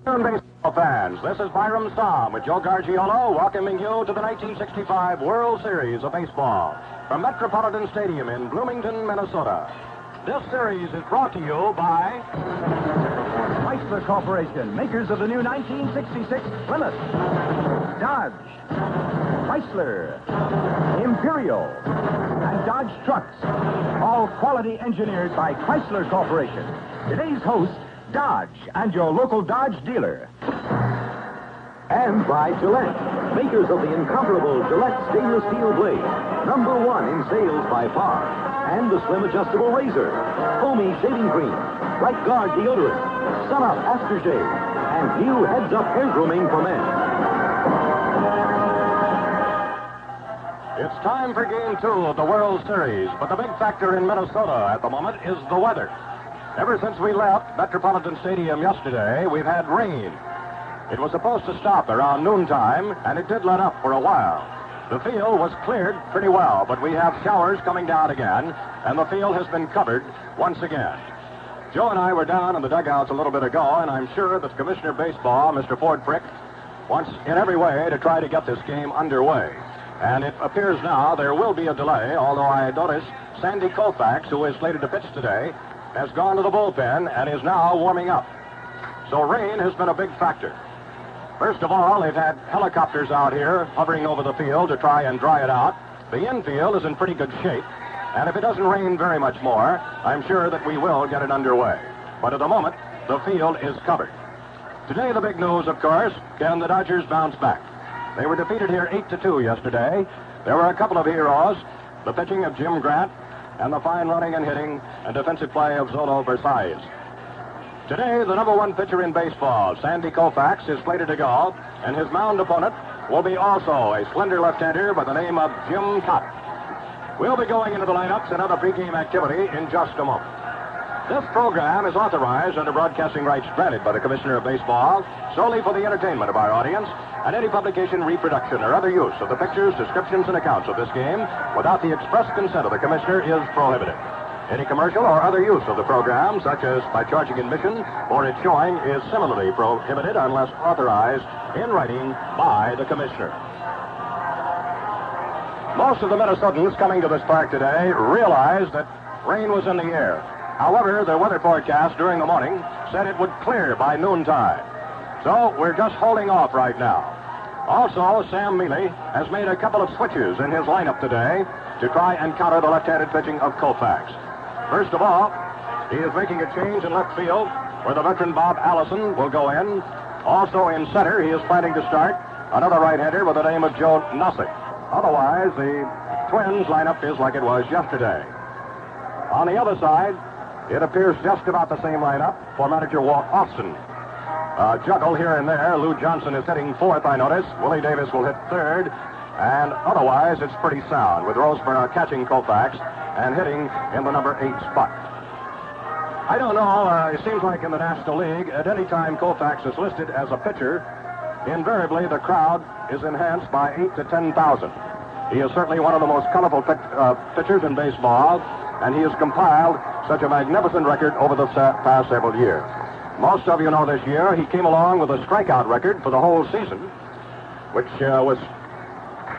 Baseball fans, this is Byrum Samm with Joe Garagiola welcoming you to the 1965 World Series of Baseball from Metropolitan Stadium in Bloomington, Minnesota. This series is brought to you by Chrysler Corporation, makers of the new 1966 Plymouth, Dodge, Chrysler, Imperial, and Dodge trucks, all quality engineered by Chrysler Corporation. Today's host, Dodge, and your local Dodge dealer. And by Gillette, makers of the incomparable Gillette stainless steel blade, #1 in sales by far, and the slim adjustable razor, foamy shaving cream, Right Guard deodorant, Sun Up aftershave, and new Heads Up hair grooming for men. It's time for Game 2 of the World Series, but the big factor in Minnesota at the moment is the weather. Ever since we left Metropolitan Stadium yesterday, we've had rain. It was supposed to stop around noontime, and it did let up for a while. The field was cleared pretty well, but we have showers coming down again, and the field has been covered once again. Joe and I were down in the dugouts a little bit ago, and I'm sure that Commissioner of Baseball, Mr. Ford Frick, wants in every way to try to get this game underway. And it appears now there will be a delay, although I notice Sandy Koufax, who is slated to pitch today, has gone to the bullpen and is now warming up. So rain has been a big factor. First of all, they've had helicopters out here hovering over the field to try and dry it out. The infield is in pretty good shape, and if it doesn't rain very much more, I'm sure that we will get it underway. But at the moment, the field is covered. Today, the big news, of course, can the Dodgers bounce back? They were defeated here 8-2 yesterday. There were a couple of heroes, the pitching of Jim Grant, and the fine running and hitting and defensive play of Zolo Versailles. Today, the #1 pitcher in baseball, Sandy Koufax, is slated to go, and his mound opponent will be also a slender left-hander by the name of Jim Cott. We'll be going into the lineups and other pregame activity in just a moment. This program is authorized under broadcasting rights granted by the Commissioner of Baseball solely for the entertainment of our audience, and any publication, reproduction, or other use of the pictures, descriptions, and accounts of this game without the express consent of the Commissioner is prohibited. Any commercial or other use of the program, such as by charging admission or its showing, is similarly prohibited unless authorized in writing by the Commissioner. Most of the Minnesotans coming to this park today realized that rain was in the air. However, the weather forecast during the morning said it would clear by noontime. So we're just holding off right now. Also, Samm has made a couple of switches in his lineup today to try and counter the left-handed pitching of Koufax. First of all, he is making a change in left field where the veteran Bob Allison will go in. Also in center, he is planning to start another right-hander by the name of Joe Nossick. Otherwise, the Twins lineup is like it was yesterday. On the other side, it appears just about the same lineup for manager Walt Austin. Juggle here and there. Lou Johnson is hitting fourth, I notice. Willie Davis will hit third. And otherwise, it's pretty sound, with Roseborough catching Koufax and hitting in the #8 spot. I don't know, it seems like in the National League, at any time Koufax is listed as a pitcher, invariably the crowd is enhanced by 8,000 to 10,000. He is certainly one of the most colorful pitchers in baseball, and he has compiled such a magnificent record over the past several years. Most of you know this year he came along with a strikeout record for the whole season, which was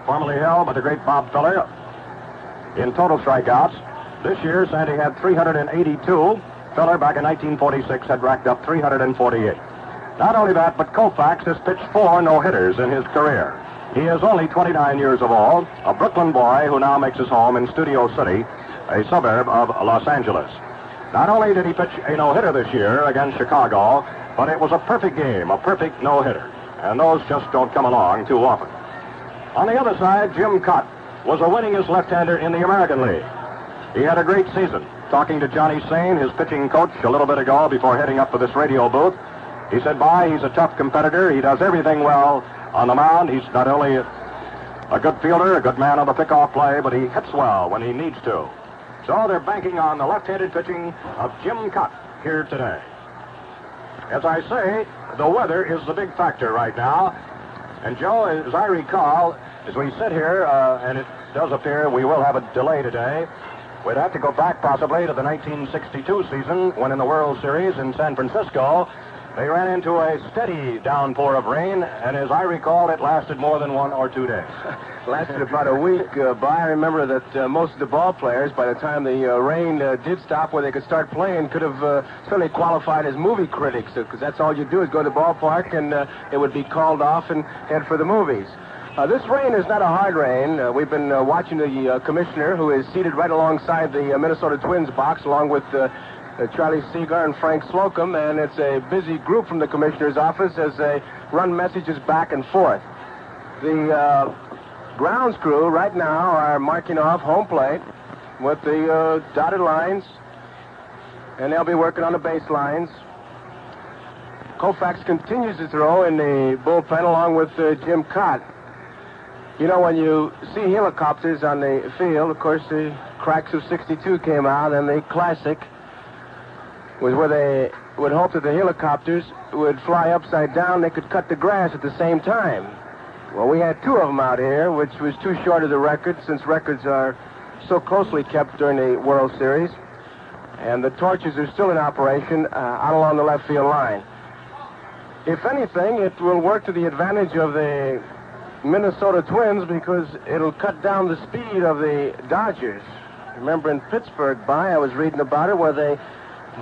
formerly held by the great Bob Feller in total strikeouts. This year, Sandy had 382. Feller, back in 1946, had racked up 348. Not only that, but Koufax has pitched 4 no-hitters in his career. He is only 29 years of old, a Brooklyn boy who now makes his home in Studio City, a suburb of Los Angeles. Not only did he pitch a no-hitter this year against Chicago, but it was a perfect game, a perfect no-hitter. And those just don't come along too often. On the other side, Jim Cott was a winningest left-hander in the American League. He had a great season. Talking to Johnny Sane, his pitching coach, a little bit ago before heading up to this radio booth, he said, he's a tough competitor. He does everything well on the mound. He's not only a good fielder, a good man on the pickoff play, but he hits well when he needs to. So they're banking on the left-handed pitching of Jim Cott here today. As I say, the weather is the big factor right now. And Joe, as I recall, as we sit here, and it does appear we will have a delay today, we'd have to go back possibly to the 1962 season when in the World Series in San Francisco, They ran into a steady downpour of rain, and as I recall, it lasted more than 1 or 2 days. Lasted about a week. I remember that most of the ball players, by the time the rain did stop where they could start playing, could have certainly qualified as movie critics, because that's all you do is go to the ballpark and it would be called off and head for the movies. This rain is not a hard rain. We've been watching the commissioner, who is seated right alongside the Minnesota Twins box, along with Charlie Seagar and Frank Slocum, and it's a busy group from the commissioner's office as they run messages back and forth. The grounds crew right now are marking off home plate with the dotted lines, and they'll be working on the base lines. Koufax continues to throw in the bullpen along with Jim Cott. You know, when you see helicopters on the field, of course, the Cracks of '62 came out, and the Classic was where they would hope that the helicopters would fly upside down. They could cut the grass at the same time. Well, we had 2 of them out here, which was too short of the record, since records are so closely kept during the World Series. And the torches are still in operation out along the left field line. If anything, it will work to the advantage of the Minnesota Twins, because it'll cut down the speed of the Dodgers. Remember in Pittsburgh, I was reading about it, where they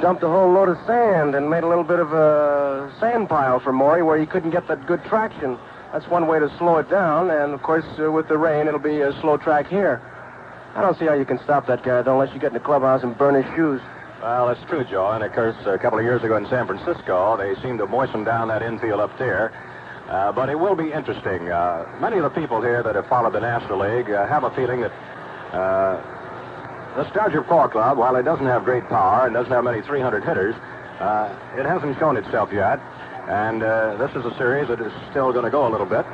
dumped a whole load of sand and made a little bit of a sand pile for Morey where he couldn't get that good traction. That's one way to slow it down, and of course, with the rain, it'll be a slow track here. I don't see how you can stop that guy, though, unless you get in the clubhouse and burn his shoes. Well, that's true, Joe, and of course, a couple of years ago in San Francisco, they seemed to moisten down that infield up there. But it will be interesting. Many of the people here that have followed the National League have a feeling that this Dodger Ball Club, while it doesn't have great power and doesn't have many 300 hitters, it hasn't shown itself yet. And this is a series that is still going to go a little bit.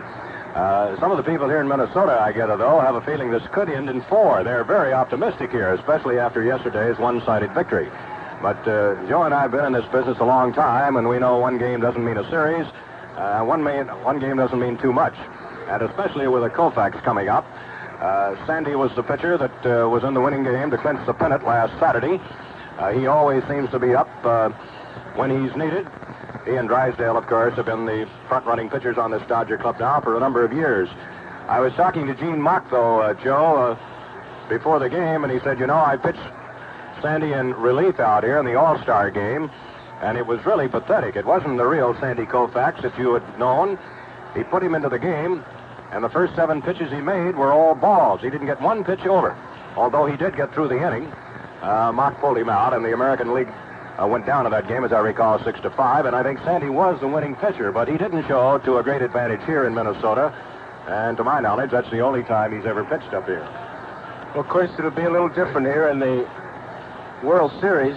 Some of the people here in Minnesota, I gather, though, have a feeling this could end in 4. They're very optimistic here, especially after yesterday's one-sided victory. But Joe and I have been in this business a long time, and we know one game doesn't mean a series. One game doesn't mean too much. And especially with a Koufax coming up. Sandy was the pitcher that was in the winning game to clinch the pennant last Saturday. He always seems to be up when he's needed. He and Drysdale, of course, have been the front-running pitchers on this Dodger club now for a number of years. I was talking to Gene Mock, though, Joe, before the game, and he said, you know, I pitched Sandy in relief out here in the All-Star game, and it was really pathetic. It wasn't the real Sandy Koufax that you had known. He put him into the game, and the first 7 pitches he made were all balls. He didn't get one pitch over, although he did get through the inning. Mock pulled him out, and the American League went down in that game, as I recall, 6-5, and I think Sandy was the winning pitcher, but he didn't show to a great advantage here in Minnesota, and to my knowledge, that's the only time he's ever pitched up here. Well, of course, it'll be a little different here in the World Series.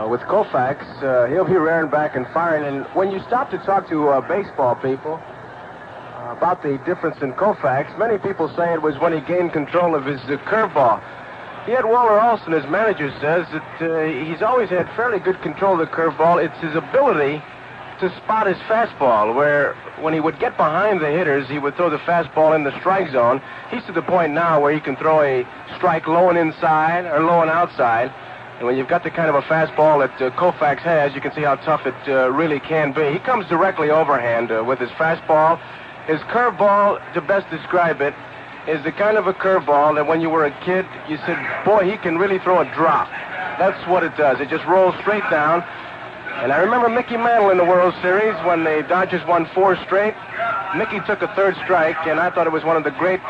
With Koufax, he'll be rearing back and firing, and when you stop to talk to baseball people about the difference in Koufax, many people say it was when he gained control of his curveball. He had Walter Olson, his manager, says that he's always had fairly good control of the curveball. It's his ability to spot his fastball, where when he would get behind the hitters, he would throw the fastball in the strike zone. He's to the point now where he can throw a strike low and inside or low and outside. And when you've got the kind of a fastball that Koufax has, you can see how tough it really can be. He comes directly overhand with his fastball. His curveball, to best describe it, is the kind of a curveball that when you were a kid, you said, boy, he can really throw a drop. That's what it does. It just rolls straight down. And I remember Mickey Mantle in the World Series when the Dodgers won 4 straight. Mickey took a 3rd strike, and I thought it was one of the great...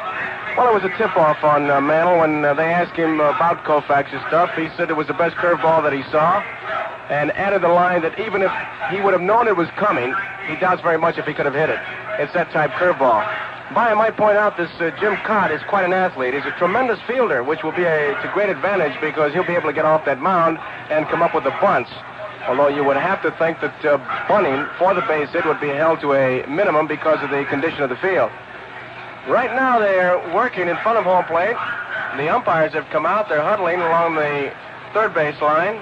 Well, it was a tip-off on Mantle when they asked him about Koufax's stuff. He said it was the best curveball that he saw, and added the line that even if he would have known it was coming, he doubts very much if he could have hit it. It's that type curveball. I might point out this Jim Cott is quite an athlete. He's a tremendous fielder, which will be to great advantage because he'll be able to get off that mound and come up with the bunts. Although you would have to think that bunting for the base hit would be held to a minimum because of the condition of the field. Right now they're working in front of home plate. The umpires have come out. They're huddling along the 3rd base line.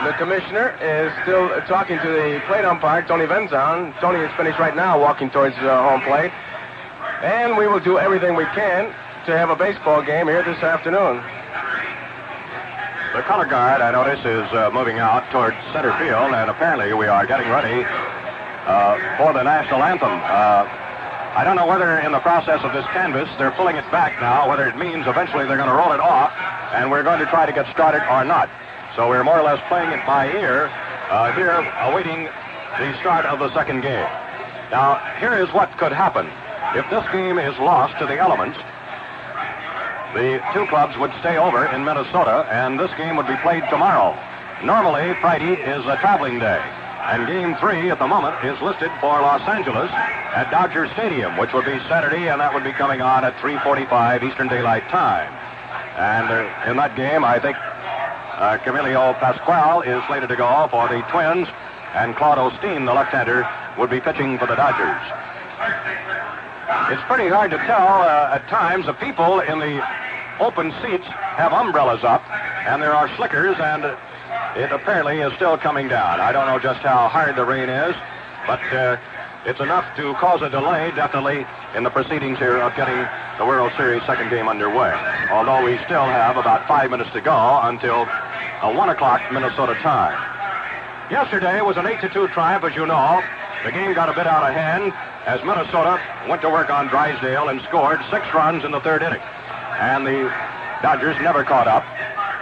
The commissioner is still talking to the plate umpire, Tony Venzon. Tony is finished right now walking towards home plate. And we will do everything we can to have a baseball game here this afternoon. The color guard, I notice, is moving out towards center field, and apparently we are getting ready for the national anthem. I don't know whether in the process of this canvas they're pulling it back now, whether it means eventually they're going to roll it off, and we're going to try to get started or not. So we're more or less playing it by ear here, awaiting the start of the second game. Now, here is what could happen. If this game is lost to the elements, the two clubs would stay over in Minnesota, and this game would be played tomorrow. Normally, Friday is a traveling day, and Game 3 at the moment is listed for Los Angeles at Dodger Stadium, which would be Saturday, and that would be coming on at 3:45 Eastern Daylight Time. And in that game, I think Camilo Pascual is slated to go for the Twins, and Claude Osteen, the left-hander, would be pitching for the Dodgers. It's pretty hard to tell at times. The people in the open seats have umbrellas up, and there are slickers, and it apparently is still coming down. I don't know just how hard the rain is, but it's enough to cause a delay, definitely, in the proceedings here of getting the World Series second game underway. Although we still have about 5 minutes to go until 1 o'clock Minnesota time. Yesterday was an 8-2 triumph, as you know. The game got a bit out of hand as Minnesota went to work on Drysdale and scored 6 runs in the third inning. And the Dodgers never caught up.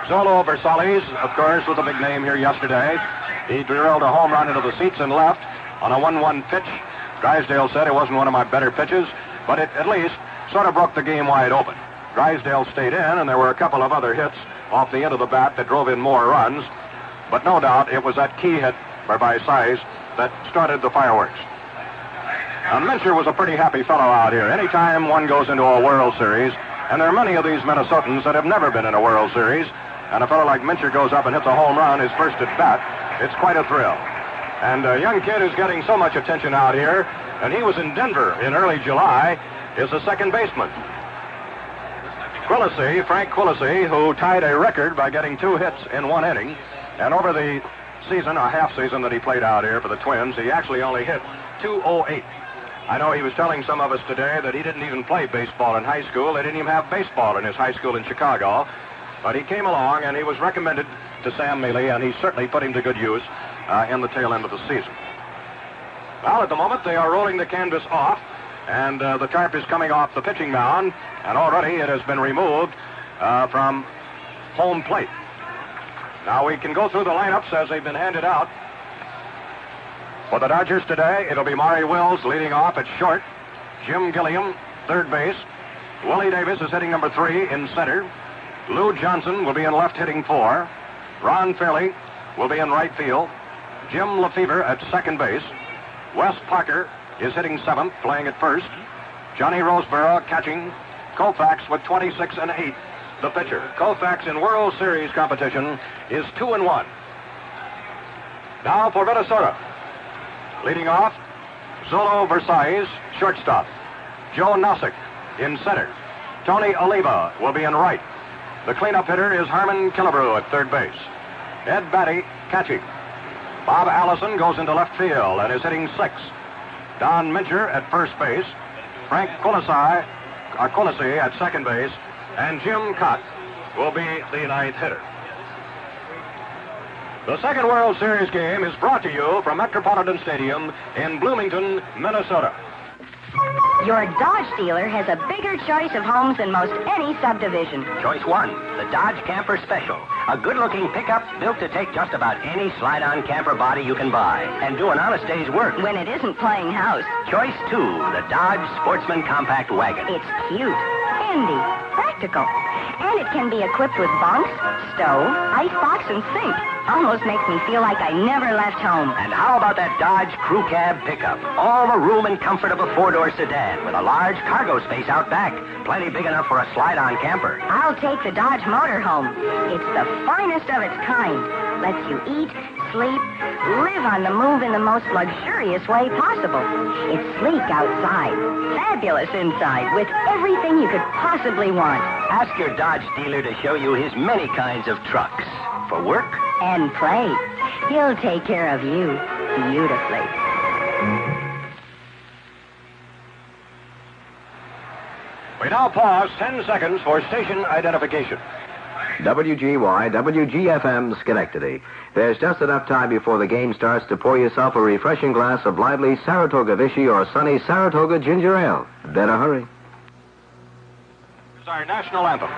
Zolo Versalles, of course, was a big name here yesterday. He drilled a home run into the seats and left on a 1-1 pitch. Drysdale said it wasn't one of my better pitches, but it at least sort of broke the game wide open. Drysdale stayed in, and there were a couple of other hits off the end of the bat that drove in more runs. But no doubt it was that key hit by Versalles that started the fireworks. Mincher was a pretty happy fellow out here. Anytime one goes into a World Series, and there are many of these Minnesotans that have never been in a World Series, and a fellow like Mincher goes up and hits a home run, his first at bat, it's quite a thrill. And a young kid who's getting so much attention out here, and he was in Denver in early July, is the second baseman. Frank Quillisi, who tied a record by getting 2 hits in 1 inning, and over the season, a half season that he played out here for the Twins, he actually only hit .208. I know he was telling some of us today that he didn't even play baseball in high school. They didn't even have baseball in his high school in Chicago. But he came along, and he was recommended to Samm, and he certainly put him to good use in the tail end of the season. Well, at the moment, they are rolling the canvas off, and the tarp is coming off the pitching mound, and already it has been removed from home plate. Now we can go through the lineups as they've been handed out. For the Dodgers today, it'll be Maury Wills leading off at short. Jim Gilliam, third base. Willie Davis is hitting number 3 in center. Lou Johnson will be in left hitting 4. Ron Fairley will be in right field. Jim Lefevre at second base. Wes Parker is hitting 7th, playing at first. Johnny Roseborough catching. Koufax with 26 and 8, the pitcher. Koufax in World Series competition is 2-1. Now for Minnesota. Leading off, Zolo Versalles, shortstop. Joe Nossick in center. Tony Oliva will be in right. The cleanup hitter is Harmon Killebrew at third base. Ed Batty catching. Bob Allison goes into left field and is hitting 6. Don Mincher at first base. Frank Quillisi at second base. And Jim Cott will be the 9th hitter. The second World Series game is brought to you from Metropolitan Stadium in Bloomington, Minnesota. Your Dodge dealer has a bigger choice of homes than most any subdivision. Choice 1, the Dodge Camper Special. A good-looking pickup built to take just about any slide-on camper body you can buy and do an honest day's work. When it isn't playing house. Choice 2, the Dodge Sportsman Compact Wagon. It's cute, handy, practical, and it can be equipped with bunks, stove, icebox, and sink. Almost makes me feel like I never left home. And how about that Dodge Crew Cab pickup? All the room and comfort of a 4-door sedan with a large cargo space out back. Plenty big enough for a slide-on camper. I'll take the Dodge Motorhome. It's the finest of its kind. Lets you eat, sleep, live on the move in the most luxurious way possible. It's sleek outside, fabulous inside, with everything you could possibly want. Ask your Dodge dealer to show you his many kinds of trucks. For work and play. He'll take care of you beautifully. We now pause 10 seconds for station identification. WGY, WGFM, Schenectady. There's just enough time before the game starts to pour yourself a refreshing glass of lively Saratoga Vichy or sunny Saratoga Ginger Ale. Better hurry. It's our national anthem.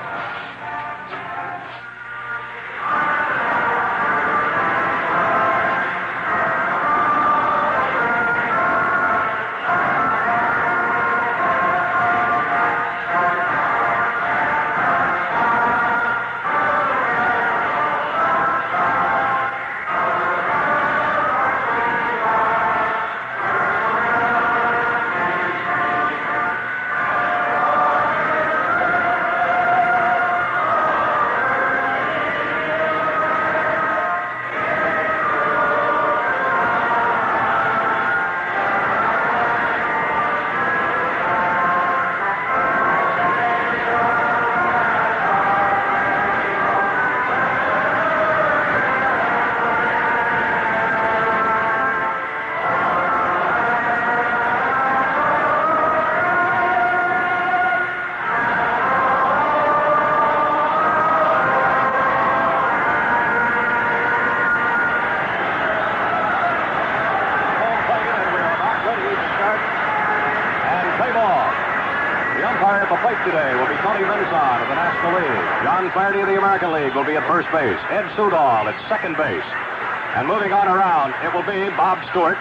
Today will be Tony Vincent of the National League. John Flaherty of the American League will be at first base. Ed Sudol at second base. And moving on around, it will be Bob Stewart.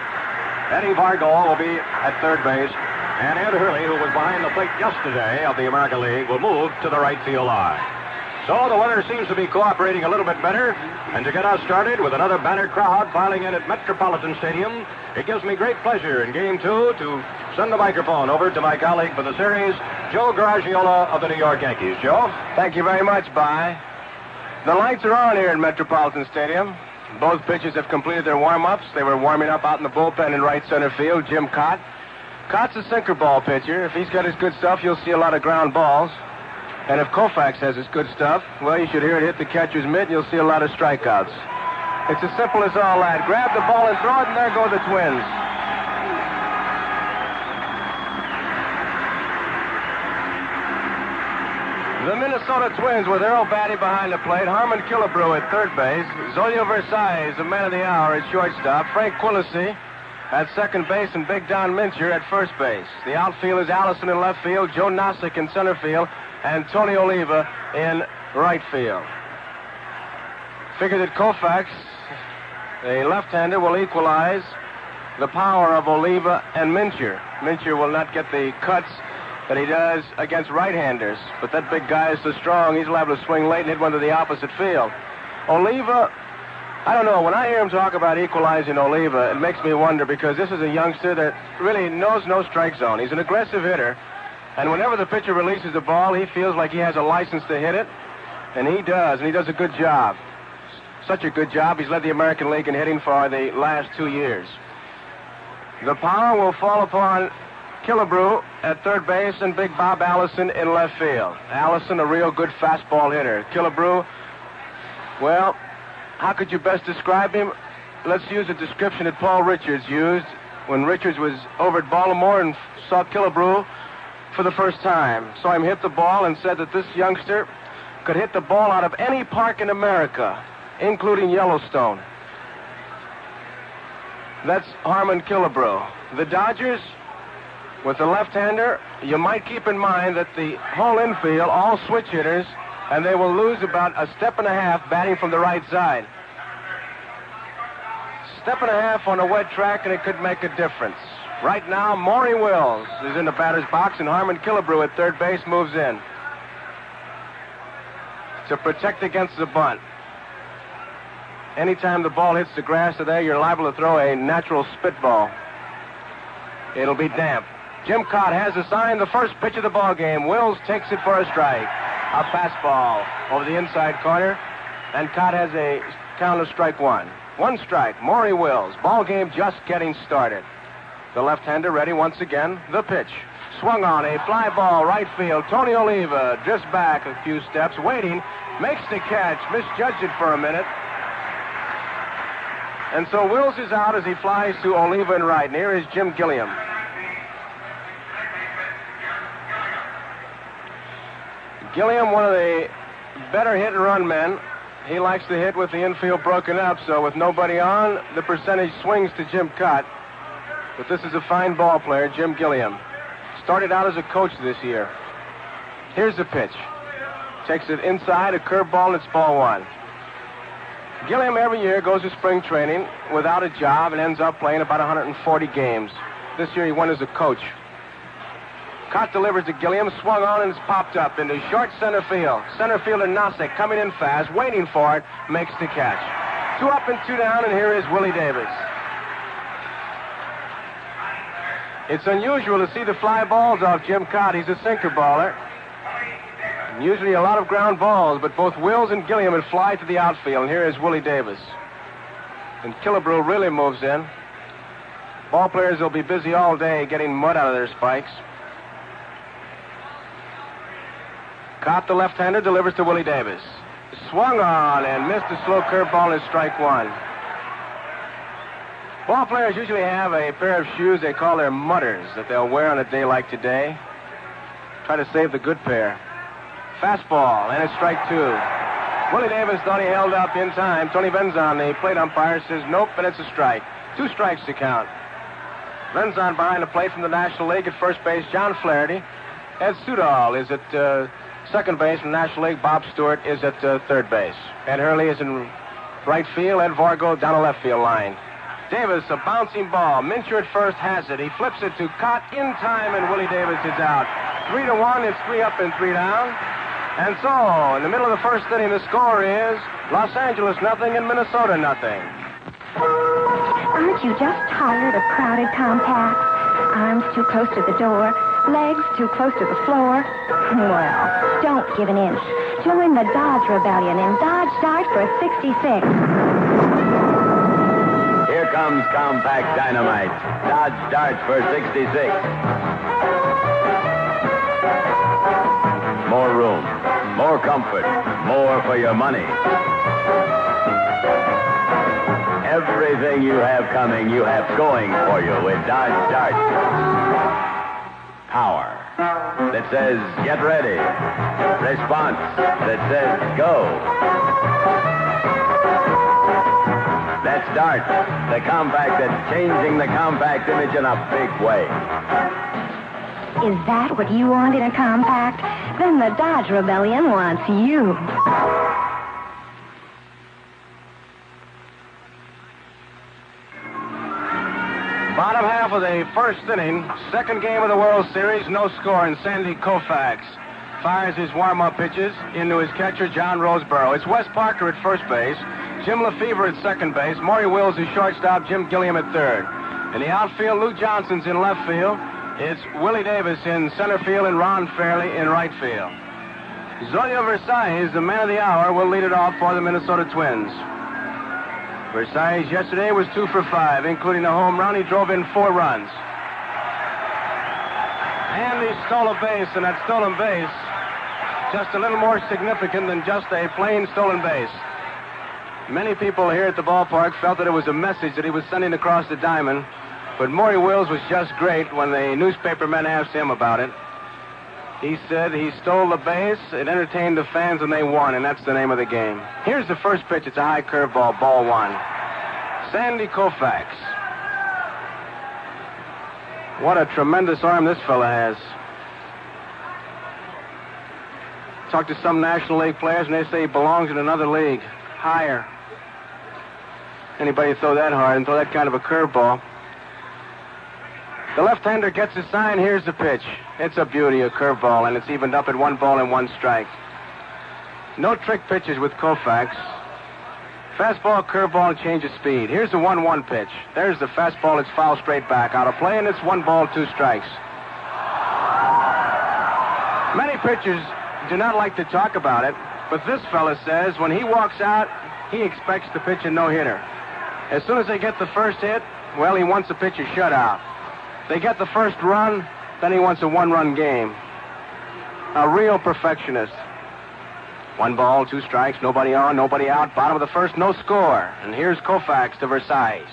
Eddie Vargol will be at third base. And Ed Hurley, who was behind the plate yesterday of the American League, will move to the right field line. So the weather seems to be cooperating a little bit better. And to get us started with another banner crowd filing in at Metropolitan Stadium, it gives me great pleasure in Game 2 to send the microphone over to my colleague for the series, Joe Garagiola of the New York Yankees. Joe? Thank you very much, By. The lights are on here at Metropolitan Stadium. Both pitchers have completed their warm-ups. They were warming up out in the bullpen in right center field. Jim Cott. Cott's a sinker ball pitcher. If he's got his good stuff, you'll see a lot of ground balls. And if Koufax has his good stuff, well, you should hear it hit the catcher's mitt, and you'll see a lot of strikeouts. It's as simple as all that. Grab the ball and throw it, and there go the Twins. The Minnesota Twins with Earl Batty behind the plate, Harmon Killebrew at third base, Zolio Versailles, the man of the hour, at shortstop, Frank Quillisi at second base, and Big Don Mincher at first base. The outfield is Allison in left field, Joe Nossick in center field, and Tony Oliva in right field. Figure that Koufax, a left-hander, will equalize the power of Oliva and Mincher. Mincher will not get the cuts that he does against right-handers, but that big guy is so strong, he's liable to swing late and hit one to the opposite field. Oliva, I don't know, when I hear him talk about equalizing Oliva, it makes me wonder, because this is a youngster that really knows no strike zone. He's an aggressive hitter, and whenever the pitcher releases the ball, he feels like he has a license to hit it, and he does a good job. Such a good job, he's led the American League in hitting for the last 2 years. The power will fall upon Killebrew at third base and Big Bob Allison in left field. Allison, a real good fastball hitter. Killebrew, well, how could you best describe him? Let's use a description that Paul Richards used when Richards was over at Baltimore and saw Killebrew for the first time. Saw him hit the ball and said that this youngster could hit the ball out of any park in America, including Yellowstone. That's Harmon Killebrew. The Dodgers, with the left-hander, you might keep in mind that the whole infield, all switch hitters, and they will lose about a step and a half batting from the right side. Step and a half on a wet track, and it could make a difference. Right now, Maury Wills is in the batter's box, and Harmon Killebrew at third base moves in to protect against the bunt. Anytime the ball hits the grass today, you're liable to throw a natural spitball. It'll be damp. Jim Cott has assigned the first pitch of the ball game. Wills takes it for a strike. A fastball over the inside corner, and Cott has a count of strike one. One strike, Maury Wills. Ball game just getting started. The left-hander ready once again. The pitch. Swung on, a fly ball, right field. Tony Oliva drifts back a few steps, waiting, makes the catch, misjudged it for a minute. And so Wills is out as he flies to Oliva in right. And here is Jim Gilliam. Gilliam, one of the better hit-and-run men. He likes to hit with the infield broken up, so with nobody on, the percentage swings to Jim Cott. But this is a fine ball player, Jim Gilliam. Started out as a coach this year. Here's the pitch. Takes it inside, a curveball, and it's ball one. Gilliam every year goes to spring training without a job and ends up playing about 140 games. This year he went as a coach. Cott delivers to Gilliam, swung on, and it's popped up into short center field. Center fielder Nosek coming in fast, waiting for it, makes the catch. 2 up and 2 down, and here is Willie Davis. It's unusual to see the fly balls off Jim Cott. He's a sinker baller. And usually a lot of ground balls, but both Wills and Gilliam would fly to the outfield, and here is Willie Davis. And Killebrew really moves in. Ball players will be busy all day getting mud out of their spikes. Cott, the left-hander, delivers to Willie Davis. Swung on and missed a slow curveball and strike one. Ball players usually have a pair of shoes they call their mudders that they'll wear on a day like today. Try to save the good pair. Fastball, and it's strike 2. Willie Davis thought he held up in time. Tony Benzon, the plate umpire, says nope, and it's a strike. 2 strikes to count. Benzon behind the plate from the National League at first base, John Flaherty. Ed Sudol is at second base from the National League. Bob Stewart is at third base. Ed Hurley is in right field. Ed Vargo down the left field line. Davis, a bouncing ball. Mincher at first has it. He flips it to Cott in time, and Willie Davis is out. 3-1. It's 3 up and 3 down. And so, in the middle of the first inning, the score is Los Angeles nothing and Minnesota nothing. Aren't you just tired of crowded compacts? Arms too close to the door, legs too close to the floor? Well, don't give an inch. Join the Dodge Rebellion and Dodge Dart for 66. Here comes compact dynamite. Dodge Dart for 66. More room, more comfort, more for your money. Everything you have coming, you have going for you with Dodge Dart. Power that says get ready. Response that says go. That's Dart, the compact that's changing the compact image in a big way. Is that what you want in a compact? Then the Dodge Rebellion wants you. Bottom half of the first inning, second game of the World Series, no score, and Sandy Koufax fires his warm-up pitches into his catcher, John Roseboro. It's Wes Parker at first base, Jim Lefevre at second base, Maury Wills is shortstop, Jim Gilliam at third. In the outfield, Lou Johnson's in left field. It's Willie Davis in center field and Ron Fairley in right field. Zoya Versailles, the man of the hour, will lead it off for the Minnesota Twins. Versailles yesterday was 2 for 5, including a home run. He drove in 4 runs. And he stole a base, and that stolen base, just a little more significant than just a plain stolen base. Many people here at the ballpark felt that it was a message that he was sending across the diamond, but Maury Wills was just great when the newspapermen asked him about it. He said he stole the base, it entertained the fans, and they won, and that's the name of the game. Here's the first pitch. It's a high curveball, ball 1. Sandy Koufax. What a tremendous arm this fella has. Talked to some National League players, and they say he belongs in another league, higher. Anybody throw that hard and throw that kind of a curveball. The left-hander gets his sign. Here's the pitch. It's a beauty, a curveball, and it's evened up at 1 ball and 1 strike. No trick pitches with Koufax. Fastball, curveball, and change of speed. Here's the 1-1 pitch. There's the fastball. It's foul straight back. Out of play, and it's 1 ball, 2 strikes. Many pitchers do not like to talk about it, but this fella says when he walks out, he expects to pitch a no-hitter. As soon as they get the first hit, well, he wants a pitcher shutout. They get the first run, then he wants a 1-run game. A real perfectionist. 1 ball, 2 strikes, nobody on, nobody out. Bottom of the first, no score. And here's Koufax to Versailles.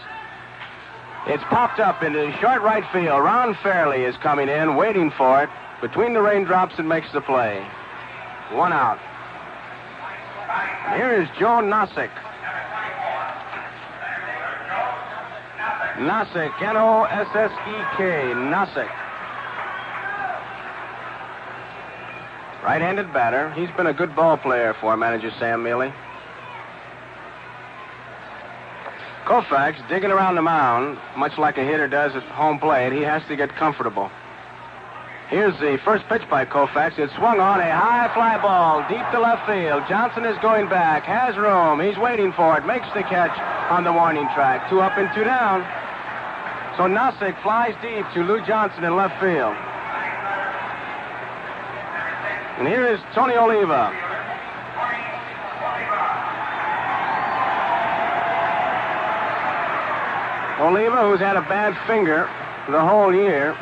It's popped up into short right field. Ron Fairley is coming in, waiting for it. Between the raindrops, and makes the play. 1 out. Here is Joe Nossek. Nossek, N-O-S-S-E-K, Nossek. Right-handed batter. He's been a good ball player for manager Sam Mealy. Koufax digging around the mound, much like a hitter does at home plate. He has to get comfortable. Here's the first pitch by Koufax. It's swung on, a high fly ball deep to left field. Johnson is going back, has room. He's waiting for it, makes the catch on the warning track. 2 up and 2 down. So Nossek flies deep to Lou Johnson in left field. And here is Tony Oliva. Oliva, who's had a bad finger the whole year.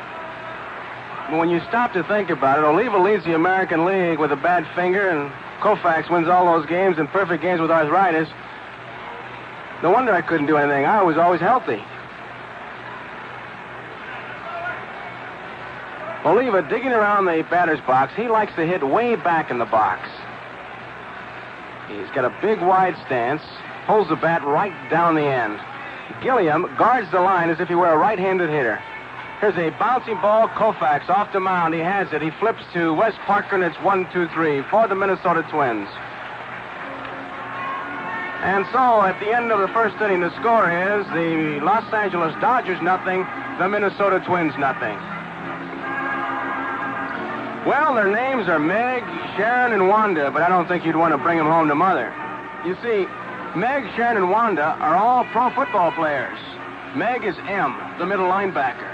But when you stop to think about it, Oliva leads the American League with a bad finger, and Koufax wins all those games in perfect games with arthritis. No wonder I couldn't do anything. I was always healthy. Oliva digging around the batter's box. He likes to hit way back in the box. He's got a big wide stance, pulls the bat right down the end. Gilliam guards the line as if he were a right-handed hitter. Here's a bouncing ball. Koufax off the mound. He has it. He flips to Wes Parker, and it's 1-2-3 for the Minnesota Twins. And so, at the end of the first inning, the score is the Los Angeles Dodgers 0, the Minnesota Twins 0. Well, their names are Meg, Sharon, and Wanda, but I don't think you'd want to bring them home to Mother. You see, Meg, Sharon, and Wanda are all pro football players. Meg is M, the middle linebacker.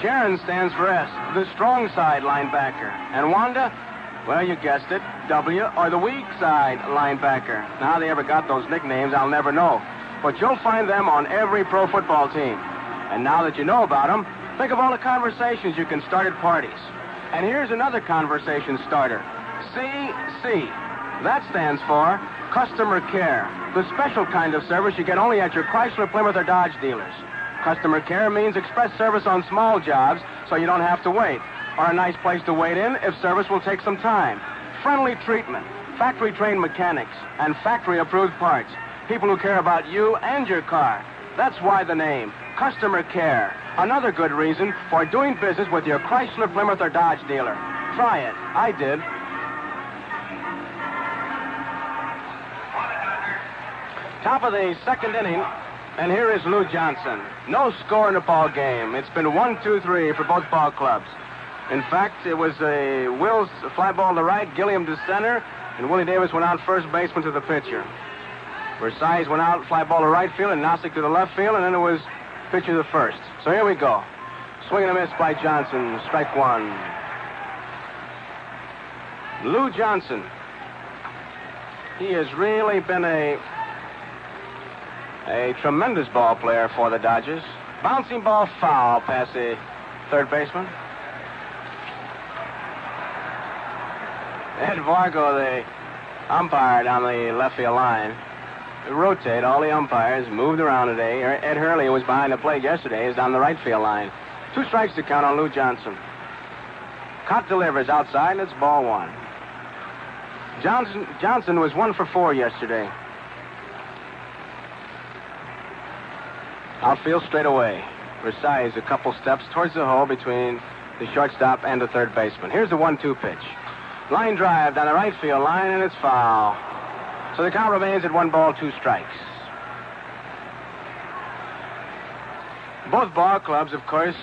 Sharon stands for S, the strong side linebacker. And Wanda, well, you guessed it, W, or the weak side linebacker. Now, how they ever got those nicknames, I'll never know. But you'll find them on every pro football team. And now that you know about them, think of all the conversations you can start at parties. And here's another conversation starter. CC. That stands for Customer Care, the special kind of service you get only at your Chrysler, Plymouth, or Dodge dealers. Customer Care means express service on small jobs so you don't have to wait, or a nice place to wait in if service will take some time. Friendly treatment, factory-trained mechanics, and factory-approved parts. People who care about you and your car. That's why the name, Customer Care. Another good reason for doing business with your Chrysler, Plymouth, or Dodge dealer. Try it. I did. Top of the second inning, and here is Lou Johnson. No score in the ball game. It's been 1-2-3 for both ball clubs. In fact, it was a Wills fly ball to right, Gilliam to center, and Willie Davis went out first baseman to the pitcher. Versailles went out, fly ball to right field, and Nossek to the left field, and then it was pitcher to first. So here we go. Swing and a miss by Johnson. Strike one. Lou Johnson. He has really been a tremendous ball player for the Dodgers. Bouncing ball foul past the third baseman. Ed Vargo, the umpire down the left field line, rotate. All the umpires moved around today. Ed Hurley, who was behind the plate yesterday, is down the right field line. 2 strikes to count on Lou Johnson. Cott delivers outside, and it's ball 1. Johnson was 1 for 4 yesterday. Outfield straight away. Versailles a couple steps towards the hole between the shortstop and the third baseman. Here's the 1-2 pitch. Line drive down the right field line, and it's foul. So the count remains at 1 ball, 2 strikes. Both ball clubs, of course,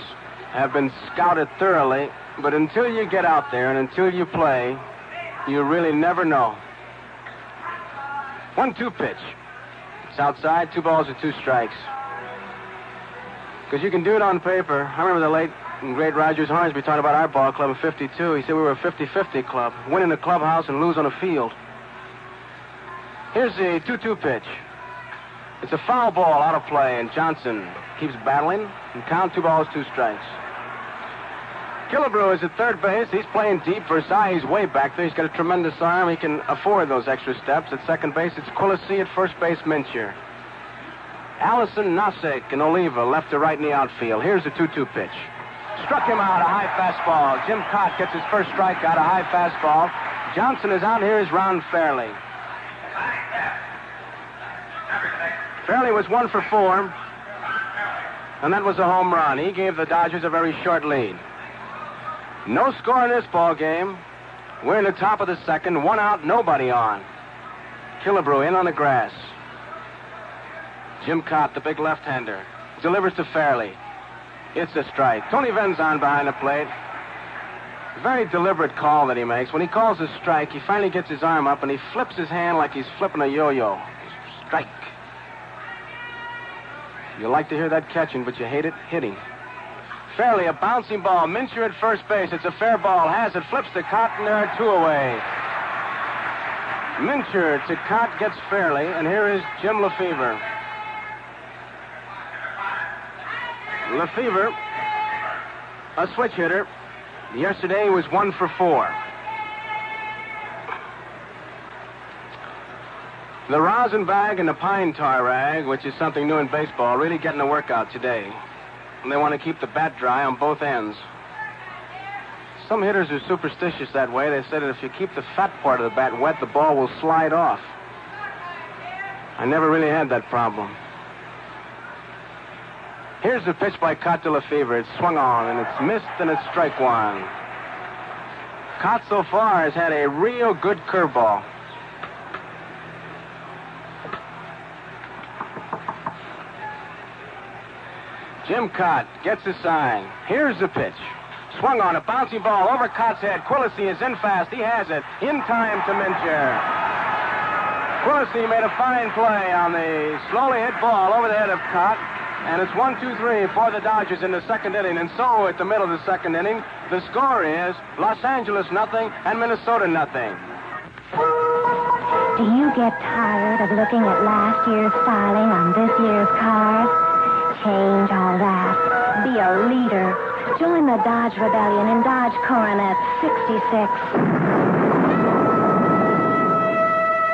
have been scouted thoroughly, but until you get out there and until you play, you really never know. 1-2 pitch. It's outside, 2 balls and 2 strikes. Because you can do it on paper. I remember the late and great Rogers Hornsby talking about our ball club in '52. He said we were a 50-50 club. Win in the clubhouse and lose on the field. Here's the 2-2 pitch. It's a foul ball out of play, and Johnson keeps battling and count 2 balls, 2 strikes. Killebrew is at third base. He's playing deep. Versailles way back there. He's got a tremendous arm. He can afford those extra steps. At second base, it's Quillisi. At first base, Mincher. Allison, Nossek, and Oliva left to right in the outfield. Here's the 2-2 pitch. Struck him out, a high fastball. Jim Cott gets his first strikeout, a high fastball. Johnson is out. Here is Ron Fairley. Fairley was 1 for 4, and that was a home run. He gave the Dodgers a very short lead. No score in this ball game. We're in the top of the second. 1 out, nobody on. Killebrew in on the grass. Jim Cott, the big left-hander, delivers to Fairley. It's a strike. Tony Venzon behind the plate. Very deliberate call that he makes. When he calls a strike, he finally gets his arm up and he flips his hand like he's flipping a yo-yo. Strike. You like to hear that catching, but you hate it hitting. Fairley, a bouncing ball. Mincher at first base. It's a fair ball. Has it. Flips to Cott, and there are 2 away. Mincher to Cott gets Fairley, and here is Jim Lefevre. Lefevre, a switch hitter. Yesterday he was 1 for 4. The rosin bag and the pine tar rag, which is something new in baseball, really getting a workout today. And they want to keep the bat dry on both ends. Some hitters are superstitious that way. They say that if you keep the fat part of the bat wet, the ball will slide off. I never really had that problem. Here's the pitch by Cott to Lefevre. It's swung on, and it's missed, and it's strike 1. Cott so far has had a real good curveball. Jim Cott gets a sign. Here's the pitch. Swung on, a bouncing ball over Cott's head. Quillisi is in fast. He has it. In time to Mincher. Quillisi made a fine play on the slowly hit ball over the head of Cott. And it's 1-2-3 for the Dodgers in the second inning. And so at the middle of the second inning, the score is Los Angeles nothing and Minnesota nothing. Do you get tired of looking at last year's styling on this year's cars? Change all that. Be a leader. Join the Dodge Rebellion in Dodge Coronet 66.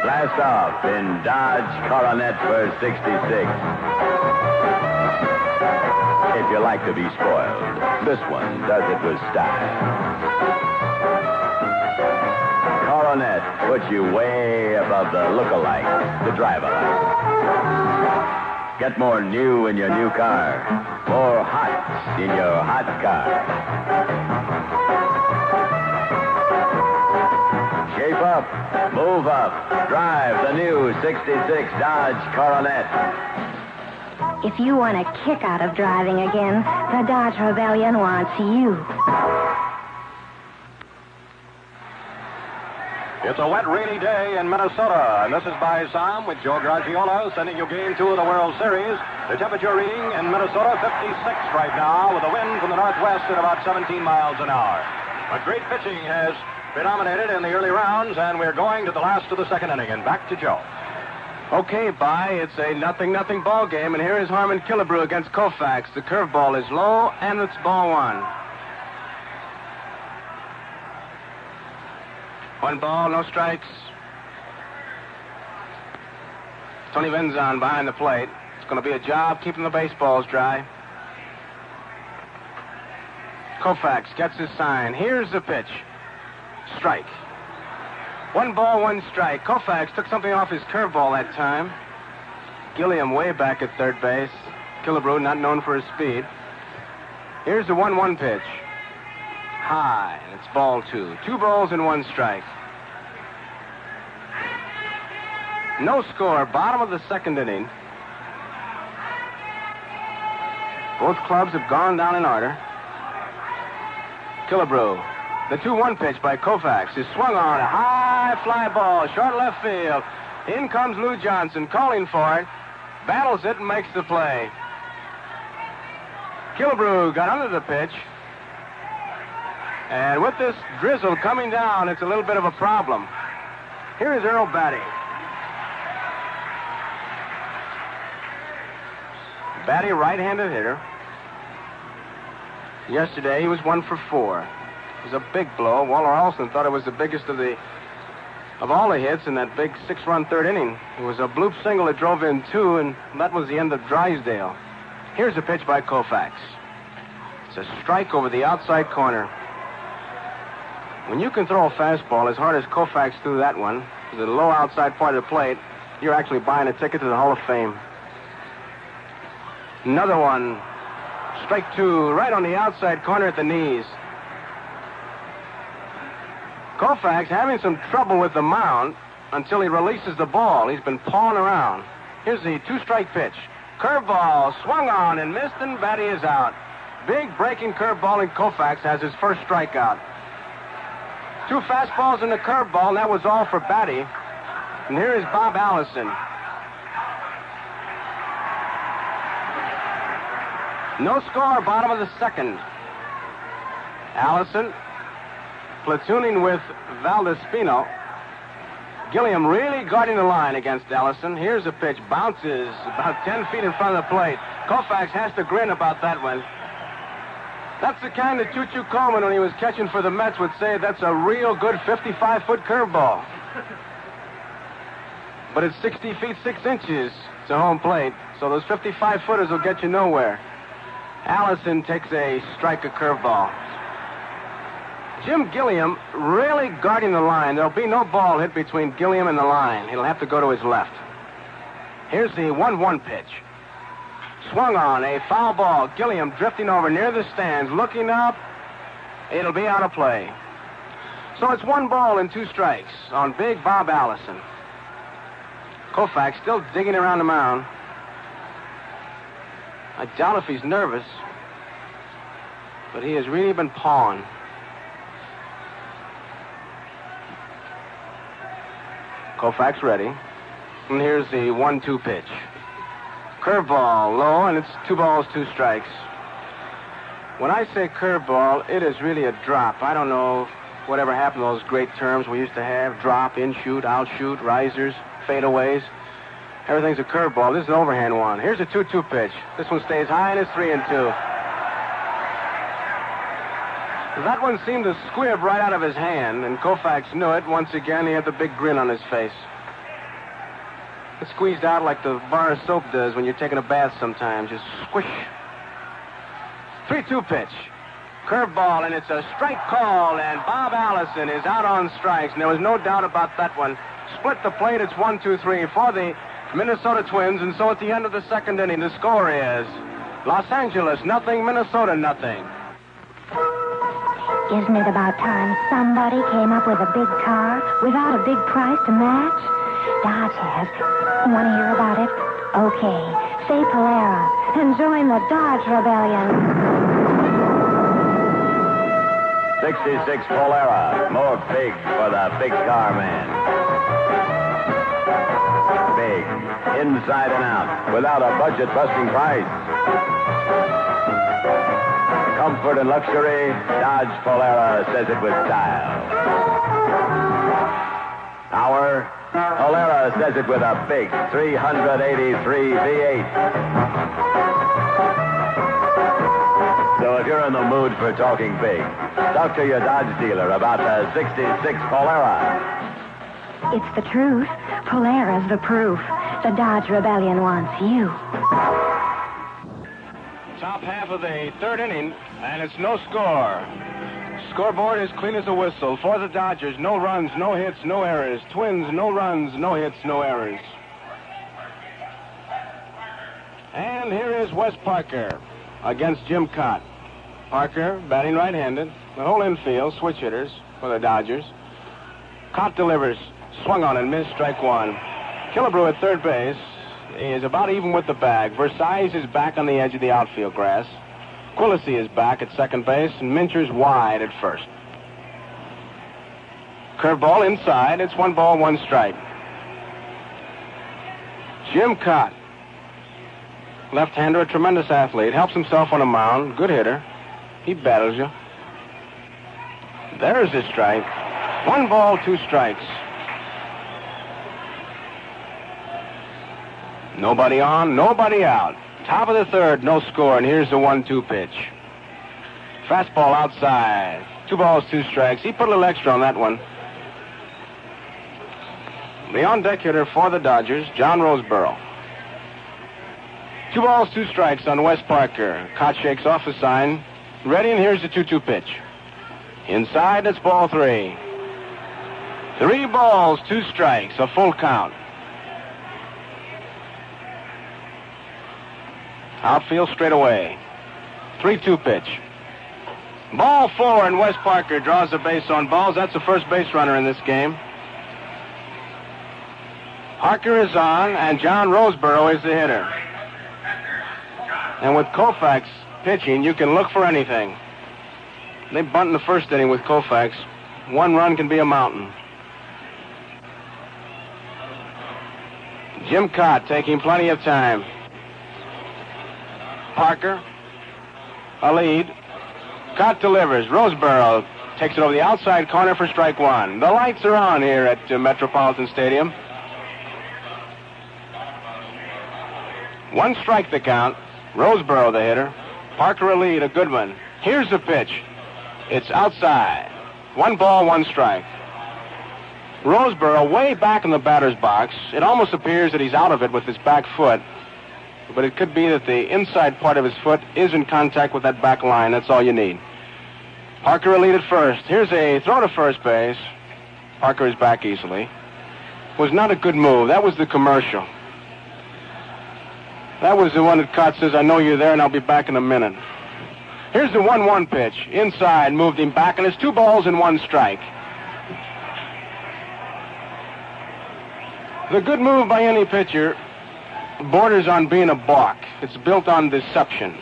Blast off in Dodge Coronet for 66. If you like to be spoiled, this one does it with style. Coronet puts you way above the look-alike, the drive-alike. Get more new in your new car. More hot in your hot car. Shape up, move up, drive the new 66 Dodge Coronet. If you want a kick out of driving again, the Dodge Rebellion wants you. It's a wet, rainy day in Minnesota, and this is by Samm with Joe Garagiola sending you Game 2 of the World Series. The temperature reading in Minnesota, 56 right now, with a wind from the northwest at about 17 miles an hour. But great pitching has predominated in the early rounds, and we're going to the last of the second inning, and back to Joe. Okay, By, it's a 0-0 ball game, and here is Harmon Killebrew against Koufax. The curveball is low, and it's ball 1. 1 ball, no strikes. Tony Venzon behind the plate. It's going to be a job keeping the baseballs dry. Koufax gets his sign. Here's the pitch. Strike. 1 ball, 1 strike. Koufax took something off his curveball that time. Gilliam way back at third base. Killebrew not known for his speed. Here's the 1-1 pitch. High, and it's ball 2. 2 balls and 1 strike. No score, bottom of the second inning. Both clubs have gone down in order. Killebrew. The 2-1 pitch by Koufax is swung on. A high fly ball, short left field. In comes Lou Johnson, calling for it. Battles it and makes the play. Killebrew got under the pitch. And with this drizzle coming down, it's a little bit of a problem. Here is Earl Batty. Batty, right-handed hitter. Yesterday, he was 1 for 4. It was a big blow. Waller Olson thought it was the biggest of all the hits in that big 6-run third inning. It was a bloop single that drove in 2, and that was the end of Drysdale. Here's a pitch by Koufax. It's a strike over the outside corner. When you can throw a fastball as hard as Koufax threw that one, to the low outside part of the plate, you're actually buying a ticket to the Hall of Fame. Another one. Strike two, right on the outside corner at the knees. Koufax having some trouble with the mound until he releases the ball. He's been pawing around. Here's the two-strike pitch. Curveball, swung on and missed, and Batty is out. Big breaking curveball, and Koufax has his first strikeout. Two fastballs and a curveball, and that was all for Batty. And here is Bob Allison. No score, bottom of the second. Allison platooning with Valdespino. Gilliam really guarding the line against Allison. Here's a pitch. Bounces about 10 feet in front of the plate. Koufax has to grin about that one. That's the kind that Choo-Choo Coleman, when he was catching for the Mets, would say that's a real good 55-foot curveball. But it's 60 feet 6 inches to home plate, so those 55-footers will get you nowhere. Allison takes a strike, a curveball. Jim Gilliam really guarding the line. There'll be no ball hit between Gilliam and the line. He'll have to go to his left. Here's the 1-1 pitch. Swung on, a foul ball. Gilliam drifting over near the stands, looking up. It'll be out of play. So it's 1 ball and 2 strikes on big Bob Allison. Koufax still digging around the mound. I doubt if he's nervous, but he has really been pawing. Koufax ready. And here's the 1-2 pitch. Curveball, low, and it's 2 balls, 2 strikes. When I say curveball, it is really a drop. I don't know whatever happened to those great terms we used to have. Drop, in-shoot, out-shoot, risers, fadeaways. Everything's a curveball. This is an overhand one. Here's a 2-2 pitch. This one stays high, and it's 3-2. That one seemed to squib right out of his hand, and Koufax knew it. Once again, he had the big grin on his face. It squeezed out like the bar of soap does when you're taking a bath sometimes. Just squish. 3-2 pitch. Curveball, and it's a strike call, and Bob Allison is out on strikes, and there was no doubt about that one. Split the plate, it's 1-2-3 for the Minnesota Twins, and so at the end of the second inning, the score is Los Angeles 0, Minnesota 0. Isn't it about time somebody came up with a big car without a big price to match? Dodge has. Want to hear about it? Okay. Say Polera and join the Dodge Rebellion. 66 Polera. More big for the big car man. Big. Inside and out. Without a budget-busting price. Comfort and luxury, Dodge Polera says it with style. Power, Polera says it with a big 383 V8. So if you're in the mood for talking big, talk to your Dodge dealer about the 66 Polera. It's the truth. Polera's the proof. The Dodge Rebellion wants you. Top half of the third inning, and it's no score. Scoreboard is clean as a whistle. For the Dodgers, no runs, no hits, no errors. Twins, no runs, no hits, no errors. And here is Wes Parker against Jim Cott. Parker batting right-handed. The whole infield, switch hitters for the Dodgers. Cott delivers. Swung on and missed, strike 1. Killebrew at third base. He is about even with the bag. Versailles is back on the edge of the outfield grass. Quillisi is back at second base, and Mincher's wide at first. Curveball inside. It's 1 ball, 1 strike. Jim Cott, left-hander, a tremendous athlete. Helps himself on a mound. Good hitter. He battles you. There's his strike. 1 ball, 2 strikes. Nobody on, nobody out. Top of the third, no score, and here's the 1-2 pitch. Fastball outside. 2 balls, 2 strikes. He put a little extra on that one. The on-deck hitter for the Dodgers, John Roseborough. 2 balls, 2 strikes on Wes Parker. Cott shakes off the sign. Ready, and here's the 2-2 pitch. Inside, it's ball 3. 3 balls, 2 strikes, a full count. Outfield straight away. 3-2 pitch. Ball 4, and Wes Parker draws the base on balls. That's the first base runner in this game. Parker is on, and John Roseborough is the hitter. And with Koufax pitching, you can look for anything. They bunt in the first inning with Koufax. 1 run can be a mountain. Jim Cott taking plenty of time. Parker, a lead. Cott delivers. Roseborough takes it over the outside corner for strike 1. The lights are on here at Metropolitan Stadium. 1 strike the count. Roseborough the hitter. Parker a lead, a good one. Here's the pitch. It's outside. 1 ball, 1 strike. Roseborough way back in the batter's box. It almost appears that he's out of it with his back foot. But it could be that the inside part of his foot is in contact with that back line. That's all you need. Parker a lead at first. Here's a throw to first base. Parker is back easily. Was not a good move. That was the commercial. That was the one that Cott says, I know you're there and I'll be back in a minute. Here's the 1-1 pitch. Inside, moved him back, and it's 2 balls and 1 strike. The good move by any pitcher borders on being a balk. It's built on deception.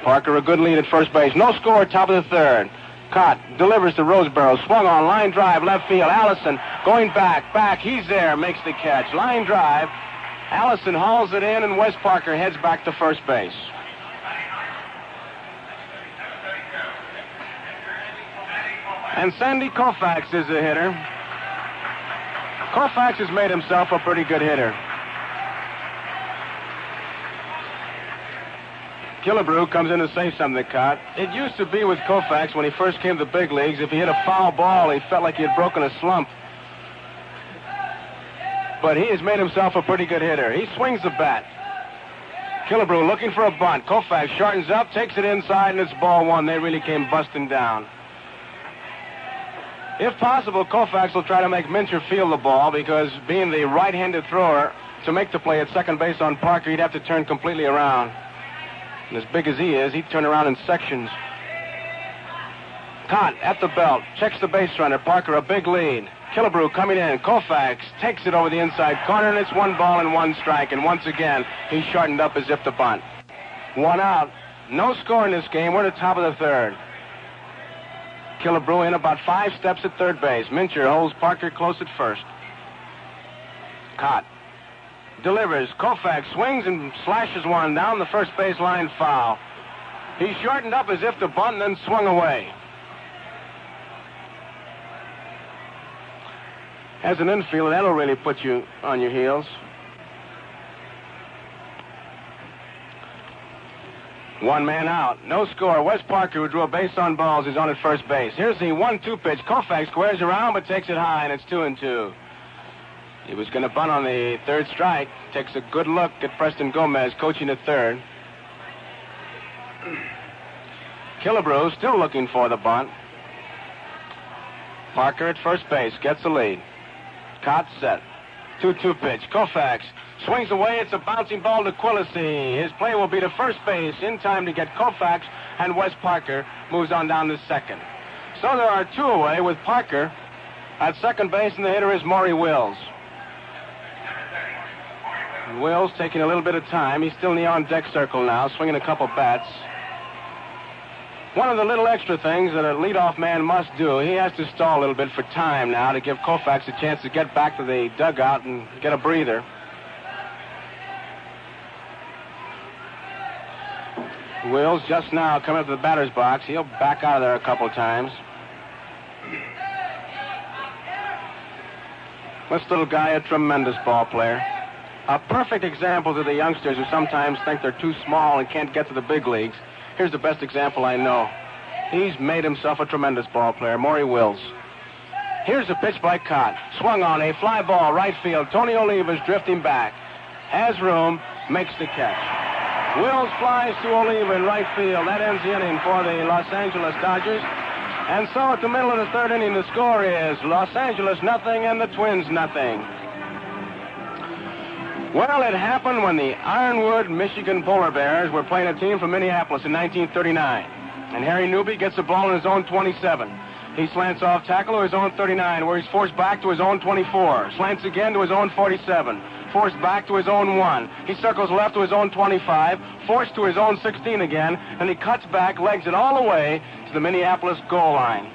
Parker a good lead at first base. No score, top of the 3rd. Cott delivers to Roseborough. Swung on, line drive, left field. Allison going back. He's there, makes the catch. Line drive. Allison hauls it in, and Wes Parker heads back to first base. And Sandy Koufax is the hitter. Koufax has made himself a pretty good hitter. Killebrew comes in to say something to Cott. It used to be with Koufax when he first came to the big leagues, if he hit a foul ball, he felt like he had broken a slump. But he has made himself a pretty good hitter. He swings the bat. Killebrew looking for a bunt. Koufax shortens up, takes it inside, and it's ball 1. They really came busting down. If possible, Koufax will try to make Mincher field the ball, because being the right-handed thrower, to make the play at second base on Parker, he'd have to turn completely around. And as big as he is, he'd turn around in sections. Cott at the belt, checks the base runner. Parker a big lead. Killebrew coming in. Koufax takes it over the inside corner, and it's 1 ball and 1 strike. And once again, he's shortened up as if to bunt. 1 out. No score in this game. We're at the top of the 3rd. Killebrew in about 5 steps at third base. Mincher holds Parker close at first. Cott delivers. Koufax swings and slashes 1 down the first base line, foul. He shortened up as if to bunt and then swung away. As an infielder, that'll really put you on your heels. 1 man out. No score. Wes Parker, who drew a base on balls, is on at first base. Here's the 1-2 pitch. Koufax squares around but takes it high, and it's 2-2. He was going to bunt on the 3rd strike. Takes a good look at Preston Gomez, coaching at 3rd. Killebrew still looking for the bunt. Parker at first base gets the lead. Cott set. 2-2 pitch. Koufax swings away. It's a bouncing ball to Quillisi. His play will be to first base in time to get Koufax, and Wes Parker moves on down to second. So there are 2 away with Parker at second base, and the hitter is Maury Wills. Wills taking a little bit of time. He's still in the on-deck circle now, swinging a couple bats. One of the little extra things that a leadoff man must do, he has to stall a little bit for time now to give Koufax a chance to get back to the dugout and get a breather. Wills just now coming up to the batter's box. He'll back out of there a couple times. This little guy, a tremendous ball player. A perfect example to the youngsters who sometimes think they're too small and can't get to the big leagues. Here's the best example I know. He's made himself a tremendous ball player, Maury Wills. Here's a pitch by Cott. Swung on, a fly ball, right field. Tony Oliva's drifting back. Has room, makes the catch. Wills flies to Oliva in right field. That ends the inning for the Los Angeles Dodgers. And so at the middle of the 3rd inning, the score is Los Angeles 0 and the Twins 0. Well, it happened when the Ironwood, Michigan Polar Bears were playing a team from Minneapolis in 1939. And Harry Newby gets the ball in his own 27. He slants off tackle to his own 39, where he's forced back to his own 24. Slants again to his own 47. Forced back to his own 1. He circles left to his own 25. Forced to his own 16 again. And he cuts back, legs it all the way to the Minneapolis goal line.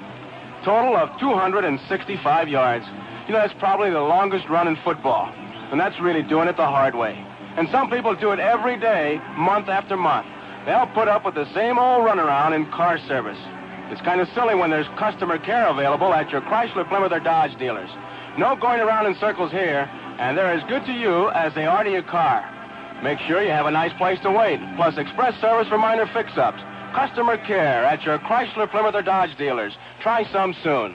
Total of 265 yards. You know, that's probably the longest run in football. And that's really doing it the hard way. And some people do it every day, month after month. They'll put up with the same old runaround in car service. It's kind of silly when there's customer care available at your Chrysler, Plymouth, or Dodge dealers. No going around in circles here, and they're as good to you as they are to your car. Make sure you have a nice place to wait, plus express service for minor fix-ups. Customer care at your Chrysler, Plymouth, or Dodge dealers. Try some soon.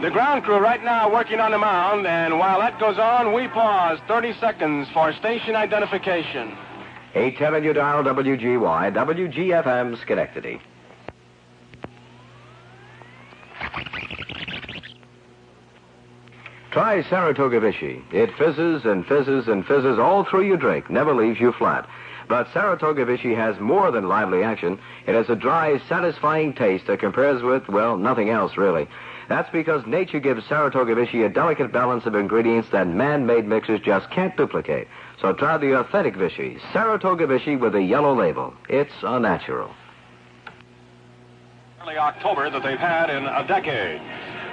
The ground crew right now working on the mound, and while that goes on, we pause 30 seconds for station identification. 810 you dial WGY, WGFM, Schenectady. Try Saratoga Vichy. It fizzes and fizzes and fizzes all through your drink, never leaves you flat. But Saratoga Vichy has more than lively action. It has a dry, satisfying taste that compares with, well, nothing else, really. That's because nature gives Saratoga Vichy a delicate balance of ingredients that man-made mixers just can't duplicate. So try the authentic Vichy, Saratoga Vichy with a yellow label. It's unnatural. Early October that they've had in a decade.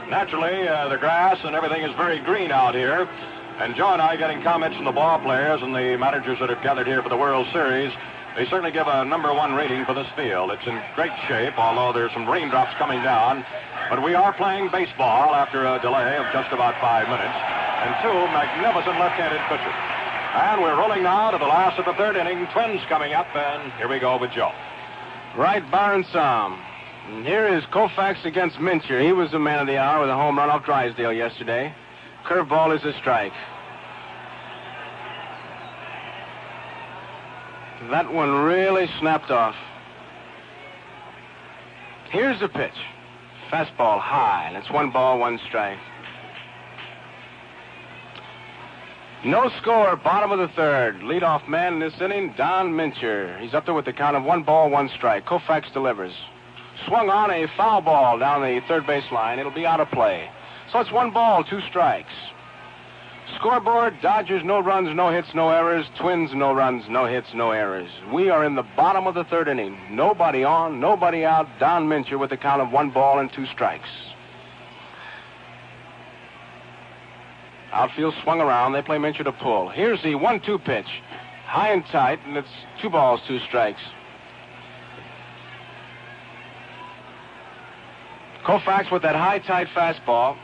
Naturally, the grass and everything is very green out here. And Joe and I getting comments from the ball players and the managers that have gathered here for the World Series. They certainly give a #1 rating for this field. It's in great shape, although there's some raindrops coming down. But we are playing baseball after a delay of just about 5 minutes. And 2 magnificent left-handed pitchers. And we're rolling now to the last of the 3rd inning. Twins coming up, and here we go with Joe. Right, Byrum, Samm. And here is Koufax against Mincher. He was the man of the hour with a home run off Drysdale yesterday. Curveball is a strike. That one really snapped off. Here's the pitch. Fastball high, and it's 1 ball, 1 strike. No score, bottom of the 3rd. Leadoff man in this inning, Don Mincher. He's up there with the count of 1 ball, 1 strike. Koufax delivers. Swung on a foul ball down the 3rd base line. It'll be out of play. So it's 1 ball, 2 strikes. Scoreboard, Dodgers, no runs, no hits, no errors. Twins, no runs, no hits, no errors. We are in the bottom of the 3rd inning. Nobody on, nobody out. Don Mincher with the count of 1 ball and 2 strikes. Outfield swung around. They play Mincher to pull. Here's the 1-2 pitch. High and tight, and it's 2 balls, 2 strikes. Koufax with that high, tight fastball.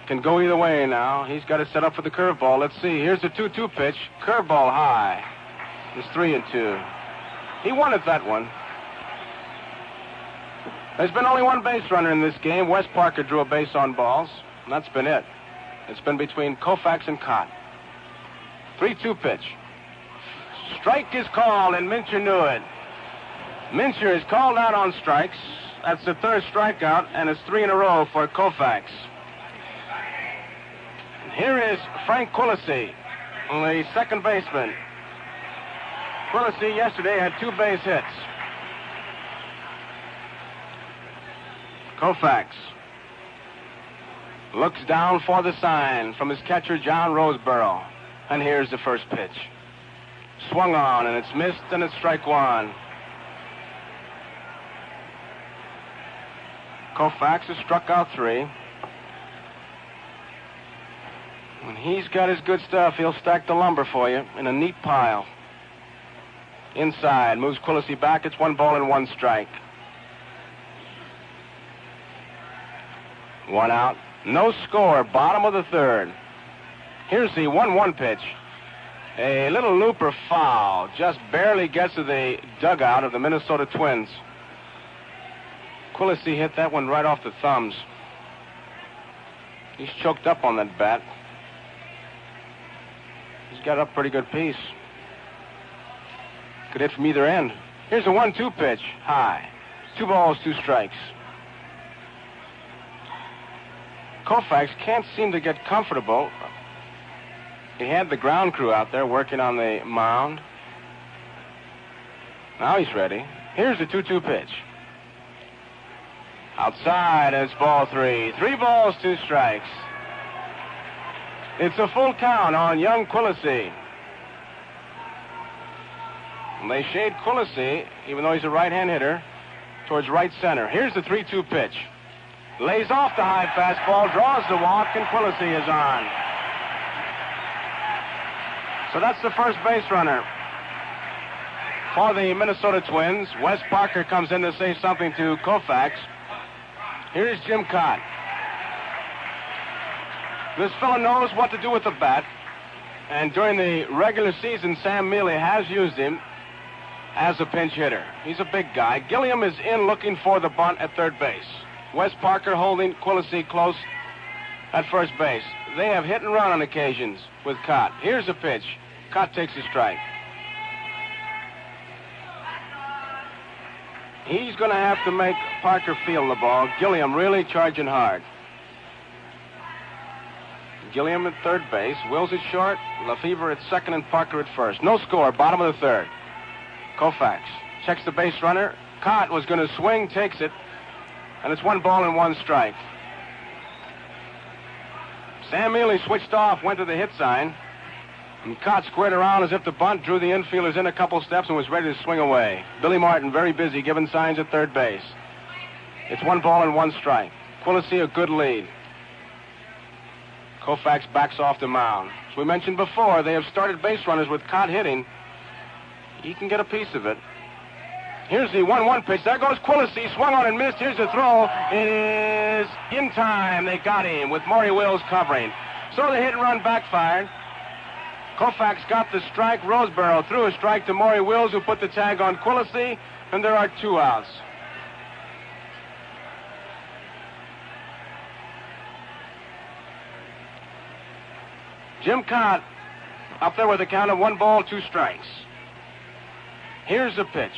Can go either way now. He's got it set up for the curveball. Let's see. Here's the 2-2 pitch. Curveball high. It's 3-2. He wanted that one. There's been only 1 base runner in this game. Wes Parker drew a base on balls, and that's been it. It's been between Koufax and Cott. 3-2 pitch. Strike is called, and Mincher knew it. Mincher is called out on strikes. That's the 3rd strikeout, and it's 3 in a row for Koufax. Here is Frank Quillisi, the 2nd baseman. Quillisi yesterday had 2 base hits. Koufax looks down for the sign from his catcher, John Roseborough. And here's the first pitch. Swung on, and it's missed, and it's strike 1. Koufax has struck out 3. When he's got his good stuff, he'll stack the lumber for you in a neat pile. Inside, moves Quillisi back. It's 1 ball and 1 strike. 1 out. No score, bottom of the 3rd. Here's the 1-1 pitch. A little looper foul. Just barely gets to the dugout of the Minnesota Twins. Quillisi hit that one right off the thumbs. He's choked up on that bat. He's got up pretty good piece. Could hit from either end. Here's a 1-2 pitch. High. 2 balls, 2 strikes. Koufax can't seem to get comfortable. He had the ground crew out there working on the mound. Now he's ready. Here's the 2-2 pitch. Outside, and it's ball 3. 3 balls, 2 strikes. It's a full count on young Quillisi. And they shade Quillisi, even though he's a right-hand hitter, towards right center. Here's the 3-2 pitch. Lays off the high fastball, draws the walk, and Quillisi is on. So that's the first base runner for the Minnesota Twins. Wes Parker comes in to say something to Koufax. Here's Jim Cott. This fellow knows what to do with the bat, and during the regular season, Samm Mealy has used him as a pinch hitter. He's a big guy. Gilliam is in looking for the bunt at third base. Wes Parker holding Quillisi close at first base. They have hit and run on occasions with Cott. Here's a pitch. Cott takes a strike. He's going to have to make Parker feel the ball. Gilliam really charging hard. Gilliam at third base. Wills it short. Lefevre at second and Parker at first. No score. Bottom of the third. Koufax checks the base runner. Cott was going to swing. Takes it. And it's 1 ball and 1 strike. Samm Mealy switched off. Went to the hit sign. And Cott squared around as if the bunt, drew the infielders in a couple steps and was ready to swing away. Billy Martin very busy giving signs at third base. It's 1 ball and 1 strike. Quillisi a good lead. Koufax backs off the mound. As we mentioned before, they have started base runners with Cott hitting. He can get a piece of it. Here's the 1-1 pitch. There goes Quillisi. Swung on and missed. Here's the throw. It is in time. They got him with Maury Wills covering. So the hit and run backfired. Koufax got the strike. Roseborough threw a strike to Maury Wills, who put the tag on Quillisi, and there are 2 outs. Jim Cott up there with a count of 1 ball, 2 strikes. Here's the pitch.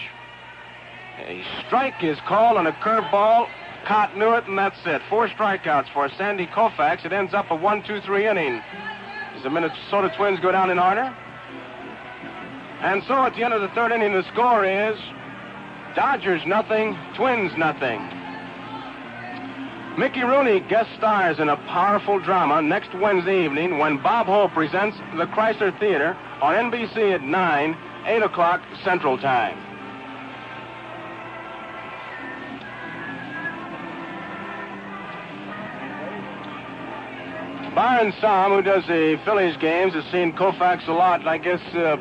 A strike is called on a curveball. Cott knew it, and that's it. 4 strikeouts for Sandy Koufax. It ends up a 1-2-3 inning. As the Minnesota Twins go down in order. And so at the end of the 3rd inning, the score is Dodgers nothing, Twins nothing. Mickey Rooney guest stars in a powerful drama next Wednesday evening when Bob Hope presents the Chrysler Theater on NBC at 9, 8 o'clock Central Time. Byron Samm, who does the Phillies games, has seen Koufax a lot. I guess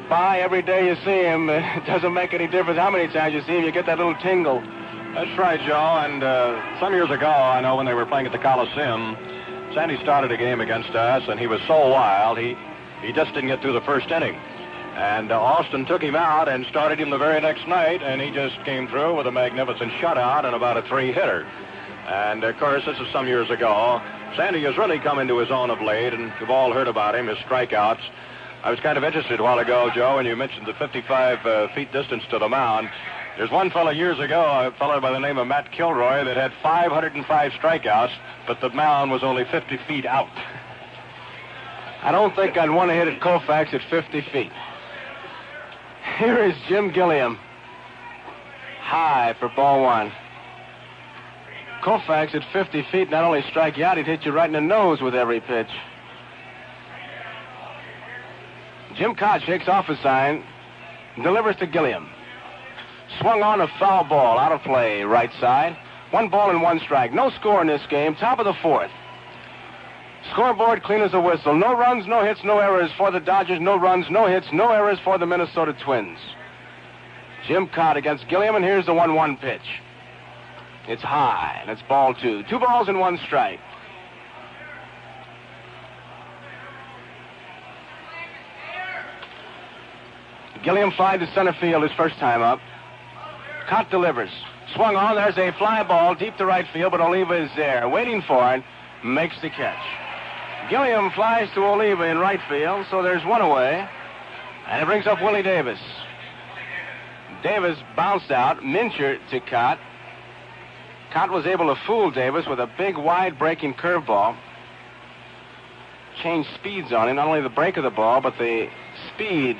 by every day you see him, it doesn't make any difference how many times you see him. You get that little tingle. That's right, Joe. And some years ago, I know when they were playing at the Coliseum, Sandy started a game against us, and he was so wild, he just didn't get through the first inning. And Austin took him out and started him the very next night, and he just came through with a magnificent shutout and about a 3-hitter. And, of course, this is some years ago. Sandy has really come into his own of late, and you've all heard about him, his strikeouts. I was kind of interested a while ago, Joe, when you mentioned the 55 feet distance to the mound. There's one fellow years ago, a fellow by the name of Matt Kilroy, that had 505 strikeouts, but the mound was only 50 feet out. I don't think I'd want to hit at Koufax at 50 feet. Here is Jim Gilliam. High for ball 1. Koufax at 50 feet not only strike you out, he'd hit you right in the nose with every pitch. Jim Cott shakes off his sign, delivers to Gilliam. Swung on a foul ball, out of play, right side. 1 ball and 1 strike. No score in this game, top of the 4th. Scoreboard clean as a whistle. No runs, no hits, no errors for the Dodgers. No runs, no hits, no errors for the Minnesota Twins. Jim Cott against Gilliam, and here's the 1-1 pitch. It's high, and it's ball 2. 2 balls and 1 strike. Gilliam fly to center field his first time up. Cott delivers. Swung on. There's a fly ball deep to right field, but Oliva is there, waiting for it. Makes the catch. Gilliam flies to Oliva in right field, so there's 1 away. And it brings up Willie Davis. Davis bounced out. Mincher to Cott. Cott was able to fool Davis with a big, wide-breaking curveball. changed speeds on him. Not only the break of the ball, but the speed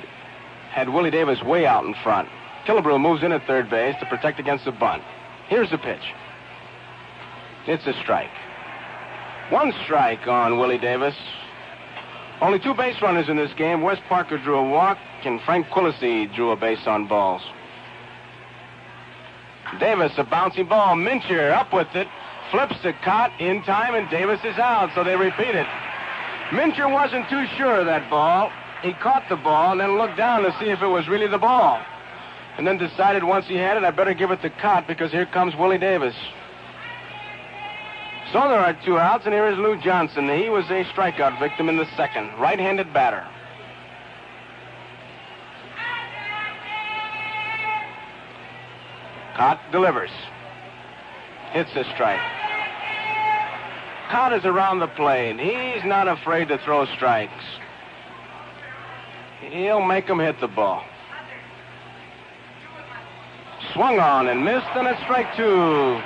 had Willie Davis way out in front. Killebrew moves in at third base to protect against the bunt. Here's the pitch. It's a strike. 1 strike on Willie Davis. Only 2 base runners in this game. Wes Parker drew a walk, and Frank Quillisi drew a base on balls. Davis, a bouncy ball. Mincher up with it. Flips the caught in time, and Davis is out, so they repeat it. Mincher wasn't too sure of that ball. He caught the ball and then looked down to see if it was really the ball. And then decided once he had it, I better give it to Cott because here comes Willie Davis. So there are 2 outs, and here is Lou Johnson. He was a strikeout victim in the second. Right-handed batter. Cott delivers. Hits a strike. Cott is around the plate. He's not afraid to throw strikes. He'll make him hit the ball. Swung on and missed, and it's strike 2.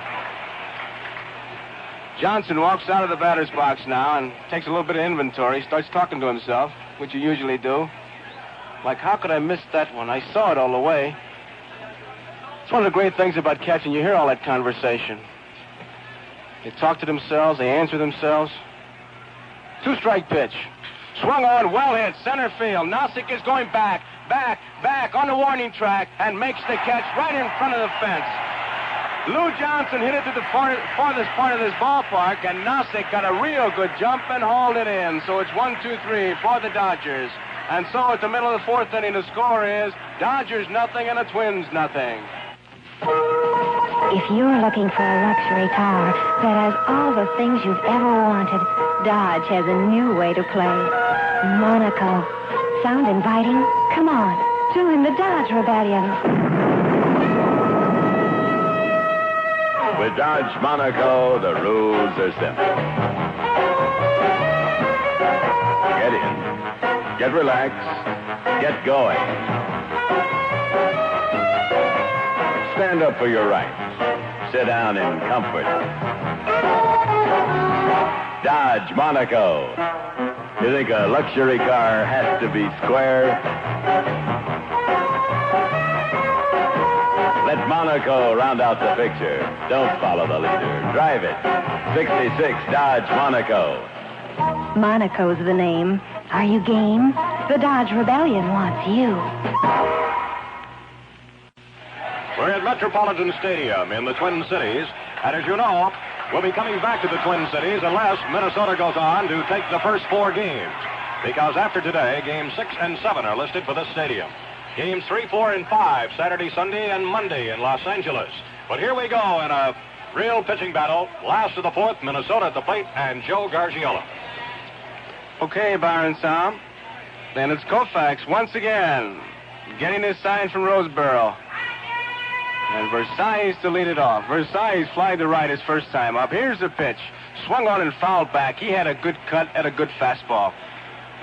Johnson walks out of the batter's box now and takes a little bit of inventory, starts talking to himself, which you usually do. Like, how could I miss that one? I saw it all the way. It's one of the great things about catching. You hear all that conversation. They talk to themselves. They answer themselves. 2-strike pitch. Swung on, well hit, center field. Nozick is going back on the warning track and makes the catch right in front of the fence. Lou Johnson hit it to the farthest part of this ballpark, and Nozick got a real good jump and hauled it in. So it's 1-2-3 for the Dodgers. And so at the middle of the 4th inning, the score is Dodgers nothing and the Twins nothing. If you're looking for a luxury car that has all the things you've ever wanted, Dodge has a new way to play. Monaco. Sound inviting? Come on. Join the Dodge Rebellion. With Dodge Monaco, the rules are simple. Get in, get relaxed, get going. Stand up for your rights. Sit down in comfort. Dodge Monaco. You think a luxury car has to be square? Let Monaco round out the picture. Don't follow the leader. Drive it. 66 Dodge Monaco. Monaco's the name. Are you game? The Dodge Rebellion wants you. We're at Metropolitan Stadium in the Twin Cities. And as you know, we'll be coming back to the Twin Cities unless Minnesota goes on to take the first 4 games. Because after today, games 6 and 7 are listed for this stadium. Games 3, 4, and 5, Saturday, Sunday, and Monday in Los Angeles. But here we go in a real pitching battle. Last of the 4th, Minnesota at the plate, and Joe Garagiola. Okay, Byron, Samm. And it's Koufax once again, getting his sign from Roseboro. And Versailles to lead it off. Versailles flied to right his first time up. Here's the pitch. Swung on and fouled back. He had a good cut and a good fastball.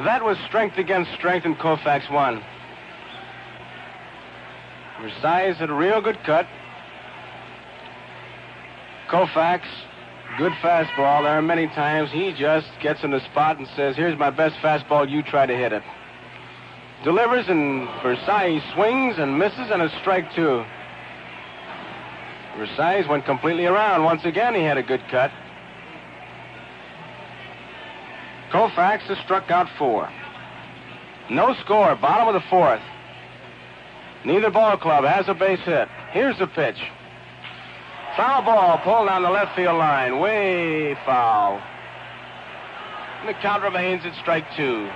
That was strength against strength, and Koufax won. Versailles had a real good cut. Koufax, good fastball. There are many times he just gets in the spot and says, here's my best fastball, you try to hit it. Delivers, and Versailles swings and misses, and a strike 2. Versailles went completely around. Once again, he had a good cut. Koufax has struck out 4. No score, bottom of the 4th. Neither ball club has a base hit. Here's the pitch. Foul ball pulled down the left field line. Way foul. And the count remains at strike 2.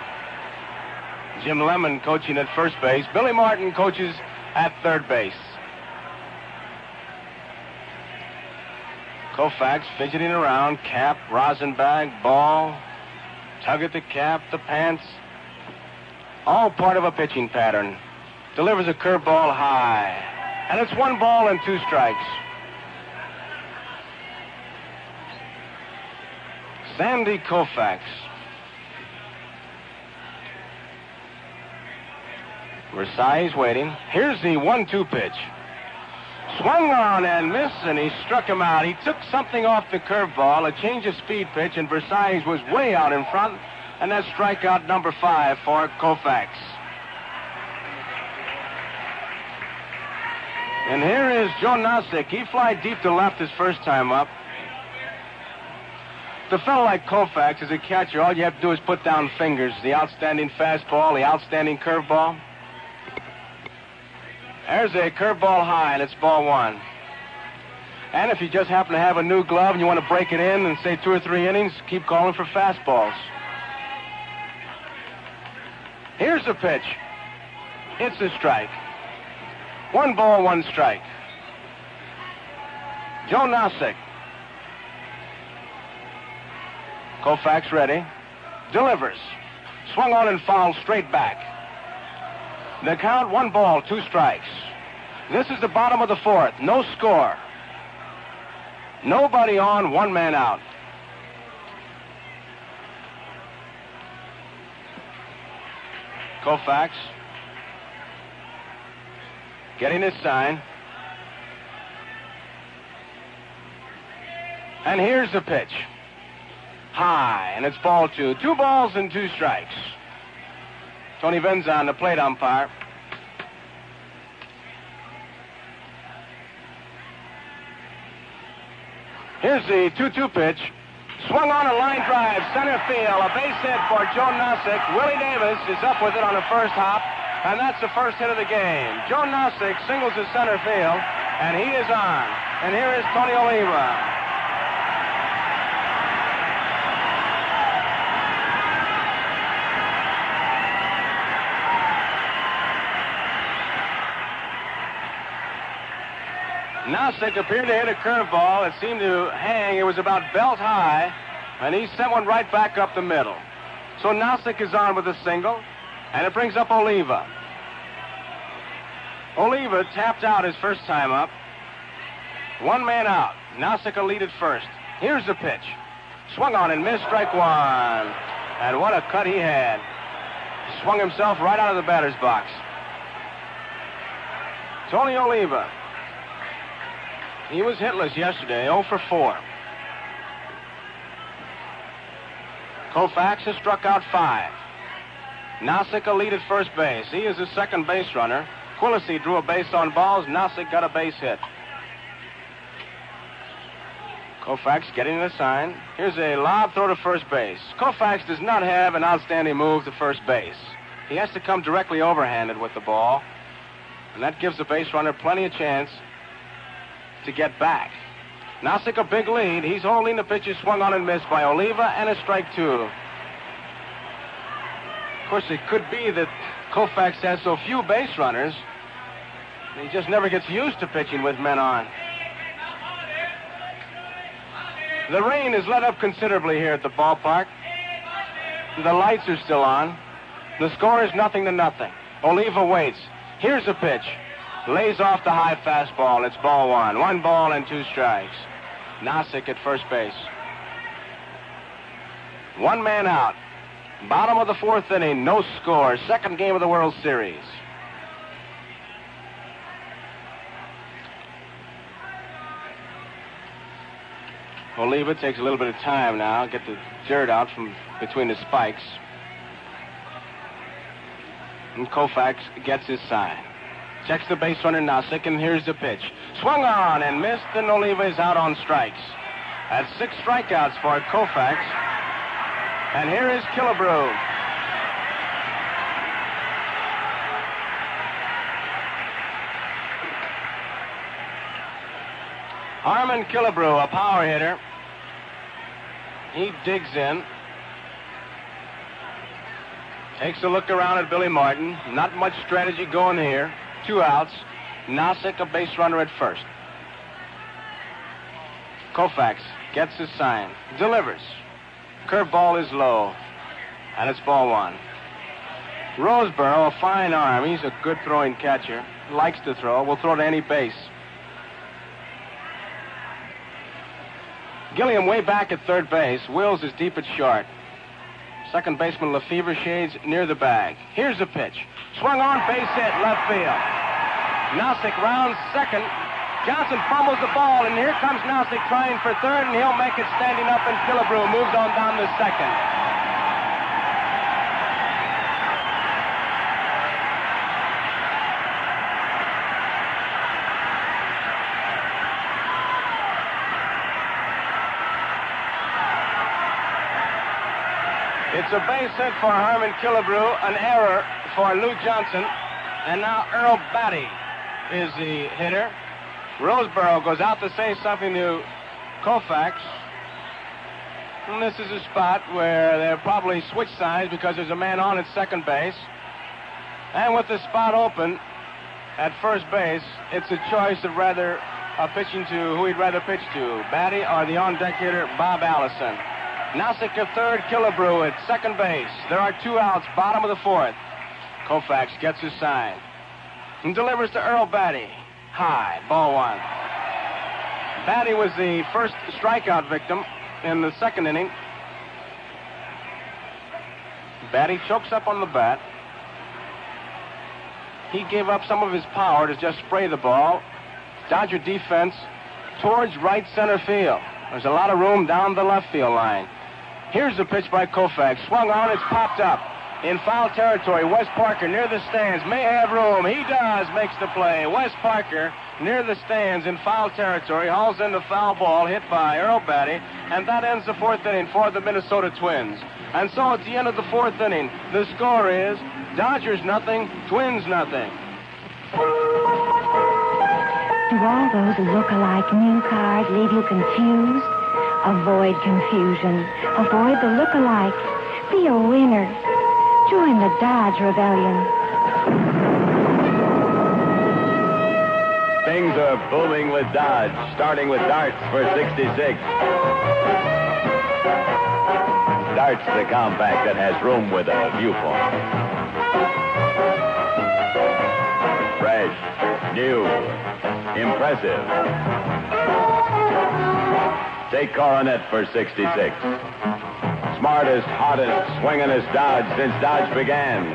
Jim Lemon coaching at first base. Billy Martin coaches at third base. Koufax fidgeting around, cap, rosin bag, ball, tug at the cap, the pants. All part of a pitching pattern. Delivers a curveball high. And it's 1 ball and 2 strikes. Sandy Koufax. Versailles waiting. Here's the 1-2 pitch. Swung on and missed, and he struck him out. He took something off the curveball, a change of speed pitch, and Versailles was way out in front. And that's strikeout number 5 for Koufax. And here is Joe Nosek. He fly deep to left his first time up. The fellow like Koufax is a catcher. All you have to do is put down fingers. The outstanding fastball, the outstanding curveball. There's a curveball high, and it's ball 1. And if you just happen to have a new glove and you want to break it in and say 2 or 3 innings, keep calling for fastballs. Here's the pitch. It's a strike. 1 ball, 1 strike. Joe Nosek. Koufax ready. Delivers. Swung on and fouled straight back. The count, 1 ball, 2 strikes. This is the bottom of the 4th. No score. Nobody on, 1 man out. Koufax getting his sign. And here's the pitch. High, and it's ball 2. 2 balls and 2 strikes. Tony Venzon, the plate umpire. Here's the 2-2 pitch. Swung on a line drive, center field. A base hit for Joe Nosek. Willie Davis is up with it on the first hop, and that's the first hit of the game. Joe Nosek singles to center field, and he is on. And here is Tony Oliva. Nosek appeared to hit a curveball. It seemed to hang. It was about belt high, and he sent one right back up the middle. So Nosek is on with a single, and it brings up Oliva. Oliva tapped out his first time up. 1 man out. Nosek will lead at first. Here's the pitch. Swung on and missed, strike 1. And what a cut he had. Swung himself right out of the batter's box. Tony Oliva. He was hitless yesterday, 0 for 4. Koufax has struck out 5. Nosek will lead at first base. He is a second base runner. Quillisi drew a base on balls. Nosek got a base hit. Koufax getting the sign. Here's a lob throw to first base. Koufax does not have an outstanding move to first base. He has to come directly overhanded with the ball, and that gives the base runner plenty of chance to get back. Nosek a big lead. He's holding the pitches swung on and missed by Oliva, and a strike 2. Of course, it could be that Koufax has so few base runners, he just never gets used to pitching with men on. The rain has let up considerably here at the ballpark. The lights are still on. The score is 0-0. Oliva waits. Here's a pitch. Lays off the high fastball. It's ball 1. 1 ball and 2 strikes. Nosek at first base. 1 man out. Bottom of the 4th inning. No score. Second game of the World Series. Oliva takes a little bit of time now. Get the dirt out from between the spikes. And Koufax gets his sign. Checks the base runner Nosek, and here's the pitch. Swung on and missed, and Oliva is out on strikes. That's 6 strikeouts for Koufax. And here is Killebrew. Harmon Killebrew, a power hitter. He digs in. Takes a look around at Billy Martin. Not much strategy going here. 2 outs. Nosek, a base runner at first. Koufax gets his sign. Delivers. Curveball is low. And it's ball 1. Roseboro, a fine arm. He's a good throwing catcher. Likes to throw. Will throw to any base. Gilliam way back at third base. Wills is deep at short. Second baseman Lefevre shades near the bag. Here's the pitch. Swung on, base hit, left field. Nosek rounds second. Johnson fumbles the ball, and here comes Nosek trying for third, and he'll make it standing up, and Killebrew moves on down to second. It's a base hit for Herman Killebrew, an error for Lou Johnson, and now Earl Batty is the hitter. Roseborough goes out to say something to Koufax. And this is a spot where they'll probably switch sides because there's a man on at second base. And with the spot open at first base, it's a choice of pitching to who he'd rather pitch to, Batty or the on-deck hitter, Bob Allison. Nossick at third, Killebrew at second base. There are 2 outs, bottom of the 4th. Koufax gets his sign and delivers to Earl Batty. High, ball 1. Batty was the first strikeout victim in the second inning. Batty chokes up on the bat. He gave up some of his power to just spray the ball. Dodger defense towards right center field. There's a lot of room down the left field line. Here's the pitch by Koufax. Swung on, it's popped up. In foul territory, Wes Parker near the stands. May have room. He does, makes the play. Wes Parker near the stands in foul territory. Hauls in the foul ball hit by Earl Batty. And that ends the 4th inning for the Minnesota Twins. And so at the end of the 4th inning, the score is Dodgers nothing, Twins nothing. Do all those look-alike new cars leave you confused? Avoid confusion. Avoid the look-alikes. Be a winner. Join the Dodge Rebellion. Things are booming with Dodge, starting with darts for 66. Darts, the compact that has room with a viewpoint. Fresh, new, impressive. Take Coronet for 66. Smartest, hottest, swinginest Dodge since Dodge began.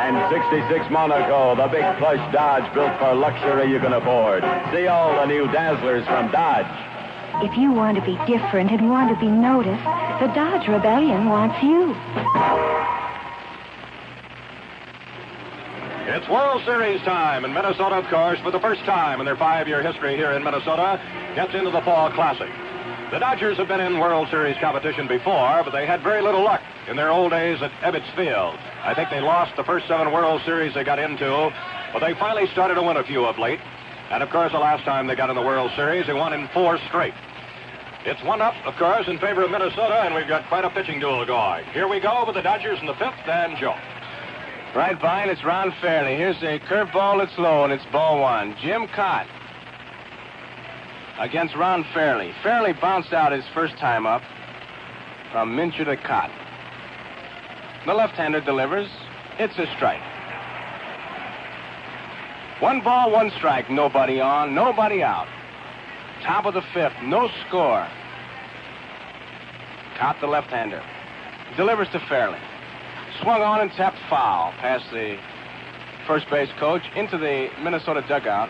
And 66 Monaco, the big plush Dodge built for luxury you can afford. See all the new Dazzlers from Dodge. If you want to be different and want to be noticed, the Dodge Rebellion wants you. It's World Series time in Minnesota, of course, for the first time in their 5-year history here in Minnesota, gets into the Fall Classic. The Dodgers have been in World Series competition before, but they had very little luck in their old days at Ebbets Field. I think they lost the first 7 World Series they got into, but they finally started to win a few of late. And, of course, the last time they got in the World Series, they won in 4 straight. It's 1-up, of course, in favor of Minnesota, and we've got quite a pitching duel going. Here we go with the Dodgers in the 5th, and Joe. Right behind, it's Ron Fairley. Here's a curveball that's low, and it's ball 1. Jim Cott against Ron Fairley. Fairley bounced out his first time up from Mincher to Cott. The left-hander delivers. It's a strike. 1 ball, 1 strike. Nobody on, nobody out. Top of the 5th, no score. Cott, the left-hander, delivers to Fairley. Swung on and tapped foul past the first base coach into the Minnesota dugout.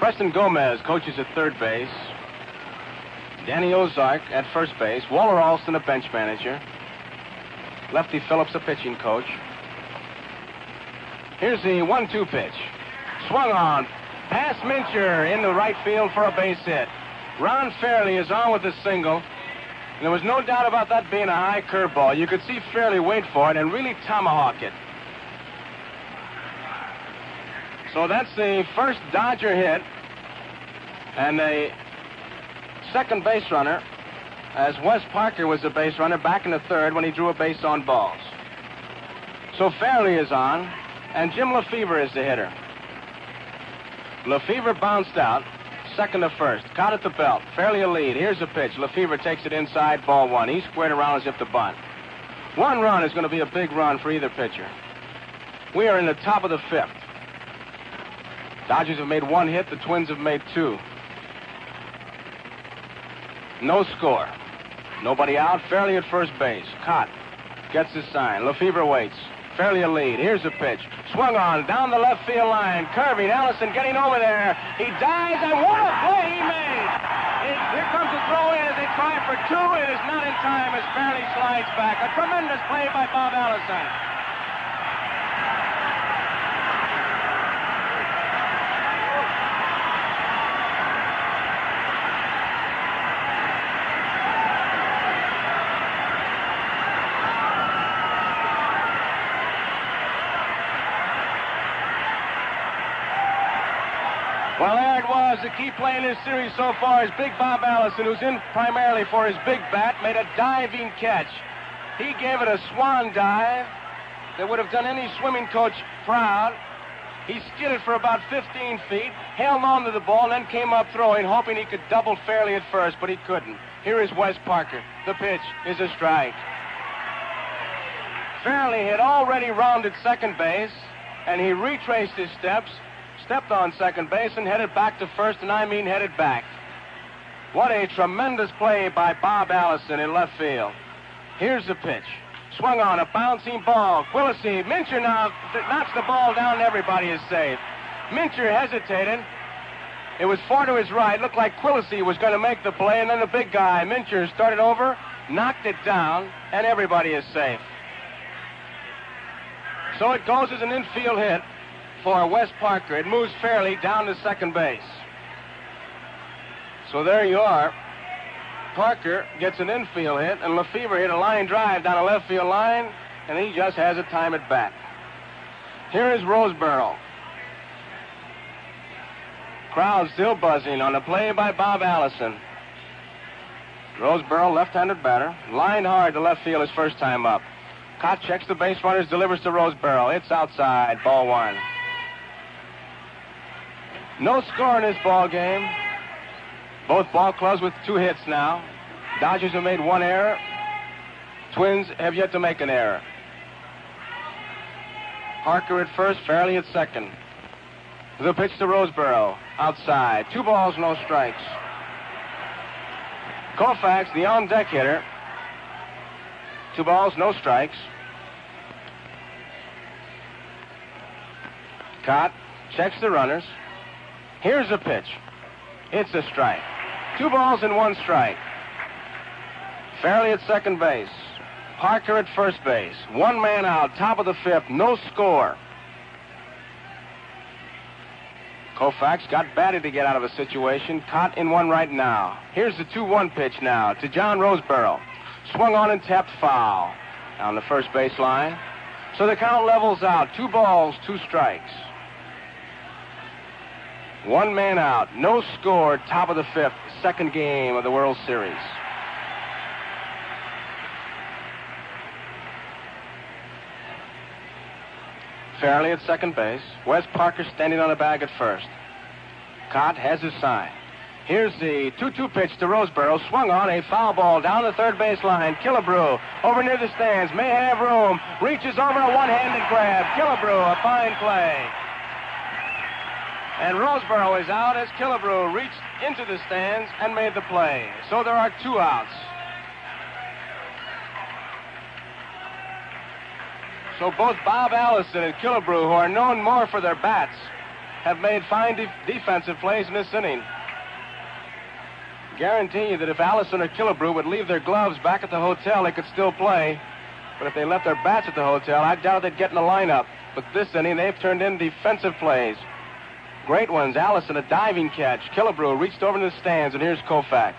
Preston Gomez coaches at third base. Danny Ozark at first base. Waller Alston, a bench manager. Lefty Phillips, a pitching coach. Here's the 1-2 pitch. Swung on. Past Mincher in the right field for a base hit. Ron Fairley is on with a single. And there was no doubt about that being a high curveball. You could see Fairley wait for it and really tomahawk it. So that's the first Dodger hit. And the second base runner, as Wes Parker was the base runner back in the 3rd when he drew a base on balls. So Fairley is on, and Jim Lefevre is the hitter. Lefevre bounced out, 2nd to 1st. Caught at the belt. Fairley a lead. Here's the pitch. Lefevre takes it inside, ball 1. He squared around as if to bunt. 1 run is going to be a big run for either pitcher. We are in the top of the 5th. Dodgers have made 1 hit. The Twins have made 2. No score. Nobody out. Fairley at first base. Cott gets his sign. Lefevre waits. Fairley a lead. Here's the pitch. Swung on down the left field line. Curving. Allison getting over there. He dives, and what a play he made. Here comes the throw in as they try for 2. It is not in time as Fairley slides back. A tremendous play by Bob Allison. was the key play in this series so far is Big Bob Allison, who's in primarily for his big bat, made a diving catch. He gave it a swan dive that would have done any swimming coach proud. He skidded for about 15 feet, held on to the ball, and then came up throwing, hoping he could double fairly at first, but he couldn't. Here is Wes Parker. The pitch is a strike. Fairley had already rounded second base, and he retraced his steps, stepped on second base, and headed back to first, and I mean headed back. What a tremendous play by Bob Allison in left field. Here's the pitch. Swung on, a bouncing ball. Quillisi, Mincher now knocks the ball down, and everybody is safe. Mincher hesitated. It was far to his right. Looked like Quillisi was going to make the play, and then the big guy, Mincher, started over, knocked it down, and everybody is safe. So it goes as an infield hit for Wes Parker. It moves Fairley down to second base. So there you are. Parker gets an infield hit, and Lefevre hit a line drive down a left field line, and he just has a time at bat. Here is Roseboro. Crowd still buzzing on the play by Bob Allison. Roseboro, left-handed batter, lined hard to left field his first time up. Cott checks the base runners, delivers to Roseboro. It's outside, ball one. No score in this ball game. Both ball clubs with 2 hits now. Dodgers have made 1 error. Twins have yet to make an error. Parker at first, Fairley at second. The pitch to Roseboro, outside. 2 balls, no strikes. Koufax, the on-deck hitter. 2 balls, no strikes. Cott checks the runners. Here's the pitch. It's a strike. 2 balls and 1 strike. Fairley at second base. Parker at first base. 1 man out, top of the 5th, no score. Koufax got batted to get out of a situation. Caught in one right now. Here's the 2-1 pitch now to John Roseboro. Swung on and tapped foul down the first baseline. So the count levels out. 2 balls, 2 strikes. 1 man out, no score, top of the 5th, second game of the World Series. Fairley at second base. Wes Parker standing on the bag at first. Cott has his sign. Here's the 2-2 pitch to Roseboro. Swung on, a foul ball down the third baseline. Killebrew over near the stands. May have room. Reaches over a one-handed grab. Killebrew, a fine play. And Roseboro is out as Killebrew reached into the stands and made the play. So there are 2 outs. So both Bob Allison and Killebrew, who are known more for their bats, have made fine defensive plays in this inning. Guarantee you that if Allison or Killebrew would leave their gloves back at the hotel, they could still play. But if they left their bats at the hotel, I doubt they'd get in the lineup. But this inning, they've turned in defensive plays. Great ones. Allison, a diving catch. Killebrew reached over in the stands, and here's Koufax.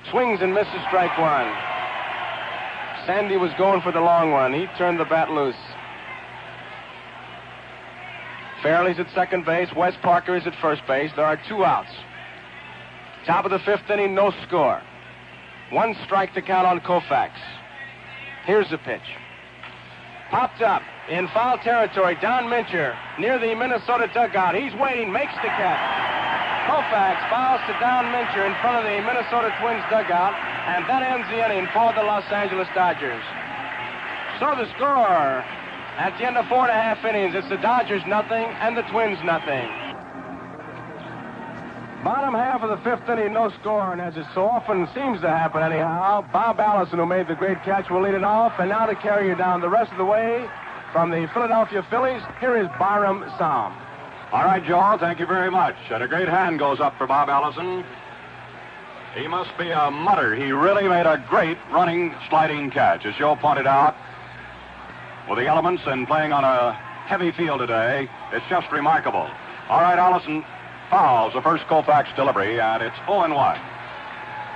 Swings and misses, strike 1. Sandy was going for the long one. He turned the bat loose. Fairley's at second base. Wes Parker is at first base. There are 2 outs. Top of the 5th inning, no score. 1 strike to count on Koufax. Here's the pitch. Popped up in foul territory. Don Mincher near the Minnesota dugout. He's waiting, makes the catch. Koufax fouls to Don Mincher in front of the Minnesota Twins dugout, and that ends the inning for the Los Angeles Dodgers. So the score at the end of 4.5 innings, it's the Dodgers nothing and the Twins nothing. Bottom half of the 5th inning, no score, and as it so often seems to happen anyhow, Bob Allison, who made the great catch, will lead it off, and now to carry you down the rest of the way from the Philadelphia Phillies, here is Byrum Samm. All right, Joe, thank you very much. And a great hand goes up for Bob Allison. He must be a mutter. He really made a great running, sliding catch, as Joe pointed out. With the elements and playing on a heavy field today, it's just remarkable. All right, Allison fouls the first Koufax delivery, and it's 0-1.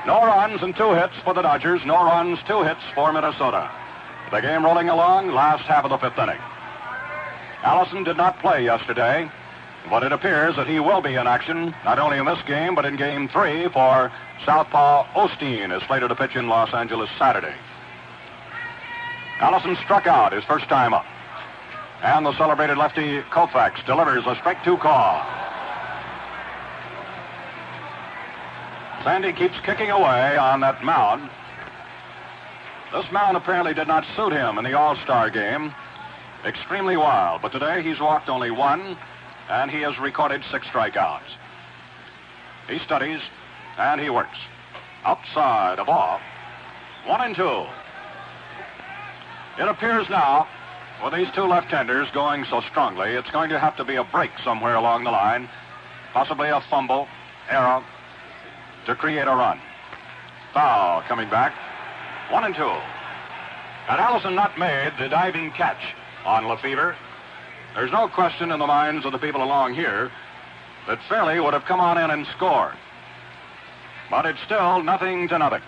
No runs and 2 hits for the Dodgers. No runs, 2 hits for Minnesota. The game rolling along, last half of the 5th inning. Allison did not play yesterday. But it appears that he will be in action, not only in this game, but in Game 3 for Southpaw Osteen is slated to pitch in Los Angeles Saturday. Allison struck out his first time up. And the celebrated lefty Koufax delivers a strike 2 call. Sandy keeps kicking away on that mound. This mound apparently did not suit him in the All-Star game. Extremely wild, but today he's walked only 1, and he has recorded 6 strikeouts. He studies, and he works. Outside, a ball. 1-2. It appears now, with these two left-handers going so strongly, it's going to have to be a break somewhere along the line, possibly a fumble, error, to create a run. Foul coming back. 1-2. And Allison not made the diving catch on Lefevre. There's no question in the minds of the people along here that Fairley would have come on in and scored. But it's still 0-0.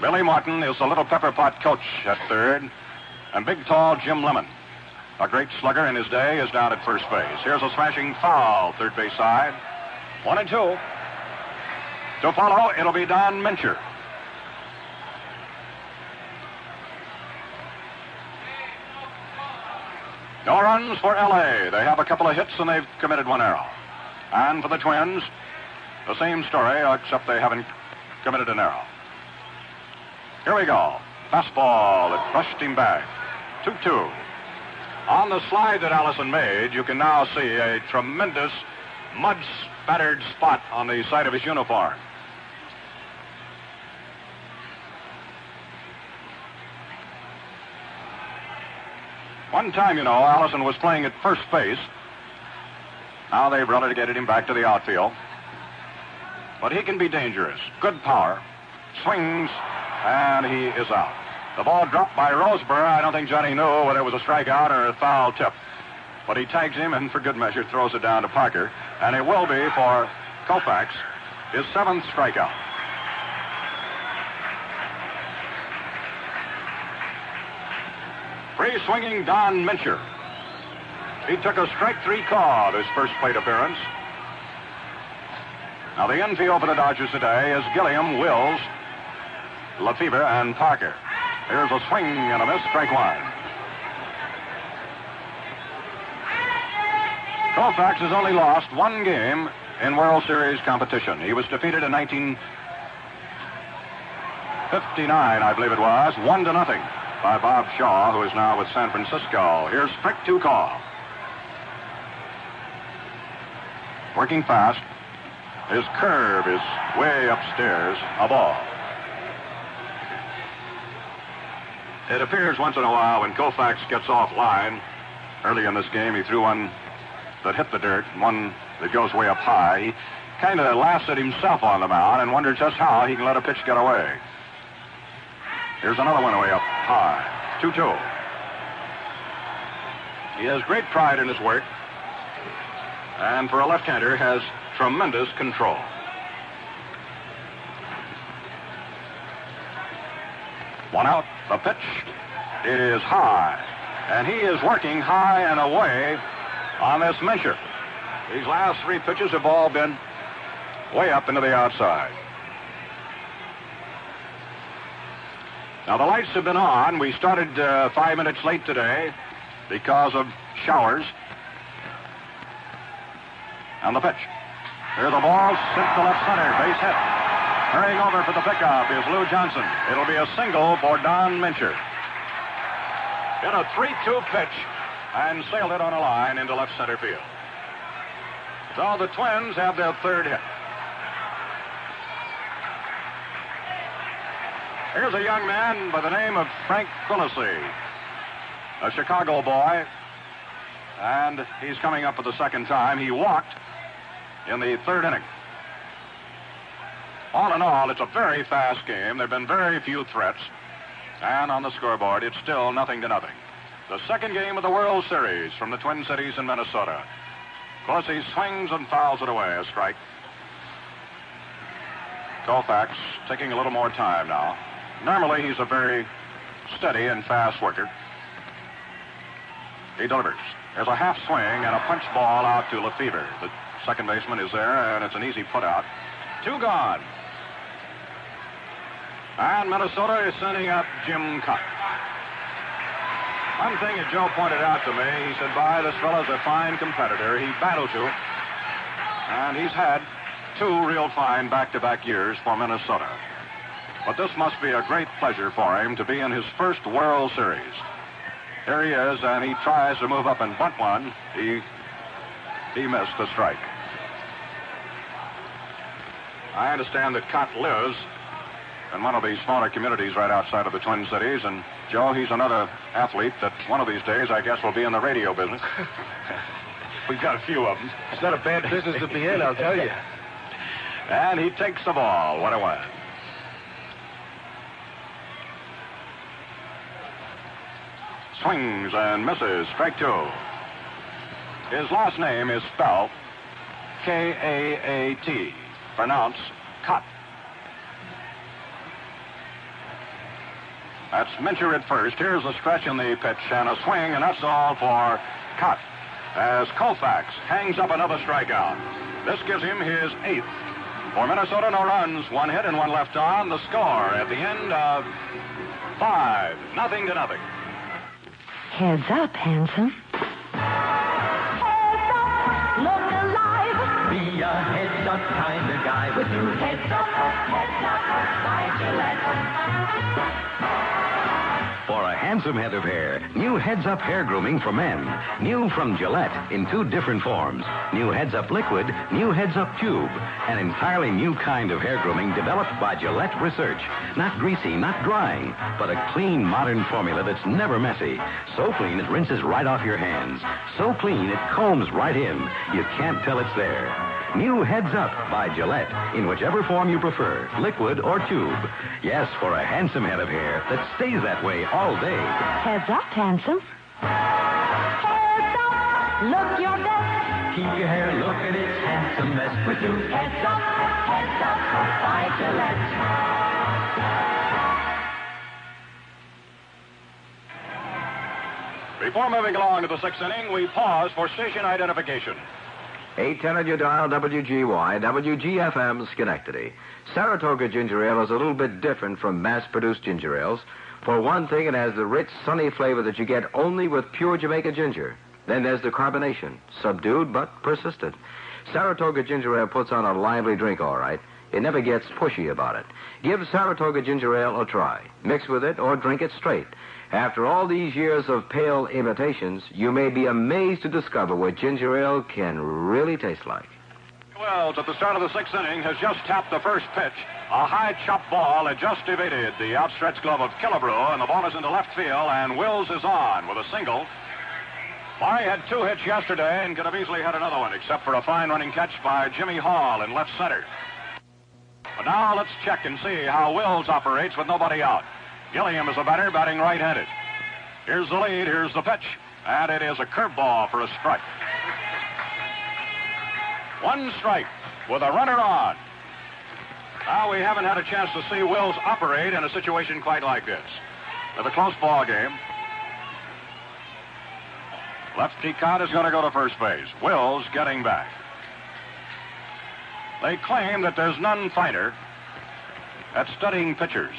Billy Martin is the little pepper pot coach at third, and big, tall Jim Lemon, a great slugger in his day, is down at first base. Here's a smashing foul, third base side. 1-2. To follow, it'll be Don Mincher. No runs for L.A. They have a couple of hits, and they've committed 1 error. And for the Twins, the same story, except they haven't committed an error. Here we go. Fastball that brushed him back. 2-2. On the slide that Allison made, you can now see a tremendous mud-spattered spot on the side of his uniform. One time, you know, Allison was playing at first base. Now they've relegated him back to the outfield. But he can be dangerous. Good power. Swings, and he is out. The ball dropped by Roseborough. I don't think Johnny knew whether it was a strikeout or a foul tip. But he tags him and, for good measure, throws it down to Parker. And it will be for Koufax, his 7th strikeout. Free-swinging Don Mincher. He took a strike 3 call his first plate appearance. Now the infield for the Dodgers today is Gilliam, Wills, Lefevre, and Parker. Here's a swing and a miss, strike 1. Koufax has only lost 1 game in World Series competition. He was defeated in 1959, I believe it was, 1-0 by Bob Shaw, who is now with San Francisco. Here's strike 2 call. Working fast. His curve is way upstairs, a ball. It appears once in a while when Koufax gets off line. Early in this game, he threw one that hit the dirt, one that goes way up high. He kind of laughs at himself on the mound and wonders just how he can let a pitch get away. Here's another one way up high. 2-2. He has great pride in his work, and for a left-hander has tremendous control. One out, the pitch. It is high, and he is working high and away on this Mincher. These last 3 pitches have all been way up into the outside. Now, the lights have been on. We started 5 minutes late today because of showers. And the pitch. Here's the ball, sent to left center, base hit. Hurrying over for the pickup is Lou Johnson. It'll be a single for Don Mincher. Hit a 3-2 pitch and sailed it on a line into left center field. So the Twins have their 3rd hit. Here's a young man by the name of Frank Quillisi, a Chicago boy, and he's coming up for the 2nd time. He walked in the 3rd inning. All in all, it's a very fast game. There have been very few threats, and on the scoreboard, it's still 0-0. The 2nd game of the World Series from the Twin Cities in Minnesota. Quillisi swings and fouls it away, a strike. Koufax taking a little more time now. Normally, he's a very steady and fast worker. He delivers. There's a half swing and a punch ball out to Lefevre. The second baseman is there, and it's an easy put out. 2 gone. And Minnesota is sending up Jim Cutt. One thing that Joe pointed out to me, he said, this fellow's a fine competitor. He battled you. And he's had 2 real fine back-to-back years for Minnesota. But this must be a great pleasure for him to be in his first World Series. Here he is, and he tries to move up and bunt one. He missed the strike. I understand that Cutt lives in one of these smaller communities right outside of the Twin Cities, and Joe, he's another athlete that one of these days I guess will be in the radio business. We've got a few of them. It's not a bad business to be in, I'll tell you. And he takes the ball. 1-1. Swings and misses. Strike 2. His last name is spelled K-A-A-T. Pronounced Cutt. That's Mincher at first. Here's a stretch in the pitch and a swing, and that's all for Cutt. As Koufax hangs up another strikeout. This gives him his 8th. For Minnesota, no runs, 1 hit and 1 left on. The score at the end of 5-0. Heads up, handsome. Heads up, look alive. Be a heads-up kind of guy with new heads up by Gillette. For a handsome head of hair, new heads-up hair grooming for men. New from Gillette in 2 different forms. New heads-up liquid, new heads-up tube. An entirely new kind of hair grooming developed by Gillette Research. Not greasy, not drying, but a clean, modern formula that's never messy. So clean it rinses right off your hands. So clean it combs right in. You can't tell it's there. New Heads Up by Gillette, in whichever form you prefer, liquid or tube. Yes, for a handsome head of hair that stays that way all day. Heads up, handsome. Heads up, look your best. Keep your hair looking its handsomest with new Heads Up by Gillette. Before moving along to the 6th inning, we pause for station identification. 810 on your dial, WGY, WGFM, Schenectady. Saratoga ginger ale is a little bit different from mass-produced ginger ales. For one thing, it has the rich, sunny flavor that you get only with pure Jamaica ginger. Then there's the carbonation, subdued but persistent. Saratoga ginger ale puts on a lively drink, all right. It never gets pushy about it. Give Saratoga ginger ale a try. Mix with it or drink it straight. After all these years of pale imitations, you may be amazed to discover what ginger ale can really taste like. Wells, at the start of the 6th inning, has just tapped the first pitch. A high chop ball had just evaded the outstretched glove of Killebrew, and the ball is into left field, and Wills is on with a single. Why had 2 hits yesterday and could have easily had another one, except for a fine running catch by Jimmy Hall in left center. But now let's check and see how Wills operates with nobody out. Gilliam is a batter, batting right-handed. Here's the lead, here's the pitch, and it is a curveball for a strike. 1 strike with a runner on. Now we haven't had a chance to see Wills operate in a situation quite like this. With a close ball game. Lefty Cott is going to go to first base. Wills getting back. They claim that there's none finer at studying pitchers.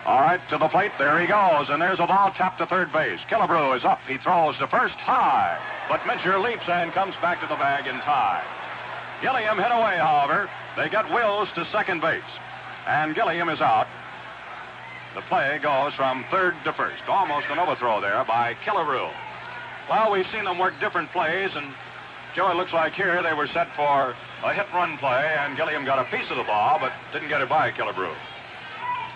All right, to the plate. There he goes, and there's a ball tapped to third base. Killebrew is up. He throws to first high, but Mincher leaps and comes back to the bag in time. Gilliam hit away, however. They get Wills to second base, and Gilliam is out. The play goes from third to first. Almost an overthrow there by Killebrew. Well, we've seen them work different plays, and Joe, it looks like here they were set for a hit-run play, and Gilliam got a piece of the ball, but didn't get it by Killebrew.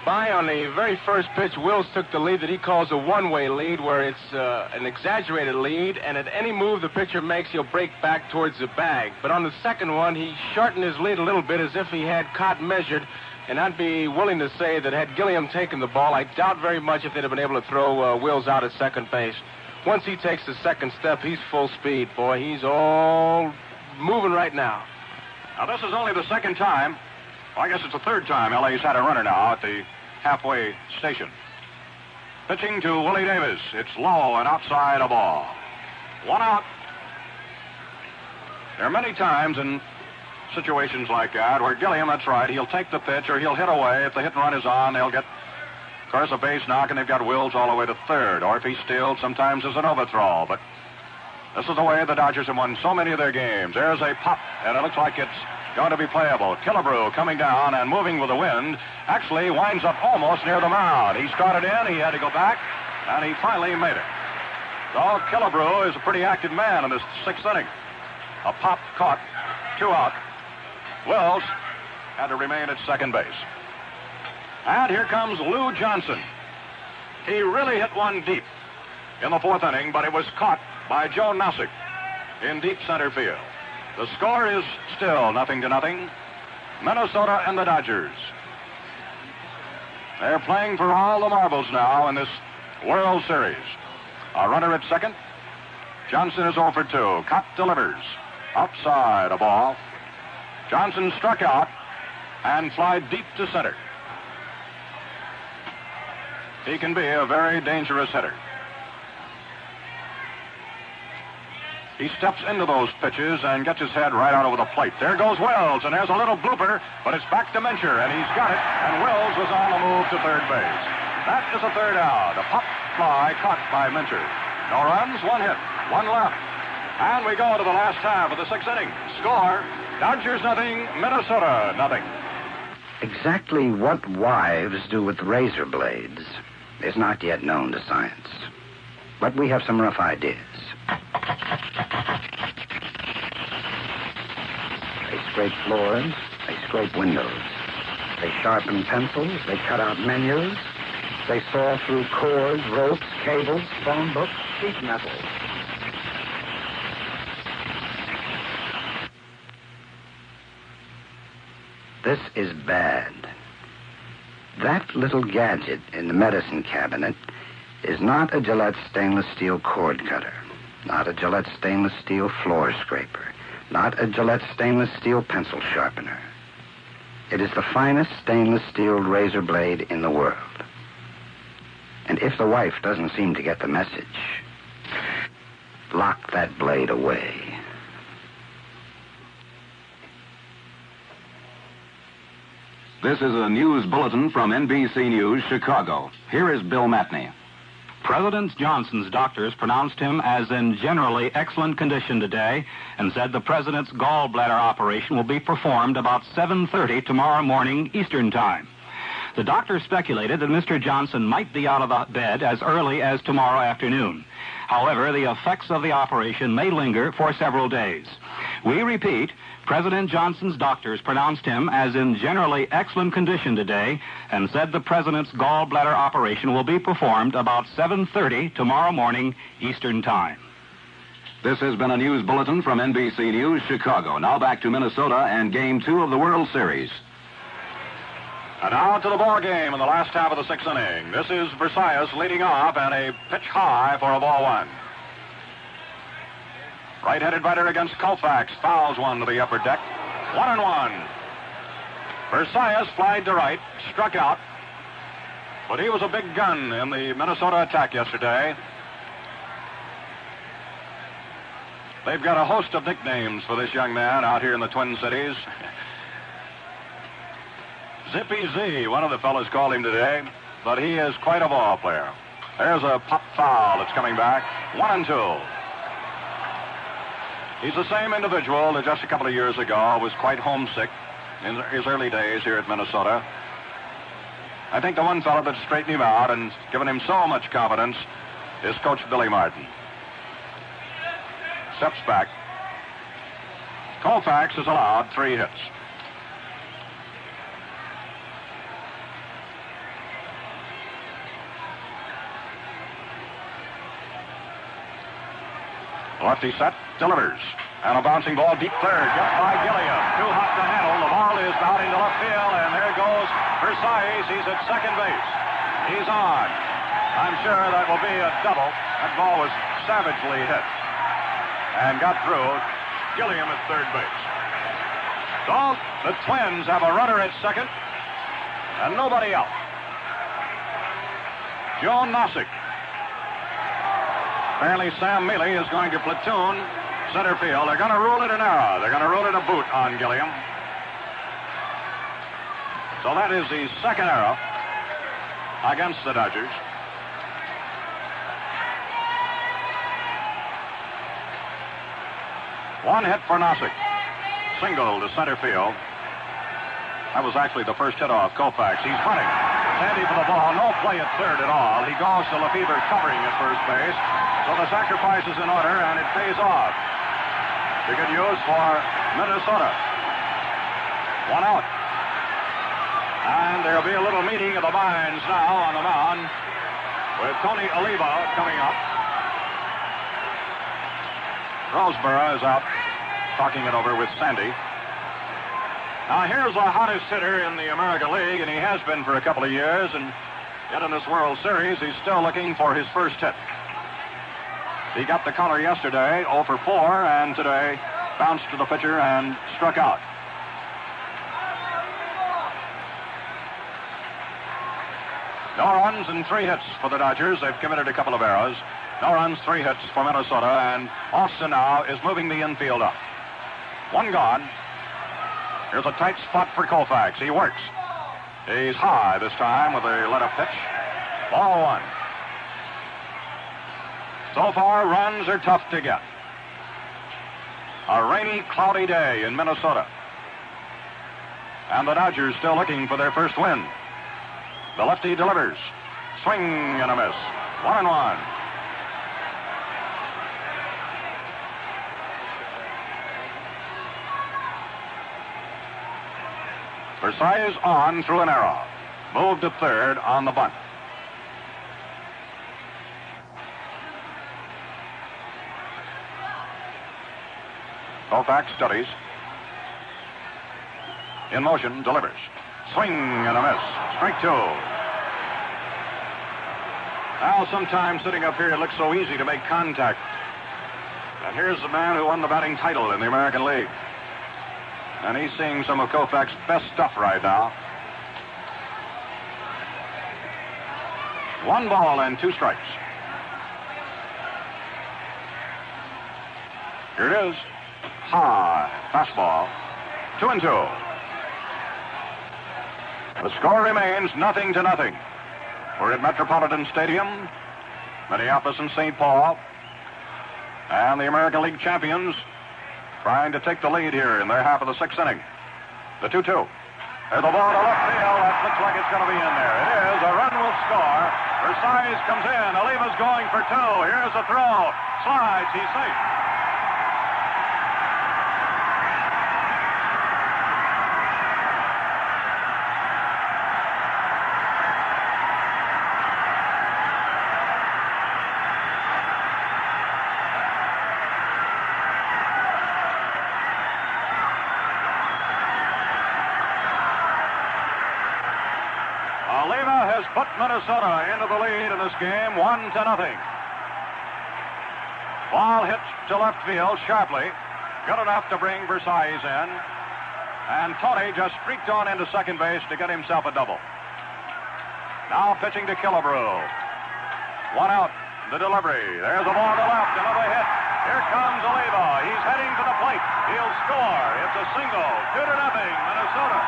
On the very first pitch, Wills took the lead that he calls a one-way lead, where it's an exaggerated lead, and at any move the pitcher makes, he'll break back towards the bag. But on the second one, he shortened his lead a little bit as if he had Cott measured, and I'd be willing to say that had Gilliam taken the ball, I doubt very much if they'd have been able to throw Wills out at second base. Once he takes the second step, he's full speed, boy. He's all moving right now. Now, this is only the second time. Well, I guess it's the third time LA's had a runner now at the halfway station. Pitching to Willie Davis. It's low and outside a ball. 1 out. There are many times in situations like that where Gilliam, that's right, he'll take the pitch or he'll hit away. If the hit and run is on, they'll get, of course, a base knock, and they've got Wills all the way to third. Or if he's steals, sometimes there's an overthrow. But this is the way the Dodgers have won so many of their games. There's a pop, and it looks like it's going to be playable. Killebrew coming down and moving with the wind actually winds up almost near the mound. He started in, he had to go back, and he finally made it. So Killebrew is a pretty active man in this 6th inning. A pop caught, 2 out. Wills had to remain at second base. And here comes Lou Johnson. He really hit one deep in the 4th inning, but it was caught by Joe Nossick in deep center field. The score is still 0-0. Minnesota and the Dodgers. They're playing for all the marbles now in this World Series. A runner at second. Johnson is 0 for 2. Cott delivers. Outside a ball. Johnson struck out and fly deep to center. He can be a very dangerous hitter. He steps into those pitches and gets his head right out over the plate. There goes Wills, and there's a little blooper, but it's back to Mincher, and he's got it, and Wills was on the move to third base. That is a 3rd out. A pop fly caught by Mincher. No runs, 1 hit, 1 left. And we go to the last half of the 6th inning. Score, Dodgers 0, Minnesota 0. Exactly what wives do with razor blades is not yet known to science. But we have some rough ideas. They scrape floors, they scrape windows. They sharpen pencils, they cut out menus. They saw through cords, ropes, cables, phone books, sheet metal. This is bad. That little gadget in the medicine cabinet is not a Gillette stainless steel cord cutter, not a Gillette stainless steel floor scraper, not a Gillette stainless steel pencil sharpener. It is the finest stainless steel razor blade in the world. And if the wife doesn't seem to get the message, lock that blade away. This is a news bulletin from NBC News, Chicago. Here is Bill Matney. President Johnson's doctors pronounced him as in generally excellent condition today and said the president's gallbladder operation will be performed about 7:30 tomorrow morning Eastern Time. The doctor speculated that Mr. Johnson might be out of the bed as early as tomorrow afternoon. However, the effects of the operation may linger for several days. We repeat, President Johnson's doctors pronounced him as in generally excellent condition today and said the president's gallbladder operation will be performed about 7:30 tomorrow morning Eastern Time. This has been a news bulletin from NBC News, Chicago. Now back to Minnesota and Game 2 of the World Series. And now to the ball game in the last half of the 6th inning. This is Versailles leading off, and a pitch high for a ball 1. Right-handed batter against Koufax fouls one to the upper deck. 1-1. Versailles flied to right, struck out, but he was a big gun in the Minnesota attack yesterday. They've got a host of nicknames for this young man out here in the Twin Cities. Zippy Z, one of the fellows called him today, but he is quite a ball player. There's a pop foul that's coming back. 1-2. He's the same individual that just a couple of years ago was quite homesick in his early days here at Minnesota. I think the one fellow that's straightened him out and given him so much confidence is Coach Billy Martin. Steps back. Koufax is allowed 3 hits. Lefty set, delivers. And a bouncing ball deep third, just by Gilliam. Too hot to handle. The ball is out into left field, and there goes Versailles. He's at second base. He's on. I'm sure that will be a double. That ball was savagely hit and got through. Gilliam at third base. So the Twins have a runner at second and nobody else. Joe Nossick. Apparently, Sam Mealy is going to platoon center field. They're going to rule it an error. They're going to rule it a boot on Gilliam. So that is the second error against the Dodgers. One hit for Nossick. Single to center field. That was actually the first hit off Koufax. He's running. Sandy for the ball. No play at third at all. He goes to Lefebvre covering at first base. So the sacrifice is in order, and it pays off. To good use for Minnesota. One out. And there'll be a little meeting of the minds now on the mound with Tony Oliva coming up. Roseborough is out talking it over with Sandy. Now, here's the hottest hitter in the American League, and he has been for a couple of years, and yet in this World Series, he's still looking for his first hit. He got the collar yesterday, 0 for 4, and today bounced to the pitcher and struck out. No runs and 3 hits for the Dodgers. They've committed a couple of errors. No runs, 3 hits for Minnesota, and Austin now is moving the infield up. One gone. Here's a tight spot for Koufax. He works. He's high this time with a let-up pitch. Ball 1. So far, runs are tough to get. A rainy, cloudy day in Minnesota. And the Dodgers still looking for their first win. The lefty delivers. Swing and a miss. 1-1. Versailles on through an arrow. Moved to third on the bunt. Koufax studies. In motion, delivers. Swing and a miss. Strike 2. Now, sometimes sitting up here, it looks so easy to make contact. And here's the man who won the batting title in the American League. And he's seeing some of Koufax's best stuff right now. 1 ball and 2 strikes. Here it is. High fastball. 2-2. The score remains 0-0. We're at Metropolitan Stadium, Minneapolis and St. Paul. And the American League champions trying to take the lead here in their half of the 6th inning. The 2-2. There's the ball to left field. That looks like it's going to be in there. It is. A run will score. Versailles comes in. Oliva's going for 2. Here's a throw. Slides. He's safe. Put Minnesota into the lead in this game, 1-0. Ball hit to left field sharply, good enough to bring Versailles in, and Tony just streaked on into second base to get himself a double. Now pitching to Killebrew. 1 out, the delivery. There's a ball to left, another hit. Here comes Oliva. He's heading to the plate. He'll score. It's a single. 2-0, Minnesota.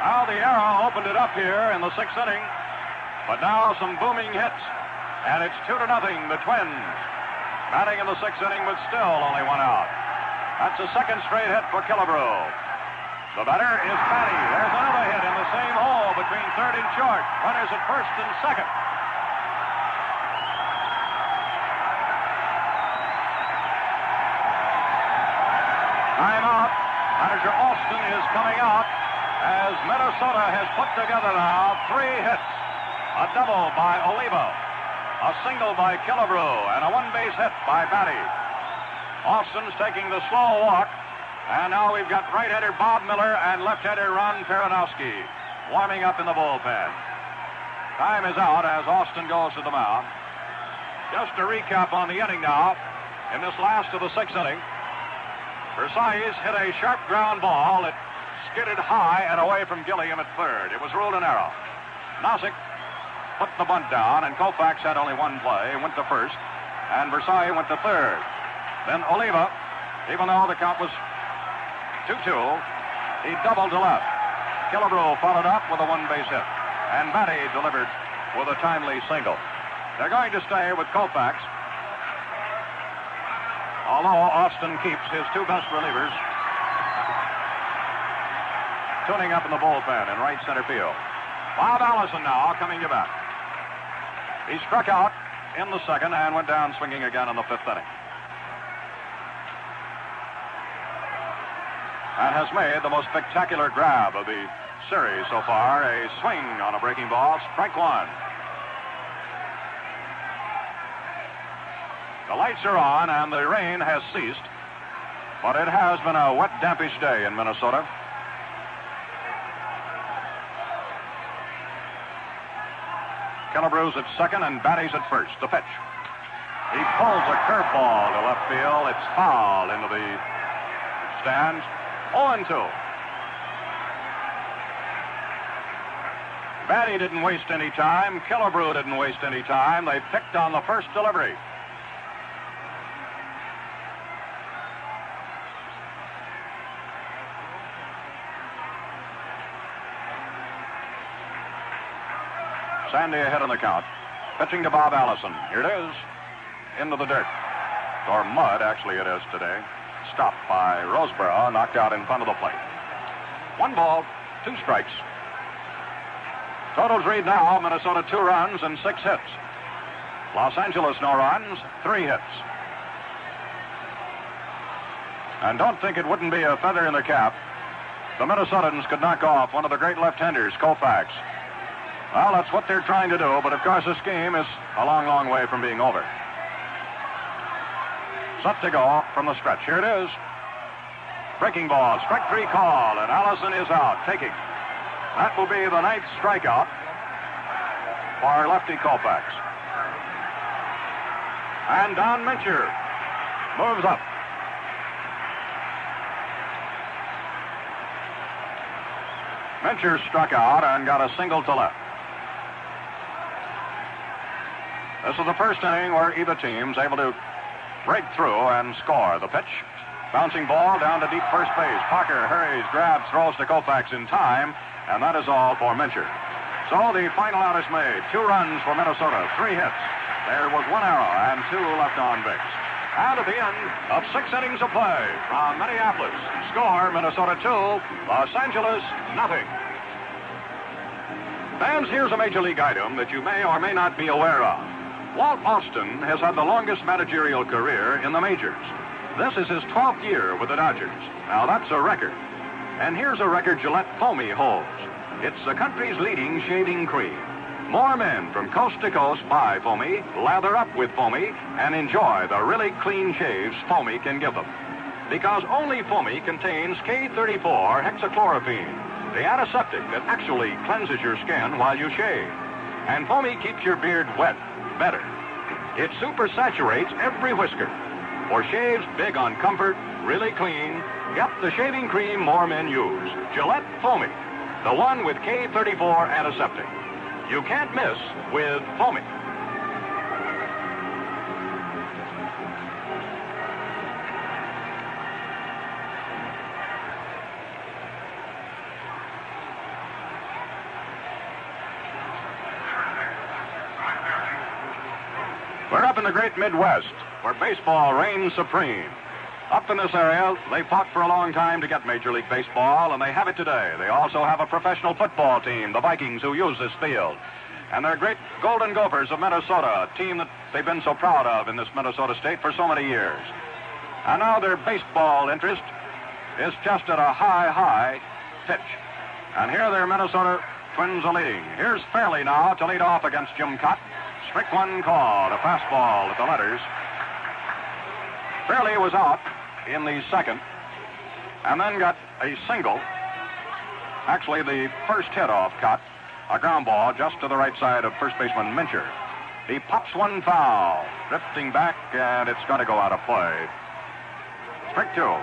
Now the arrow opened it up here in the 6th inning, but now some booming hits, and it's 2-0, the Twins. Batting in the 6th inning, but still only 1 out. That's a second straight hit for Killebrew. The batter is Patty. There's another hit in the same hole between third and short. Runners at first and second. Time out. Manager Austin is coming out as Minnesota has put together now 3 hits. A double by Oliva, a single by Killebrew, and a 1-base hit by Batty. Austin's taking the slow walk, and now we've got right-hander Bob Miller and left-hander Ron Peronowski. warming up in the bullpen. Time is out as Austin goes to the mound. Just to recap on the inning now, in this last of the sixth inning, Versailles hit a sharp ground ball that skidded high and away from Gilliam at third. It was ruled an error. Nozick put the bunt down, and Koufax had only one play, went to first, and Versailles went to third. Then Oliva, even though the count was 2-2, he doubled to left. Killebrew followed up with a one-base hit, and Batty delivered with a timely single. They're going to stay with Koufax, although Austin keeps his two best relievers tuning up in the bullpen in right center field. Bob Allison now coming to bat. He struck out in the second and went down swinging again in the fifth inning. And has made the most spectacular grab of the series so far. A swing on a breaking ball, strike one. The lights are on and the rain has ceased, but it has been a wet, dampish day in Minnesota. Killebrew's at second and Batty's at first. The pitch. He pulls a curveball to left field. It's foul into the stands. 0-2. Batty didn't waste any time. Killebrew didn't waste any time. They picked on the first delivery. Sandy ahead on the count. Pitching to Bob Allison. Here it is. Into the dirt. Or mud, actually it is today. Stopped by Roseborough, knocked out in front of the plate. 1 ball, 2 strikes. Totals read now, Minnesota 2 runs and 6 hits. Los Angeles no runs, 3 hits. And don't think it wouldn't be a feather in the cap. The Minnesotans could knock off one of the great left-handers, Koufax. Well, that's what they're trying to do, but of course this game is a long, long way from being over. Set to go from the stretch. Here it is. Breaking ball, strike 3 call, and Allison is out, taking. That will be the 9th strikeout for lefty Koufax. And Don Mincher moves up. Mincher struck out and got a single to left. This is the first inning where either team's able to break through and score. The pitch, bouncing ball down to deep first base. Parker hurries, grabs, throws to Koufax in time, and that is all for Mincher. So the final out is made. 2 runs for Minnesota, 3 hits. There was 1 error and 2 left on base. And at the end of 6 innings of play from Minneapolis, score Minnesota 2, Los Angeles nothing. Fans, here's a Major League item that you may or may not be aware of. Walt Austin has had the longest managerial career in the majors. This is his 12th year with the Dodgers. Now, that's a record. And here's a record Gillette Foamy holds. It's the country's leading shaving cream. More men from coast to coast buy Foamy, lather up with Foamy, and enjoy the really clean shaves Foamy can give them. Because only Foamy contains K34 hexachlorophene, the antiseptic that actually cleanses your skin while you shave. And Foamy keeps your beard wet better. It supersaturates every whisker. For shaves big on comfort, really clean, get the shaving cream more men use. Gillette Foamy, the one with K34 antiseptic. You can't miss with Foamy. We're up in the great Midwest, where baseball reigns supreme. Up in this area, they fought for a long time to get Major League Baseball, and they have it today. They also have a professional football team, the Vikings, who use this field. And they're great Golden Gophers of Minnesota, a team that they've been so proud of in this Minnesota state for so many years. And now their baseball interest is just at a high, high pitch. And here their Minnesota Twins are leading. Here's Fairley now to lead off against Jim Cott. Strike 1 call, a fastball at the letters. Fairley was out in the second, and then got a single, Actually, the first hit off cut, a ground ball just to the right side of first baseman Mincher. He pops one foul, drifting back, and it's going to go out of play. Strike two.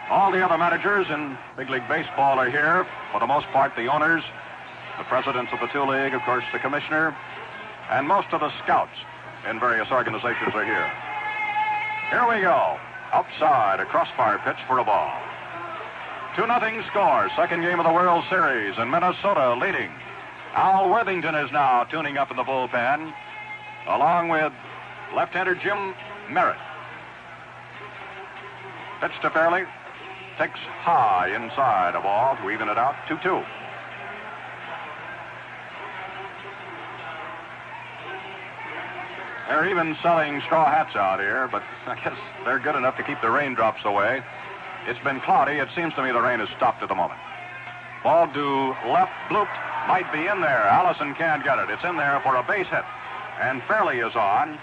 All the other managers in Big League Baseball are here. For the most part, the owners, the presidents of the two league, of course, the commissioner, and most of the scouts in various organizations are here. Here we go. Outside, a crossbar pitch for a ball. 2-0 score. Second game of the World Series, and Minnesota leading. Al Worthington is now tuning up in the bullpen, along with left-hander Jim Merritt. Pitch to Fairley. Takes high inside a ball to even it out. 2-2. They're even selling straw hats out here, but I guess they're good enough to keep the raindrops away. It's been cloudy. It seems to me the rain has stopped at the moment. Ball to left, blooped, might be in there. Allison can't get it. It's in there for a base hit. And Fairley is on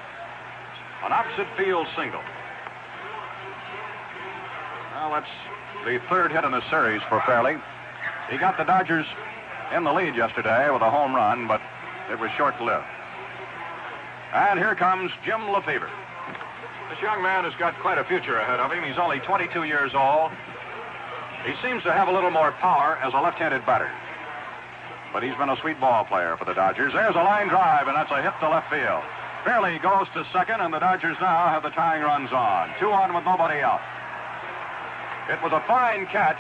an opposite field single. Well, that's the third hit in the series for Fairley. He got the Dodgers in the lead yesterday with a home run, but it was short-lived. And here comes Jim Lefevre. This young man has got quite a future ahead of him. He's only 22 years old. He seems to have a little more power as a left-handed batter. But he's been a sweet ball player for the Dodgers. There's a line drive, and that's a hit to left field. Fairley goes to second, and the Dodgers now have the tying runs on. 2 on with nobody out. It was a fine catch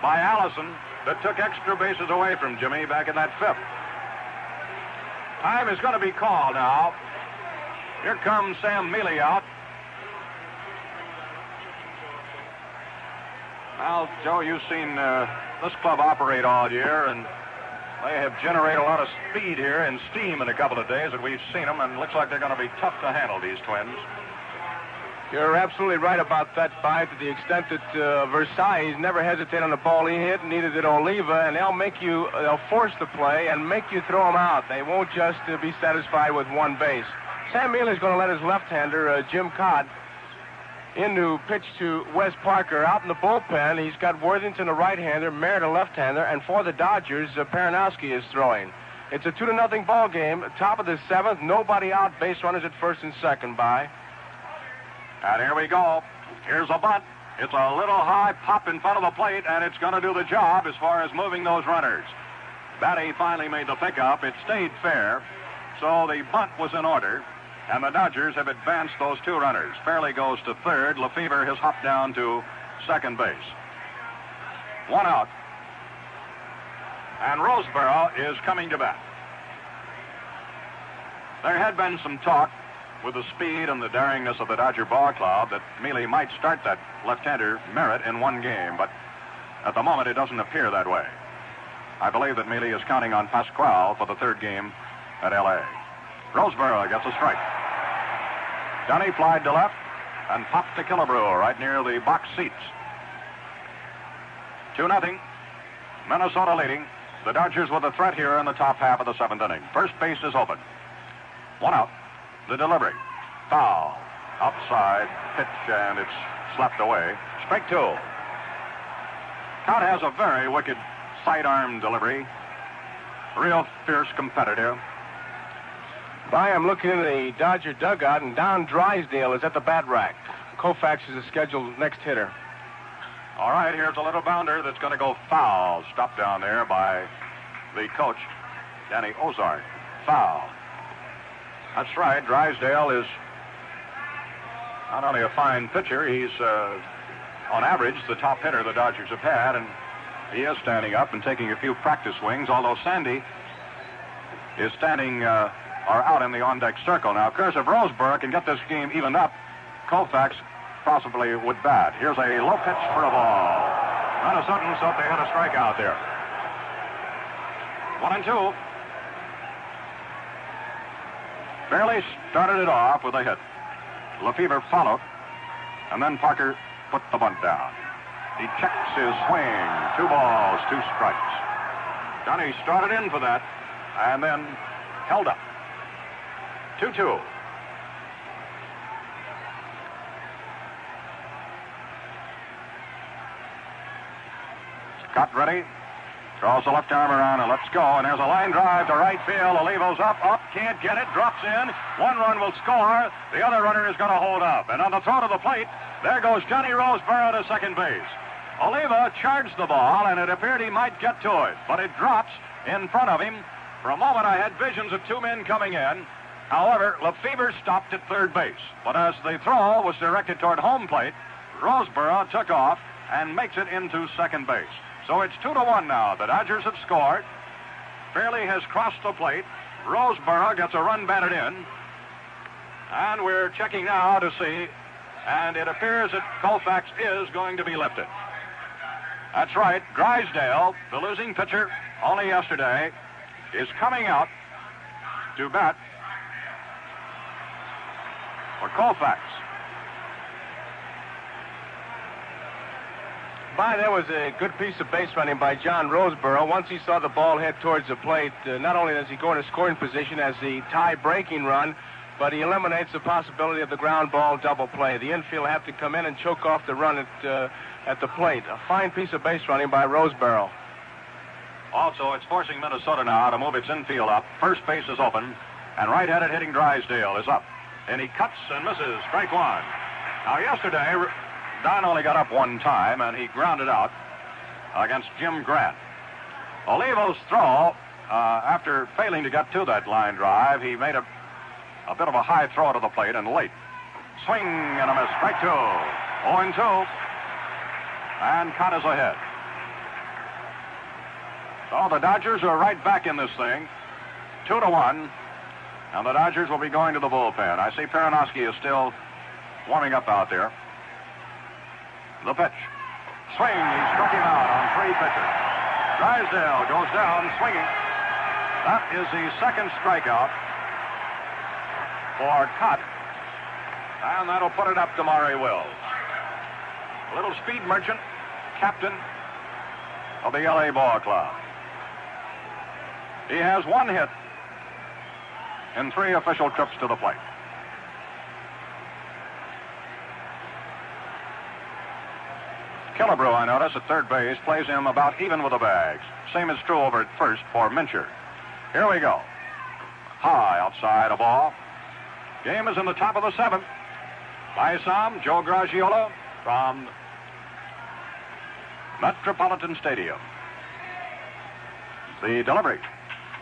by Allison that took extra bases away from Jimmy back in that fifth. Time is going to be called now. Here comes Sam Mealy out. Well, Joe, you've seen this club operate all year, and they have generated a lot of speed here and steam in a couple of days that we've seen them, and it looks like they're going to be tough to handle, these Twins. You're absolutely right about that, By, to the extent that Versailles never hesitate on the ball he hit, neither did Oliva, and they'll force the play and make you throw them out. They won't just be satisfied with one base. Sam Mealy's going to let his left-hander, Jim Codd, in to pitch to Wes Parker. Out in the bullpen, he's got Worthington, a right-hander, Merritt, a left-hander, and for the Dodgers, Paranowski is throwing. It's a 2-0 ball game. Top of the seventh, nobody out, base runners at first and second, By. And here we go. Here's a bunt. It's a little high pop in front of the plate, and it's going to do the job as far as moving those runners. Batty finally made the pickup. It stayed fair, so the bunt was in order, and the Dodgers have advanced those 2 runners. Fairley goes to third. Lefevre has hopped down to second base. 1 out. And Roseboro is coming to bat. There had been some talk with the speed and the daringness of the Dodger ball club that Mealy might start that left-hander Merritt in one game, but at the moment it doesn't appear that way. I believe that Mealy is counting on Pasquale for the third game at L.A. Roseboro gets a strike. Dunny flied to left and popped to Killebrew right near the box seats. 2-0. Minnesota leading. The Dodgers with a threat here in the top half of the 7th inning. First base is open. 1 out. The delivery. Foul. Outside pitch, and it's slapped away. Strike 2. Codd has a very wicked sidearm delivery. Real fierce competitor. By, I'm looking in the Dodger dugout, and Don Drysdale is at the bat rack. Koufax is the scheduled next hitter. All right, here's a little bounder that's going to go foul. Stopped down there by the coach, Danny Ozark. Foul. That's right. Drysdale is not only a fine pitcher, he's, on average, the top hitter the Dodgers have had, and he is standing up and taking a few practice swings, although Sandy is standing or out in the on-deck circle. Now, of course, if Roseboro can get this game evened up, Koufax possibly would bat. Here's a low pitch for a ball. Minnesotans thought they had a strikeout there. 1-2. Fairley started it off with a hit. Lefevre followed, and then Parker put the bunt down. He checks his swing. 2 balls, 2 strikes. Dunny started in for that, and then held up. 2-2. Cut ready. Throws the left arm around and let's go. And there's a line drive to right field. Olivo's up, can't get it, drops in. One run will score. The other runner is going to hold up. And on the throw to the plate, there goes Johnny Roseboro to second base. Oliva charged the ball, and it appeared he might get to it, but it drops in front of him. For a moment, I had visions of two men coming in. However, Lefebvre stopped at third base. But as the throw was directed toward home plate, Roseboro took off and makes it into second base. So it's 2-1 now. The Dodgers have scored. Fairley has crossed the plate. Roseboro gets a run batted in. And we're checking now to see, and it appears that Koufax is going to be lifted. That's right. Drysdale, the losing pitcher only yesterday, is coming out to bat for Koufax. There was a good piece of base running by John Roseboro. Once he saw the ball head towards the plate, not only does he go into scoring position as the tie-breaking run, but he eliminates the possibility of the ground ball double play. The infield have to come in and choke off the run at the plate. A fine piece of base running by Roseboro. Also, it's forcing Minnesota now to move its infield up. First base is open, and right-handed hitting Drysdale is up. And he cuts and misses. Strike one. Now, yesterday, Don only got up one time, and he grounded out against Jim Grant. Olivo's throw, after failing to get to that line drive, he made a bit of a high throw to the plate and late. Swing and a miss. Strike two. 0-2. And count is ahead. So the Dodgers are right back in this thing. 2-1. And the Dodgers will be going to the bullpen. I see Peronowski is still warming up out there. The pitch. Swing. He struck him out on three pitches. Drysdale goes down swinging. That is the second strikeout for Cott. And that'll put it up to Maury Wills. A little speed merchant, captain of the L.A. Ball Club. He has one hit in 3 official trips to the plate. Killebrew, I notice, at third base, plays him about even with the bags. Same is true over at first for Mincher. Here we go. High outside a ball. Game is in the top of the 7th. By Samm, Joe Garagiola from Metropolitan Stadium. The delivery.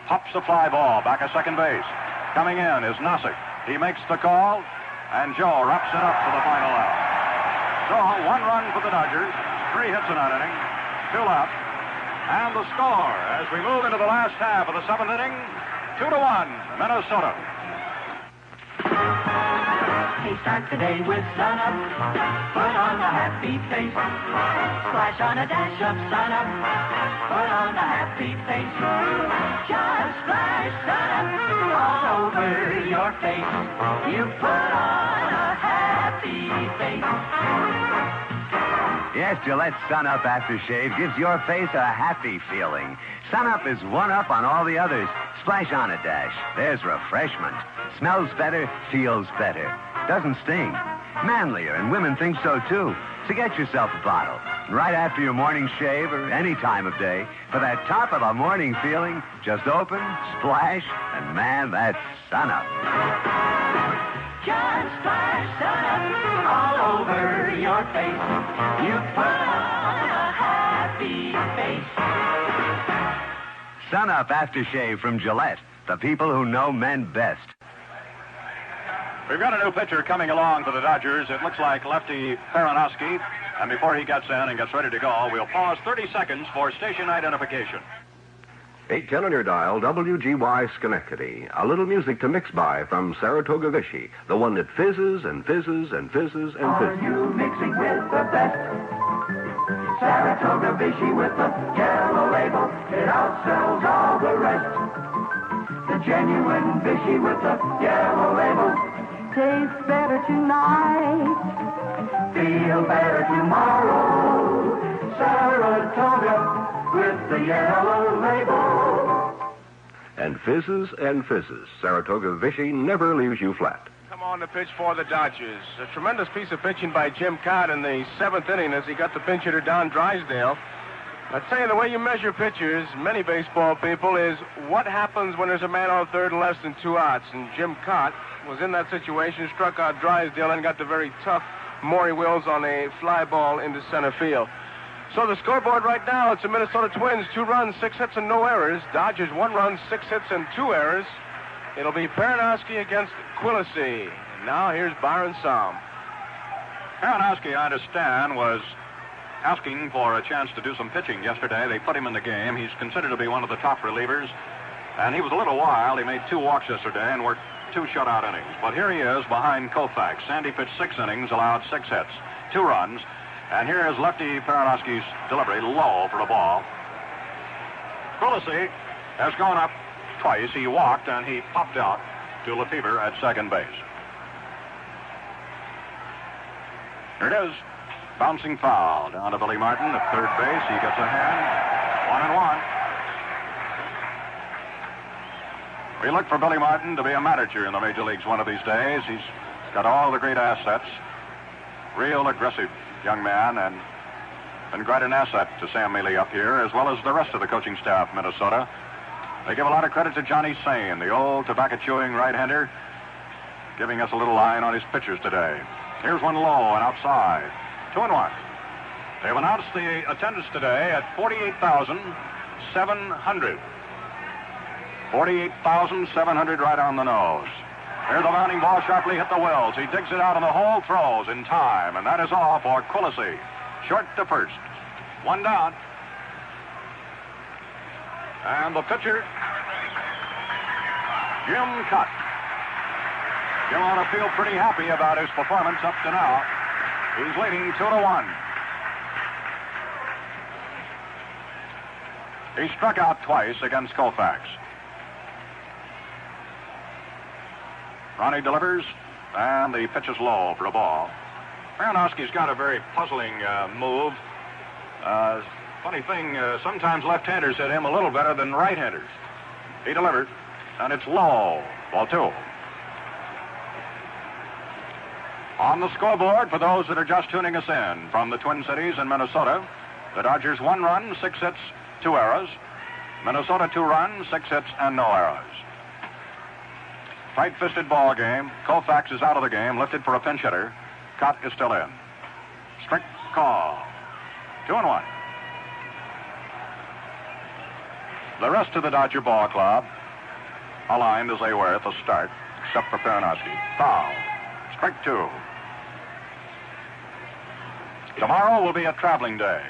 Pops a fly ball back at second base. Coming in is Nossick. He makes the call, and Joe wraps it up for the final out. So, 1 run for the Dodgers, 3 hits in that inning, 2 left. And the score as we move into the last half of the 7th inning, 2-1, Minnesota. Hey, start the day with Sun Up. Put on a happy face. Splash on a dash of Sun Up. Put on a happy face. Just splash Sun Up all over your face. You put on a happy face. Yes, Gillette Sun Up Aftershave gives your face a happy feeling. Sun Up is 1-up on all the others. Splash on a dash. There's refreshment. Smells better, feels better. Doesn't sting. Manlier, and women think so too. So get yourself a bottle. Right after your morning shave or any time of day, for that top of the morning feeling, just open, splash, and man, that's Sun Up. Just splash Sun Up all over your face. You put on a happy face. Sun Up Aftershave from Gillette, the people who know men best. We've got a new pitcher coming along for the Dodgers. It looks like lefty Peronowski. And before he gets in and gets ready to go, we'll pause 30 seconds for station identification. 810 on your dial, WGY Schenectady. A little music to mix by from Saratoga Vichy, the one that fizzes and fizzes and fizzes and fizzes. Are you mixing with the best? Saratoga Vichy with the yellow label. It outsells all the rest. The genuine Vichy with the yellow label. Tastes better tonight. Feel better tomorrow. Saratoga with the yellow label. And fizzes, Saratoga Vichy never leaves you flat. Come on to pitch for the Dodgers. A tremendous piece of pitching by Jim Cott in the 7th inning as he got the pinch hitter Don Drysdale. I tell you, the way you measure pitchers, many baseball people, is what happens when there's a man on third and less than 2 outs. And Jim Cott was in that situation, struck out Drysdale, and got the very tough Maury Wills on a fly ball into center field. So the scoreboard right now, it's the Minnesota Twins, 2 runs, 6 hits, and no errors. Dodgers, 1 run, 6 hits, and 2 errors. It'll be Baranowski against Quillisi. And now here's Byron Samm. Baranowski, I understand, was asking for a chance to do some pitching yesterday. They put him in the game. He's considered to be one of the top relievers. And he was a little wild. He made 2 walks yesterday and worked 2 shutout innings. But here he is behind Koufax. Sandy pitched 6 innings, allowed 6 hits, 2 runs. And here is lefty Baranowski's delivery, low for the ball. Quillisi has gone up twice. He walked and he popped out to Lefevre at second base. Here it is. Bouncing foul down to Billy Martin at third base. He gets a hand. 1-1. We look for Billy Martin to be a manager in the major leagues one of these days. He's got all the great assets. Real aggressive young man, and been quite an asset to Sam Mealy up here, as well as the rest of the coaching staff of Minnesota. They give a lot of credit to Johnny Sain, the old tobacco-chewing right-hander, giving us a little line on his pitchers today. Here's one low and outside. 2-1. They've announced the attendance today at 48,700. 48,700 right on the nose. Here's the mounting ball sharply hit the Wills. He digs it out and the hole, throws in time, and that is all for Quillisi. Short to first. 1 down. And the pitcher, Jim Cott. Jim ought to feel pretty happy about his performance up to now. He's leading 2-1. He struck out twice against Koufax. Ronnie delivers, and the pitch is low for a ball. Baranowski's got a very puzzling move. Funny thing, sometimes left-handers hit him a little better than right-handers. He delivers, and it's low. Ball 2. On the scoreboard, for those that are just tuning us in from the Twin Cities in Minnesota, the Dodgers 1 run, 6 hits, 2 errors. Minnesota 2 runs, 6 hits, and no errors. Tight-fisted ball game. Koufax is out of the game, lifted for a pinch hitter. Cott is still in. Strict call. 2-1. The rest of the Dodger ball club aligned as they were at the start, except for Baranowski. Foul. Strike 2. Tomorrow will be a traveling day.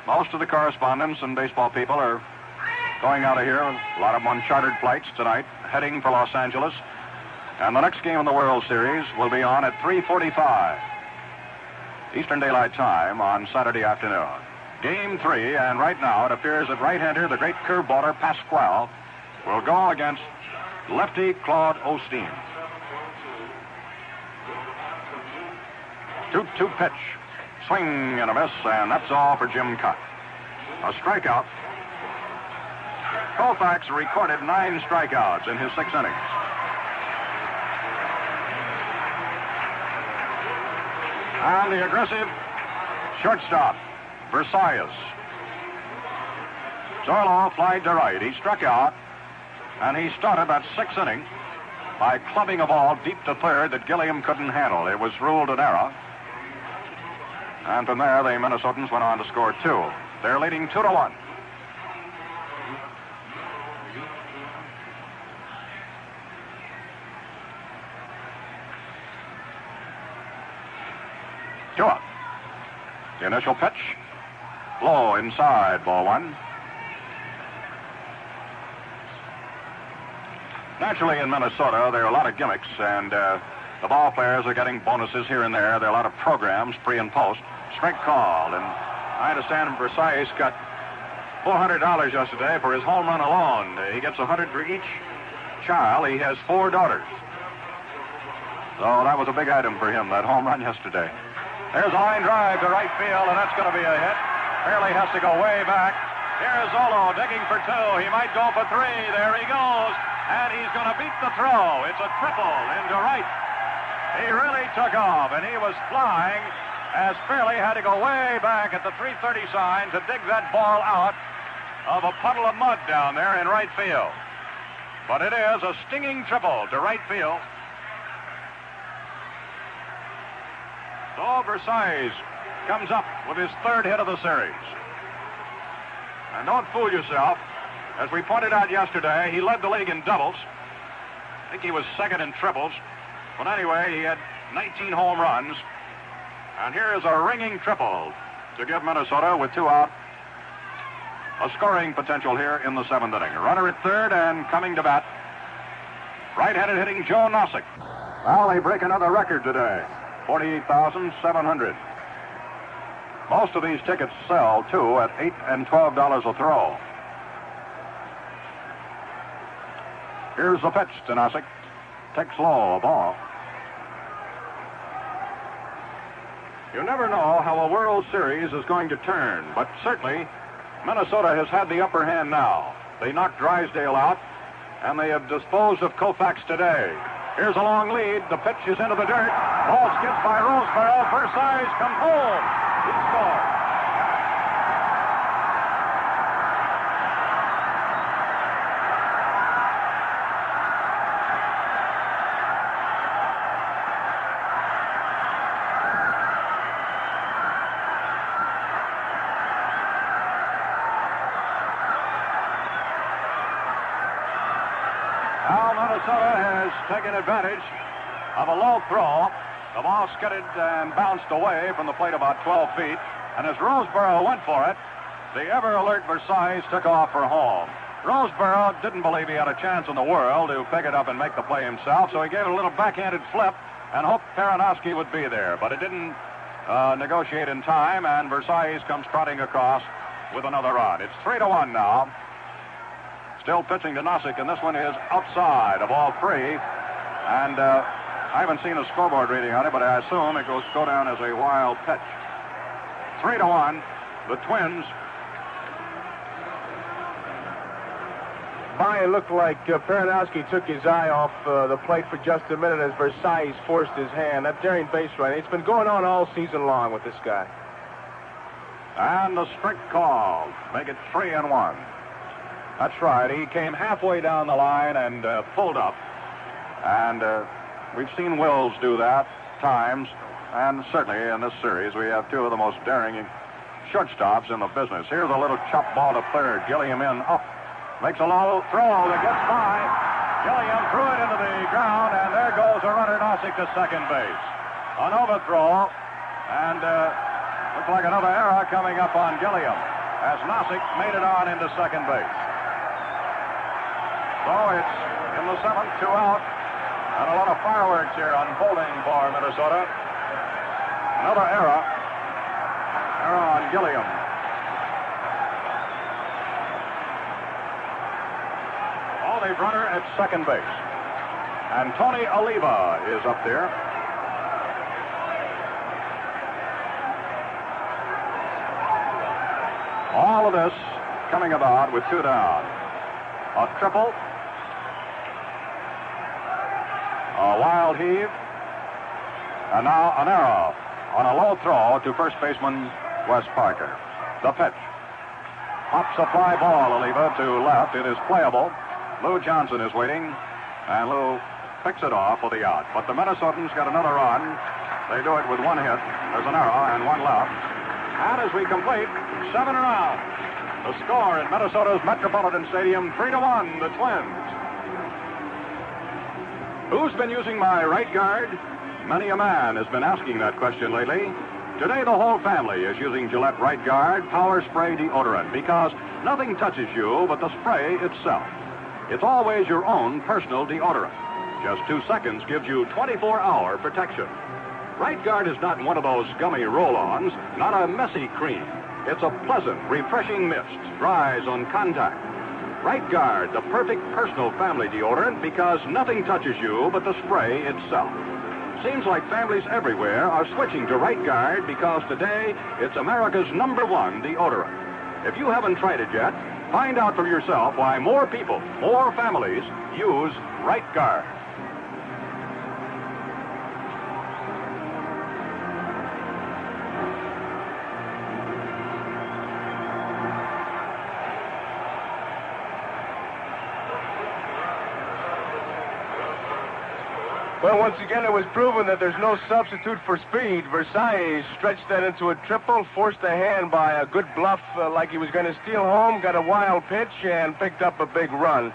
Most of the correspondents and baseball people are going out of here. A lot of them on chartered flights tonight, heading for Los Angeles. And the next game in the World Series will be on at 3:45 Eastern Daylight Time on Saturday afternoon. Game 3, and right now it appears that right-hander, the great curveballer Pasquale, will go against lefty Claude Osteen. 2-2 pitch. Swing and a miss, and that's all for Jim Cott. A strikeout. Koufax recorded 9 strikeouts in his 6 innings. And the aggressive shortstop, Versailles. Zorlo flied to right. He struck out, and he started that 6th inning by clubbing a ball deep to third that Gilliam couldn't handle. It was ruled an error. And from there, the Minnesotans went on to score 2. They're leading 2-1. Two up. The initial pitch. Low inside, ball 1. Naturally, in Minnesota, there are a lot of gimmicks, and the ball players are getting bonuses here and there. There are a lot of programs, pre and post. Strike called, and I understand Versailles got $400 yesterday for his home run alone. He gets $100 for each child. He has 4 daughters. So that was a big item for him, that home run yesterday. There's a line drive to right field, and that's going to be a hit. Fairley has to go way back. Here's Zolo digging for 2. He might go for 3. There he goes. And he's going to beat the throw. It's a triple into right. He really took off, and he was flying as Fairley had to go way back at the 3:30 sign to dig that ball out of a puddle of mud down there in right field. But it is a stinging triple to right field. So Versailles comes up with his third hit of the series. And don't fool yourself. As we pointed out yesterday, he led the league in doubles. I think he was second in triples. But anyway, he had 19 home runs. And here is a ringing triple to give Minnesota, with 2 out, a scoring potential here in the 7th inning. A runner at third and coming to bat, right-handed hitting Joe Nozick. Well, they break another record today, 48,700. Most of these tickets sell, too, at $8 and $12 a throw. Here's the pitch to Nozick. Takes low, a ball. You never know how a World Series is going to turn, but certainly Minnesota has had the upper hand now. They knocked Drysdale out, and they have disposed of Koufax today. Here's a long lead. The pitch is into the dirt. Ball skips by Roseboro. Versailles comes home. He scores. Minnesota has taken advantage of a low throw. The ball skidded and bounced away from the plate about 12 feet. And as Roseboro went for it, the ever-alert Versailles took off for home. Roseboro didn't believe he had a chance in the world to pick it up and make the play himself, so he gave it a little backhanded flip and hoped Peronowski would be there. But it didn't negotiate in time, and Versailles comes trotting across with another run. It's 3-1 now. Still pitching to Nozick, and this one is outside of all 3. And I haven't seen a scoreboard reading on it, but I assume it goes go down as a wild pitch. 3-1, the Twins. It looked like Peronowski took his eye off the plate for just a minute as Versailles forced his hand. That daring base running, it's been going on all season long with this guy. And the strict call. Make it 3-1. That's right. He came halfway down the line and pulled up. And we've seen Wills do that times. And certainly in this series, we have 2 of the most daring shortstops in the business. Here's a little chop ball to third. Gilliam in up. Makes a low throw that gets by. Gilliam threw it into the ground, and there goes a runner, Nozick, to second base. An overthrow, and looks like another error coming up on Gilliam as Nozick made it on into second base. So it's in the 7th, 2 out, and a lot of fireworks here unfolding for Minnesota. Another error on Gilliam. All-lead runner at second base. And Tony Oliva is up there. All of this coming about with 2 down. A triple. A wild heave. And now an arrow on a low throw to first baseman Wes Parker. The pitch. Pops a fly ball, Oliva, to left. It is playable. Lou Johnson is waiting, and Lou picks it off for the out. But the Minnesotans got another run. They do it with 1 hit. There's an error and 1 left. And as we complete 7 rounds, the score in Minnesota's Metropolitan Stadium, 3-1, the Twins. Who's been using my right guard? Many a man has been asking that question lately. Today, the whole family is using Gillette Right Guard Power Spray Deodorant because nothing touches you but the spray itself. It's always your own personal deodorant. Just 2 seconds gives you 24-hour protection. Right Guard is not one of those gummy roll-ons, not a messy cream. It's a pleasant, refreshing mist, dries on contact. Right Guard, the perfect personal family deodorant because nothing touches you but the spray itself. Seems like families everywhere are switching to Right Guard because today it's America's #1 deodorant. If you haven't tried it yet, find out for yourself why more people, more families use Right Guard. Well, once again, it was proven that there's no substitute for speed. Versailles stretched that into a triple, forced the hand by a good bluff like he was going to steal home, got a wild pitch, and picked up a big run.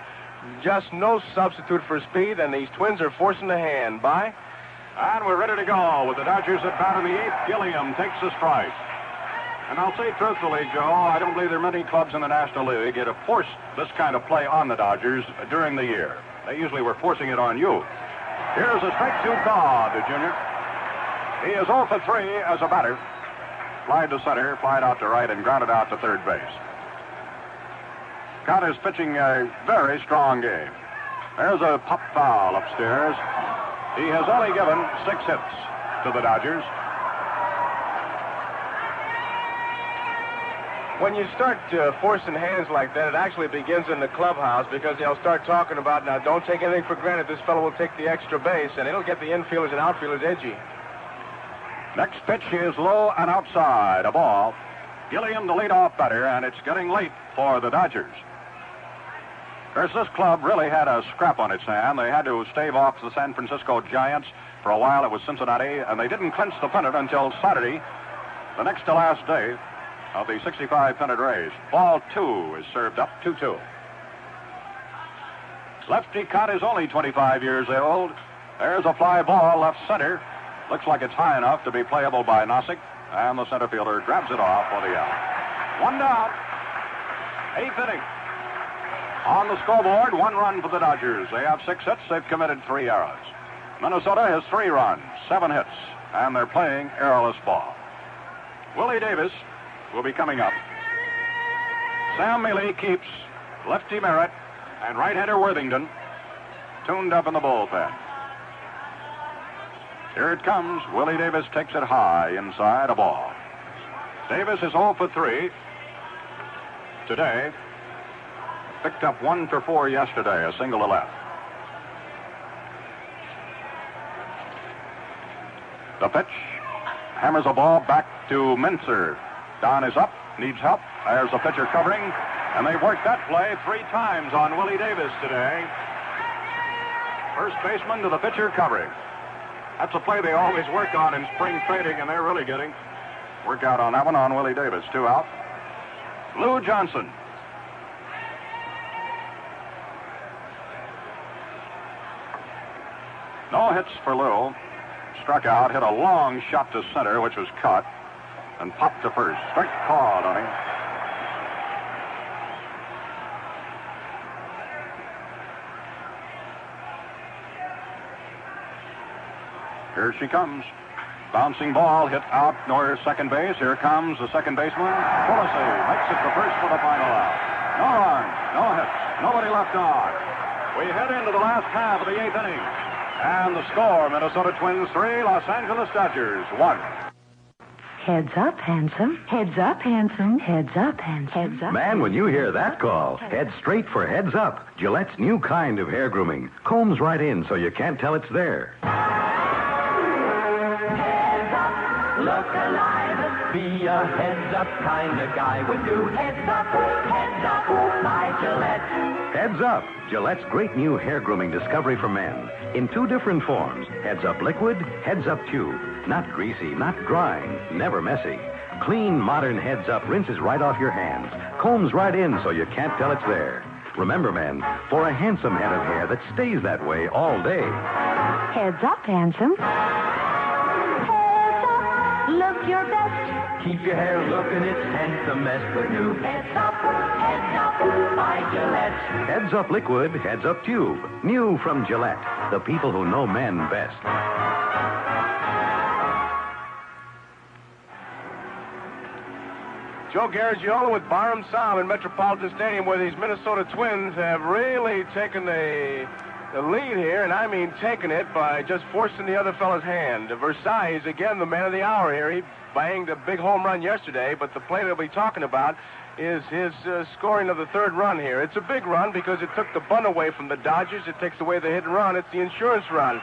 Just no substitute for speed, and these Twins are forcing the hand. By? And we're ready to go with the Dodgers at bat in the eighth. Gilliam takes the strike. And I'll say truthfully, Joe, I don't believe there are many clubs in the National League that have forced this kind of play on the Dodgers during the year. They usually were forcing it on you. Here's a strike to Todd, Jr. He is 0 for 3 as a batter. Flied to center, flied out to right, and grounded out to third base. Scott is pitching a very strong game. There's a pop foul upstairs. He has only given 6 hits to the Dodgers. When you start forcing hands like that, it actually begins in the clubhouse because they'll start talking about, now, don't take anything for granted. This fellow will take the extra base, and it'll get the infielders and outfielders edgy. Next pitch is low and outside. A ball. Gilliam, the leadoff batter, and it's getting late for the Dodgers. Of course, this club really had a scrap on its hand. They had to stave off the San Francisco Giants. For a while, it was Cincinnati, and they didn't clinch the pennant until Saturday, the next to last day of the 65 pennant race. Ball 2 is served up, 2-2. Lefty Cott is only 25 years old. There's a fly ball left center. Looks like it's high enough to be playable by Nossick, and the center fielder grabs it off for the out. 1 down. 8th inning. On the scoreboard, 1 run for the Dodgers. They have 6 hits. They've committed 3 errors. Minnesota has 3 runs, 7 hits, and they're playing errorless ball. Willie Davis will be coming up. Sam Mealy keeps lefty Merritt and right-hander Worthington tuned up in the bullpen. Here it comes. Willie Davis takes it high inside, a ball. Davis is 0 for 3 today. Picked up 1 for 4 yesterday, a single to left. The pitch hammers a ball back to Mincer. Don is up, needs help. There's the pitcher covering, and they've worked that play 3 times on Willie Davis today. First baseman to the pitcher covering. That's a play they always work on in spring training, and they're really getting workout on that one on Willie Davis. 2 out. Lou Johnson. No hits for Lou. Struck out, hit a long shot to center, which was caught, and popped to first. Strike called on him. Here she comes. Bouncing ball hit out near second base. Here comes the second baseman. Fullesy makes it to first for the final out. No runs, no hits, nobody left on. We head into the last half of the 8th inning. And the score, Minnesota Twins 3, Los Angeles Dodgers 1. Heads up, handsome. Heads up, handsome. Heads up, handsome. Heads up. Man, when you hear that call, head straight for Heads Up, Gillette's new kind of hair grooming. Combs right in so you can't tell it's there. Heads up, look alive, be a heads-up kind of guy with you. Heads up, by Gillette. Heads Up, Gillette's great new hair grooming discovery for men. In 2 different forms, Heads Up Liquid, Heads Up Tube. Not greasy, not drying, never messy. Clean, modern Heads Up rinses right off your hands. Combs right in so you can't tell it's there. Remember, men, for a handsome head of hair that stays that way all day. Heads up, handsome. Heads up, look your best. Keep your hair looking its handsomest with new Heads Up, by Gillette. Heads Up Liquid, Heads Up Tube. New from Gillette, the people who know men best. Joe Garagiola with Byrum, Samm in Metropolitan Stadium, where these Minnesota Twins have really taken the lead here, and I mean taken it by just forcing the other fellow's hand. Versailles, again, the man of the hour here. He banged a big home run yesterday, but the play they'll be talking about is his scoring of the 3rd run here. It's a big run because it took the bunt away from the Dodgers. It takes away the hit and run. It's the insurance run.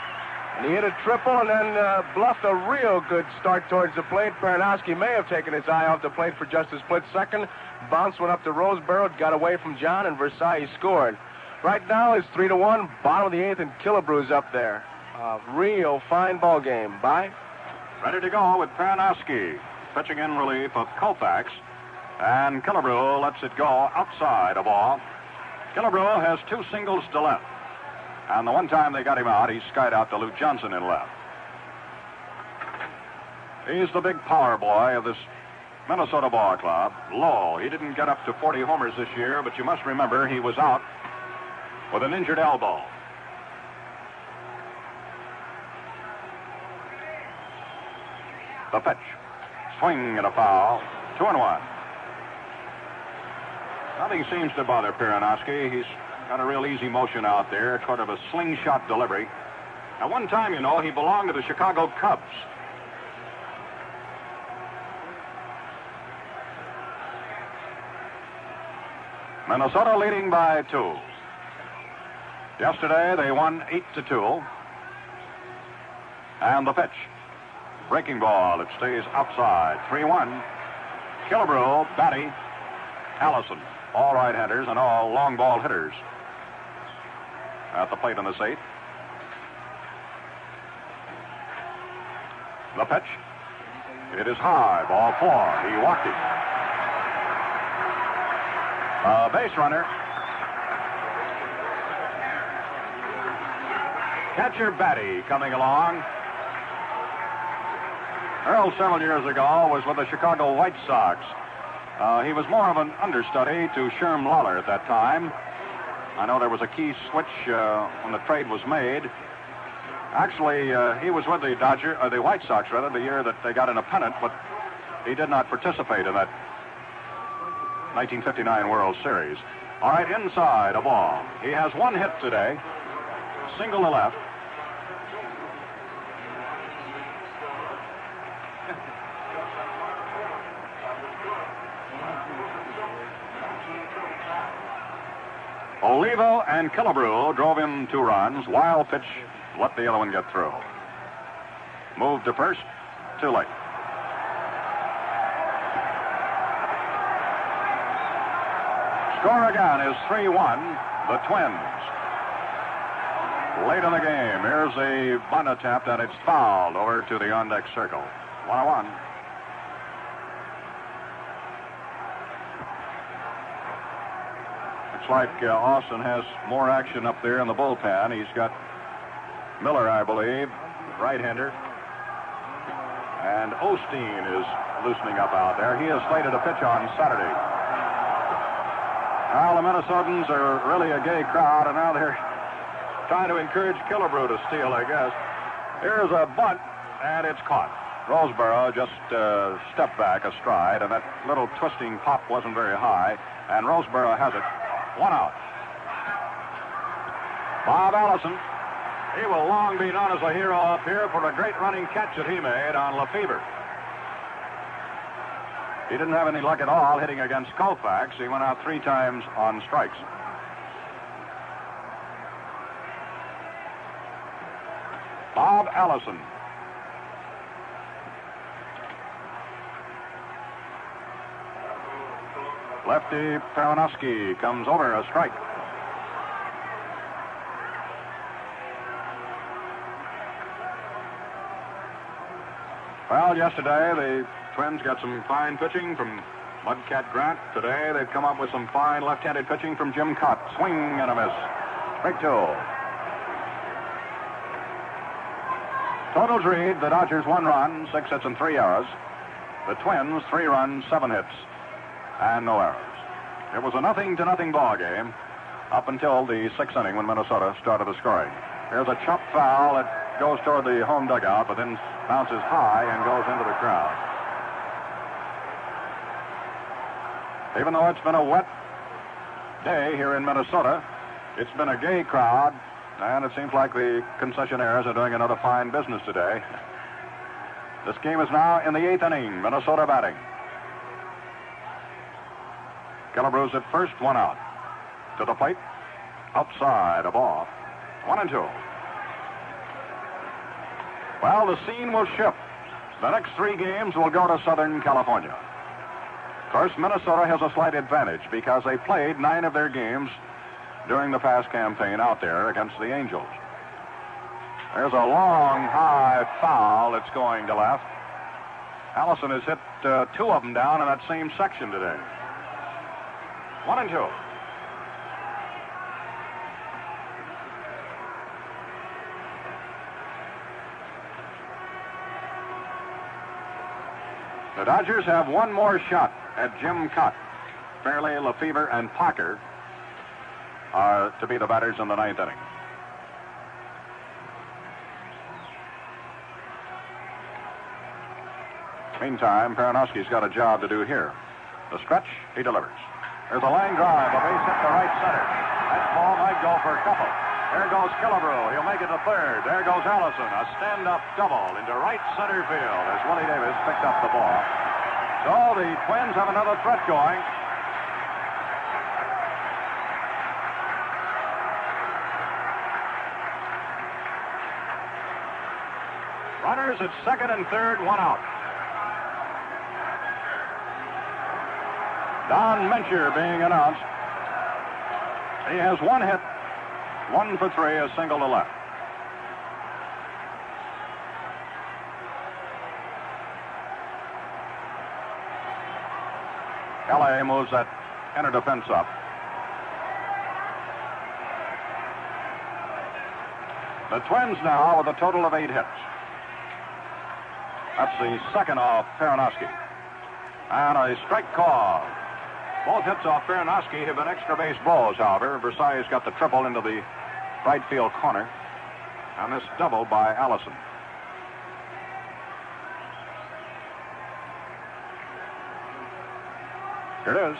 And he hit a triple and then bluffed a real good start towards the plate. Baranowski may have taken his eye off the plate for just a split second. Bounce went up to Roseboro, got away from John, and Versailles scored. Right now it's 3-1, bottom of the 8th, and Killebrew's up there. Real fine ball game. Bye. Ready to go with Paranowski pitching in relief of Koufax. And Killebrew lets it go outside a ball. Killebrew has 2 singles to left. And the one time they got him out, he skied out to Luke Johnson in left. He's the big power boy of this Minnesota ball club. Low. He didn't get up to 40 homers this year, but you must remember he was out with an injured elbow. The pitch. Swing and a foul. 2-1. Nothing seems to bother Paranowski. He's got a real easy motion out there, sort of a slingshot delivery. At one time, you know, he belonged to the Chicago Cubs. Minnesota leading by 2. Yesterday, they won 8-2. And the pitch. Breaking ball. It stays outside. 3-1. Killebrew, Batty, Allison. All right-handers and all long ball hitters. At the plate in this 8th. The pitch. It is high. Ball 4. He walked it. A base runner. Catcher Batty coming along. Earl, several years ago, was with the Chicago White Sox. He was more of an understudy to Sherm Lawler at that time. I know there was a key switch when the trade was made. Actually, he was with the White Sox, rather, the year that they got in a pennant, but he did not participate in that 1959 World Series. All right, inside a ball. He has 1 hit today. Single to left. Olivo and Killebrew drove in 2 runs. Wild pitch, let the other one get through. Move to first, too late. Score again is 3-1, the Twins. Late in the game, here's a bunt attempt, and it's fouled over to the on-deck circle. 1-1. Looks like Austin has more action up there in the bullpen. He's got Miller, I believe, right-hander. And Osteen is loosening up out there. He is slated to pitch on Saturday. Well, the Minnesotans are really a gay crowd, and now they're trying to encourage Killebrew to steal, I guess. Here's a bunt, and it's caught. Roseboro just stepped back a stride, and that little twisting pop wasn't very high, and Roseboro has it. 1 out. Bob Allison, he will long be known as a hero up here for a great running catch that he made on Lefebvre. He didn't have any luck at all hitting against Koufax. He went out 3 times on strikes. Bob Allison. Lefty Paranowski comes over, a strike. Well, yesterday the Twins got some fine pitching from Mudcat Grant. Today they've come up with some fine left-handed pitching from Jim Cott. Swing and a miss. Strike 2. Totals read the Dodgers 1 run, 6 hits and 3 errors. The Twins 3 runs, 7 hits and no errors. It was a 0-0 ball game up until the 6th inning when Minnesota started the scoring. There's a chop foul that goes toward the home dugout, but then bounces high and goes into the crowd. Even though it's been a wet day here in Minnesota, it's been a gay crowd, and it seems like the concessionaires are doing another fine business today. This game is now in the 8th inning. Minnesota batting. Killebrew's at first, 1 out. To the plate, outside, a ball. 1-2. Well, the scene will shift. The next 3 games will go to Southern California. Of course, Minnesota has a slight advantage because they played 9 of their games during the past campaign out there against the Angels. There's a long, high foul that's going to left. Allison has hit 2 of them down in that same section today. 1-2. The Dodgers have one more shot at Jim Cott. Fairley, Lefevre, and Parker are to be the batters in the 9th inning. Meantime, Peronowski's got a job to do here. The stretch, he delivers. There's a line drive, a base hit to right center. That ball might go for a couple. There goes Killebrew. He'll make it to third. There goes Allison. A stand-up double into right center field as Willie Davis picked up the ball. So the Twins have another threat going. Runners at second and third, 1 out. Don Mencher being announced. He has 1 hit, 1 for 3, a single to left. L.A. moves that inner defense up. The Twins now with a total of 8 hits. That's the second off Peronowski. And a strike call. Both hits off Peronowski have been extra base balls, however. Versailles got the triple into the right field corner. And this double by Allison. Here it is.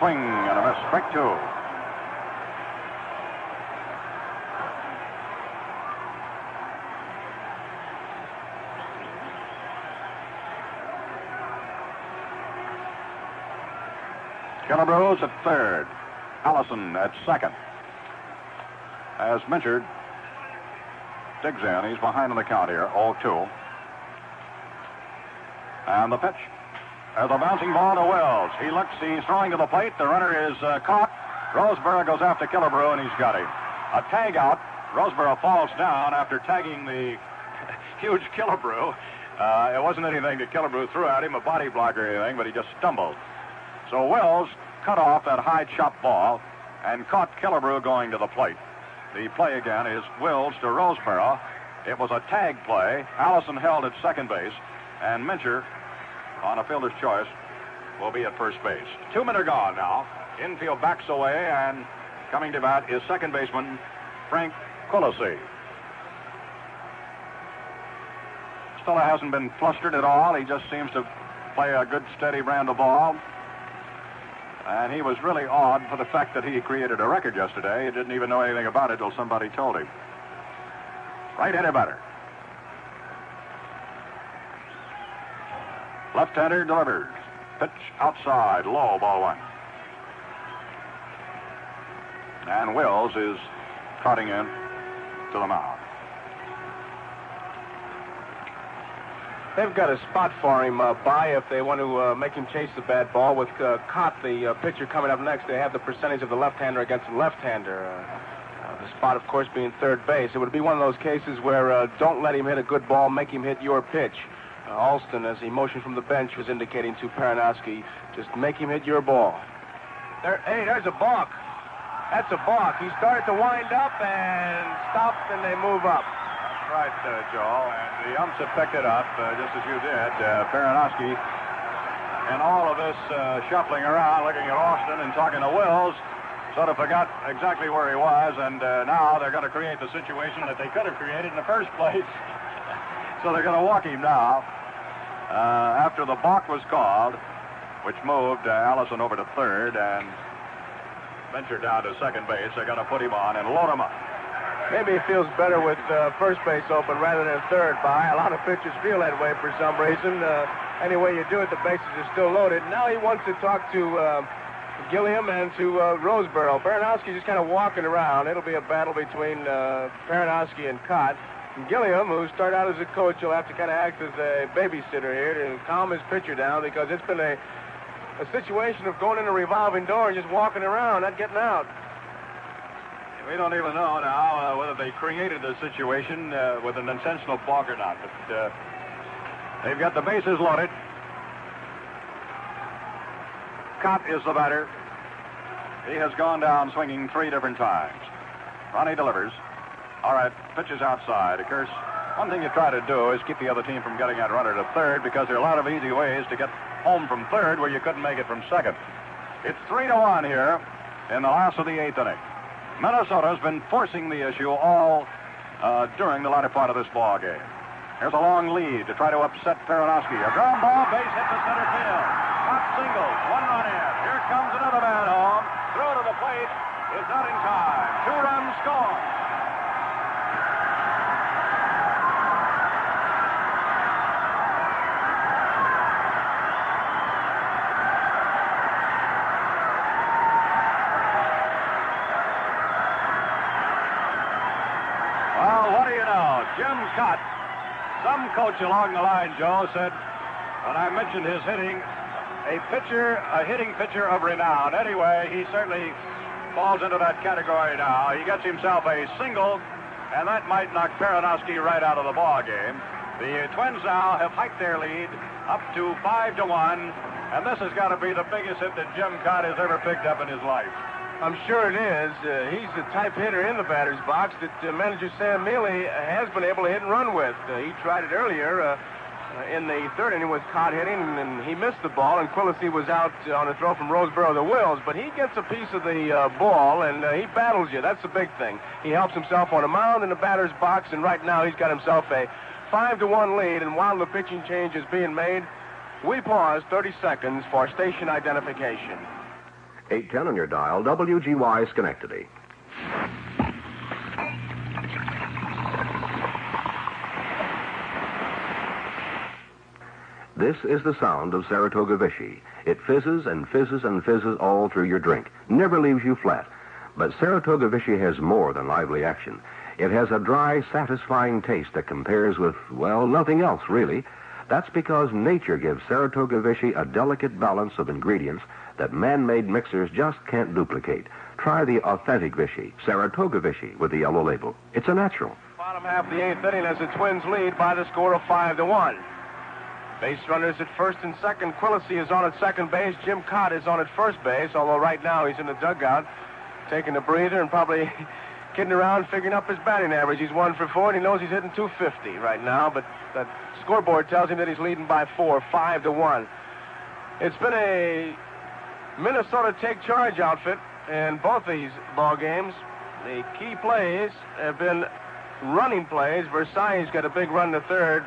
Swing and a miss. Strike 2. Killebrew's at third. Allison at second. As Mencher digs in, he's behind in the count here, 0-2. And the pitch. There's a bouncing ball to Wells. He looks, he's throwing to the plate. The runner is caught. Roseborough goes after Killebrew, and he's got him. A tag out. Roseborough falls down after tagging the huge Killebrew. It wasn't anything that Killebrew threw at him, a body block or anything, but he just stumbled. So Wells cut off that high chop ball and caught Killebrew going to the plate. The play again is Wills to Roseborough. It was a tag play. Allison held at second base, and Mencher, on a fielder's choice, will be at first base. 2 men are gone now. Infield backs away, and coming to bat is second baseman Frank Quillisi. Stella hasn't been flustered at all. He just seems to play a good, steady brand of ball. And he was really awed for the fact that he created a record yesterday. He didn't even know anything about it till somebody told him. Right-hander batter. Left-hander delivers. Pitch outside, low, ball 1. And Wills is trotting in to the mound. They've got a spot for him by if they want to make him chase the bad ball. With Cott, the pitcher, coming up next, they have the percentage of the left-hander against the left-hander. The spot, of course, being third base. It would be one of those cases where don't let him hit a good ball, make him hit your pitch. Alston, as he motioned from the bench, was indicating to Peronowski, just make him hit your ball. Hey, there's a balk. That's a balk. He started to wind up and stopped, and they move up. Right, Joe, and the umps have picked it up, just as you did. Peronowski, in all of this shuffling around, looking at Austin and talking to Wills, sort of forgot exactly where he was, and now they're going to create the situation that they could have created in the first place. So they're going to walk him now. After the balk was called, which moved Allison over to third and Mencher down to second base, they're going to put him on and load him up. Maybe he feels better with first base open rather than third by. A lot of pitchers feel that way for some reason. Any way you do it, the bases are still loaded. Now he wants to talk to Gilliam and to Roseborough. Peronowski's just kind of walking around. It'll be a battle between Peronowski and Cott. And Gilliam, who started out as a coach, will have to kind of act as a babysitter here to calm his pitcher down, because it's been a situation of going in a revolving door and just walking around, not getting out. We don't even know now whether they created the situation with an intentional balk or not. But they've got the bases loaded. Cott is the batter. He has gone down swinging 3 different times. Ronnie delivers. All right, pitches outside. Of course, one thing you try to do is keep the other team from getting that runner to third because there are a lot of easy ways to get home from third where you couldn't make it from second. It's 3-1 here in the last of the 8th inning. Minnesota's been forcing the issue all during the latter part of this ball game. Here's a long lead to try to upset Peronowski. A ground ball, base hit to center field. Top singles, 1 run in. Here comes another man home. Throw to the plate is not in time. 2 runs scored. Well, what do you know? Jim Cott, some coach along the line, Joe, said when I mentioned his hitting, a hitting pitcher of renown. Anyway, he certainly falls into that category now. He gets himself a single, and that might knock Peronowski right out of the ball game. The Twins now have hiked their lead up to 5-1, and this has got to be the biggest hit that Jim Cott has ever picked up in his life. I'm sure it is. He's the type hitter in the batter's box that manager Sam Mealy has been able to hit and run with. He tried it earlier in the 3rd inning with Cott hitting, and he missed the ball, and Quillisi was out on a throw from Roseboro to Wills. But he gets a piece of the ball, and he battles you. That's the big thing. He helps himself on a mound in the batter's box, and right now he's got himself a 5-1 lead. And while the pitching change is being made, we pause 30 seconds for station identification. 810 on your dial, WGY Schenectady. This is the sound of Saratoga Vichy. It fizzes and fizzes and fizzes all through your drink. Never leaves you flat. But Saratoga Vichy has more than lively action. It has a dry, satisfying taste that compares with, well, nothing else, really. That's because nature gives Saratoga Vichy a delicate balance of ingredients that man-made mixers just can't duplicate. Try the authentic Vichy, Saratoga Vichy, with the yellow label. It's a natural. Bottom half of the 8th inning as the Twins lead by the score of 5-1. Base runners at first and second. Quillisi is on at second base. Jim Cott is on at first base, although right now he's in the dugout taking a breather and probably kidding around figuring up his batting average. He's 1 for 4, and he knows he's hitting .250 right now, but that scoreboard tells him that he's leading by 4, 5-1. It's been a Minnesota take-charge outfit in both these ball games. The key plays have been running plays. Versailles got a big run to third.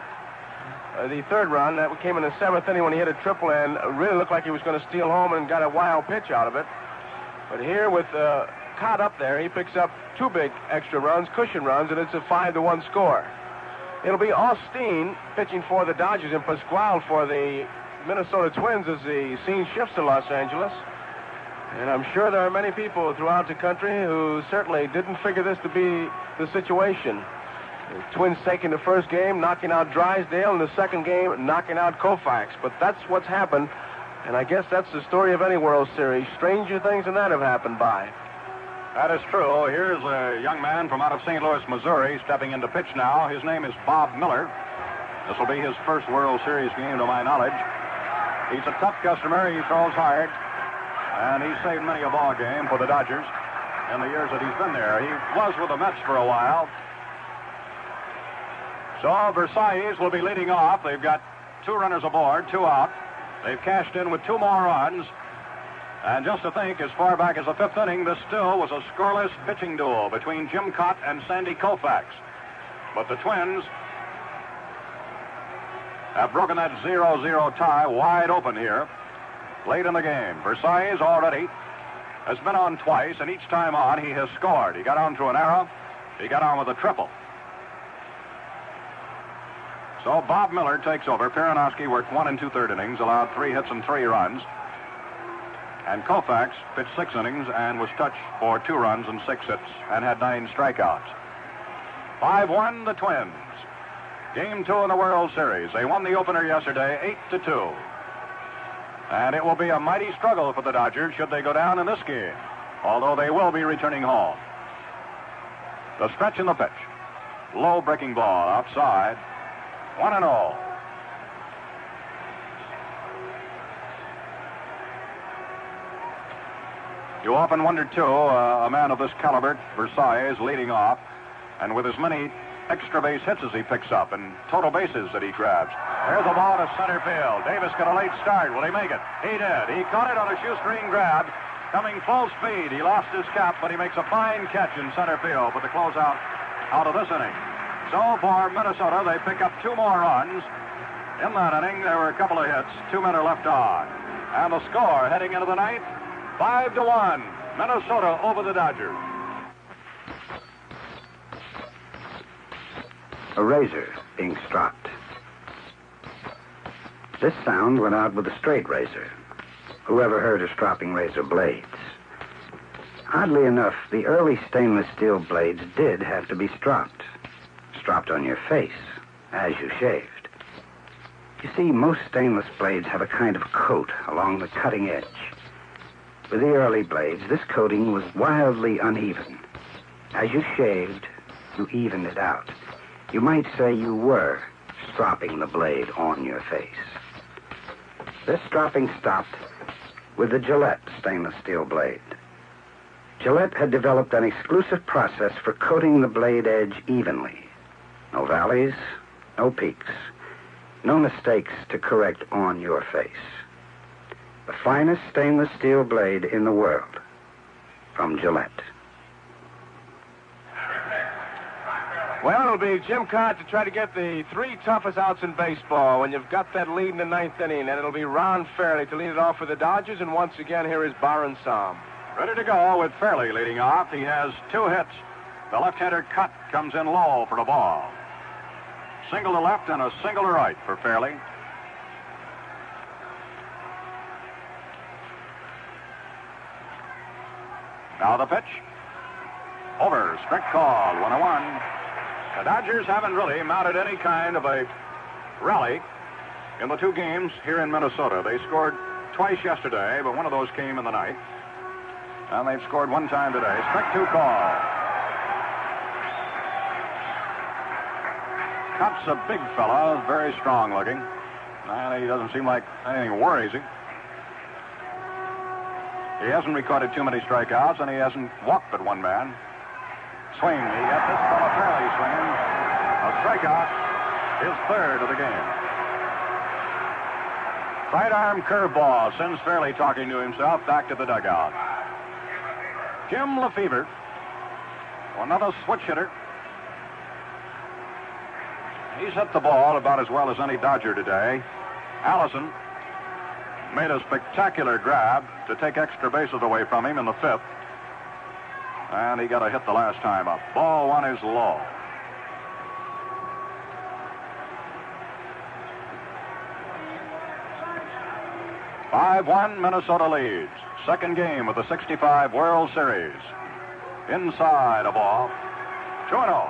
The 3rd run, that came in the 7th inning when he hit a triple and really looked like he was going to steal home and got a wild pitch out of it. But here with Cott up there, he picks up 2 big extra runs, cushion runs, and it's a 5-1 score. It'll be Austin pitching for the Dodgers and Pasquale for the Minnesota Twins as the scene shifts to Los Angeles. And I'm sure there are many people throughout the country who certainly didn't figure this to be the situation. The Twins taking the first game, knocking out Drysdale, and the second game, knocking out Koufax. But that's what's happened, and I guess that's the story of any World Series. Stranger things than that have happened by. That is true. Here's a young man from out of St. Louis, Missouri, stepping into pitch now. His name is Bob Miller. This will be his first World Series game, to my knowledge. He's a tough customer. He throws hard, and he's saved many a ball game for the Dodgers in the years that he's been there. He was with the Mets for a while. So Versailles will be leading off. They've got 2 runners aboard, 2 out. They've cashed in with 2 more runs. And just to think, as far back as the 5th inning, this still was a scoreless pitching duel between Jim Cott and Sandy Koufax. But the Twins have broken that 0-0 tie wide open here late in the game. Versailles already has been on twice, and each time on he has scored. He got on through an error. He got on with a triple. So Bob Miller takes over. Peronowski worked 1 2/3 innings, allowed 3 hits and 3 runs. And Koufax pitched 6 innings and was touched for 2 runs and 6 hits and had 9 strikeouts. 5-1 the Twins. Game 2 in the World Series. They won the opener yesterday 8-2. And it will be a mighty struggle for the Dodgers should they go down in this game, although they will be returning home. The stretch in the pitch. Low breaking ball outside. 1-0. You often wonder, too, a man of this caliber, Versailles, leading off, and with as many extra base hits as he picks up and total bases that he grabs. There's the ball to center field. Davis got a late start. Will he make it? He did. He caught it on a shoestring grab. Coming full speed. He lost his cap, but he makes a fine catch in center field for the closeout out of this inning. So for Minnesota, they pick up 2 more runs. In that inning, there were a couple of hits. 2 men are left on. And the score heading into the ninth, 5-1. Minnesota over the Dodgers. A razor being stropped. This sound went out with a straight razor. Whoever heard of stropping razor blades? Oddly enough, the early stainless steel blades did have to be stropped. Stropped on your face, as you shaved. You see, most stainless blades have a kind of coat along the cutting edge. With the early blades, this coating was wildly uneven. As you shaved, you evened it out. You might say you were stropping the blade on your face. This stropping stopped with the Gillette stainless steel blade. Gillette had developed an exclusive process for coating the blade edge evenly. No valleys, no peaks, no mistakes to correct on your face. The finest stainless steel blade in the world from Gillette. Well, it'll be Jim Cott to try to get the 3 toughest outs in baseball when you've got that lead in the 9th inning, and it'll be Ron Fairley to lead it off for the Dodgers, and once again, here is Byrum Samm. Ready to go with Fairley leading off. He has 2 hits. The left-hander Cut comes in low for the ball. Single to left and a single to right for Fairley. Now the pitch. Over. Strike call. 1-1. The Dodgers haven't really mounted any kind of a rally in the 2 games here in Minnesota. They scored twice yesterday, but one of those came in the ninth. And they've scored 1 time today. Strike 2 call. Cut's a big fella, very strong looking. And he doesn't seem like anything worries him. He hasn't recorded too many strikeouts, and he hasn't walked but 1 man. Swing. He got this fella fairly swinging. A strikeout, his 3rd of the game. Sidearm curveball sends Fairley talking to himself back to the dugout. Jim Lefevre, another switch hitter. He's hit the ball about as well as any Dodger today. Allison made a spectacular grab to take extra bases away from him in the 5th. And he got a hit the last time up. Ball 1 is low. "5-1, Minnesota leads. Second game of the '65 World Series. Inside a ball. 2-0.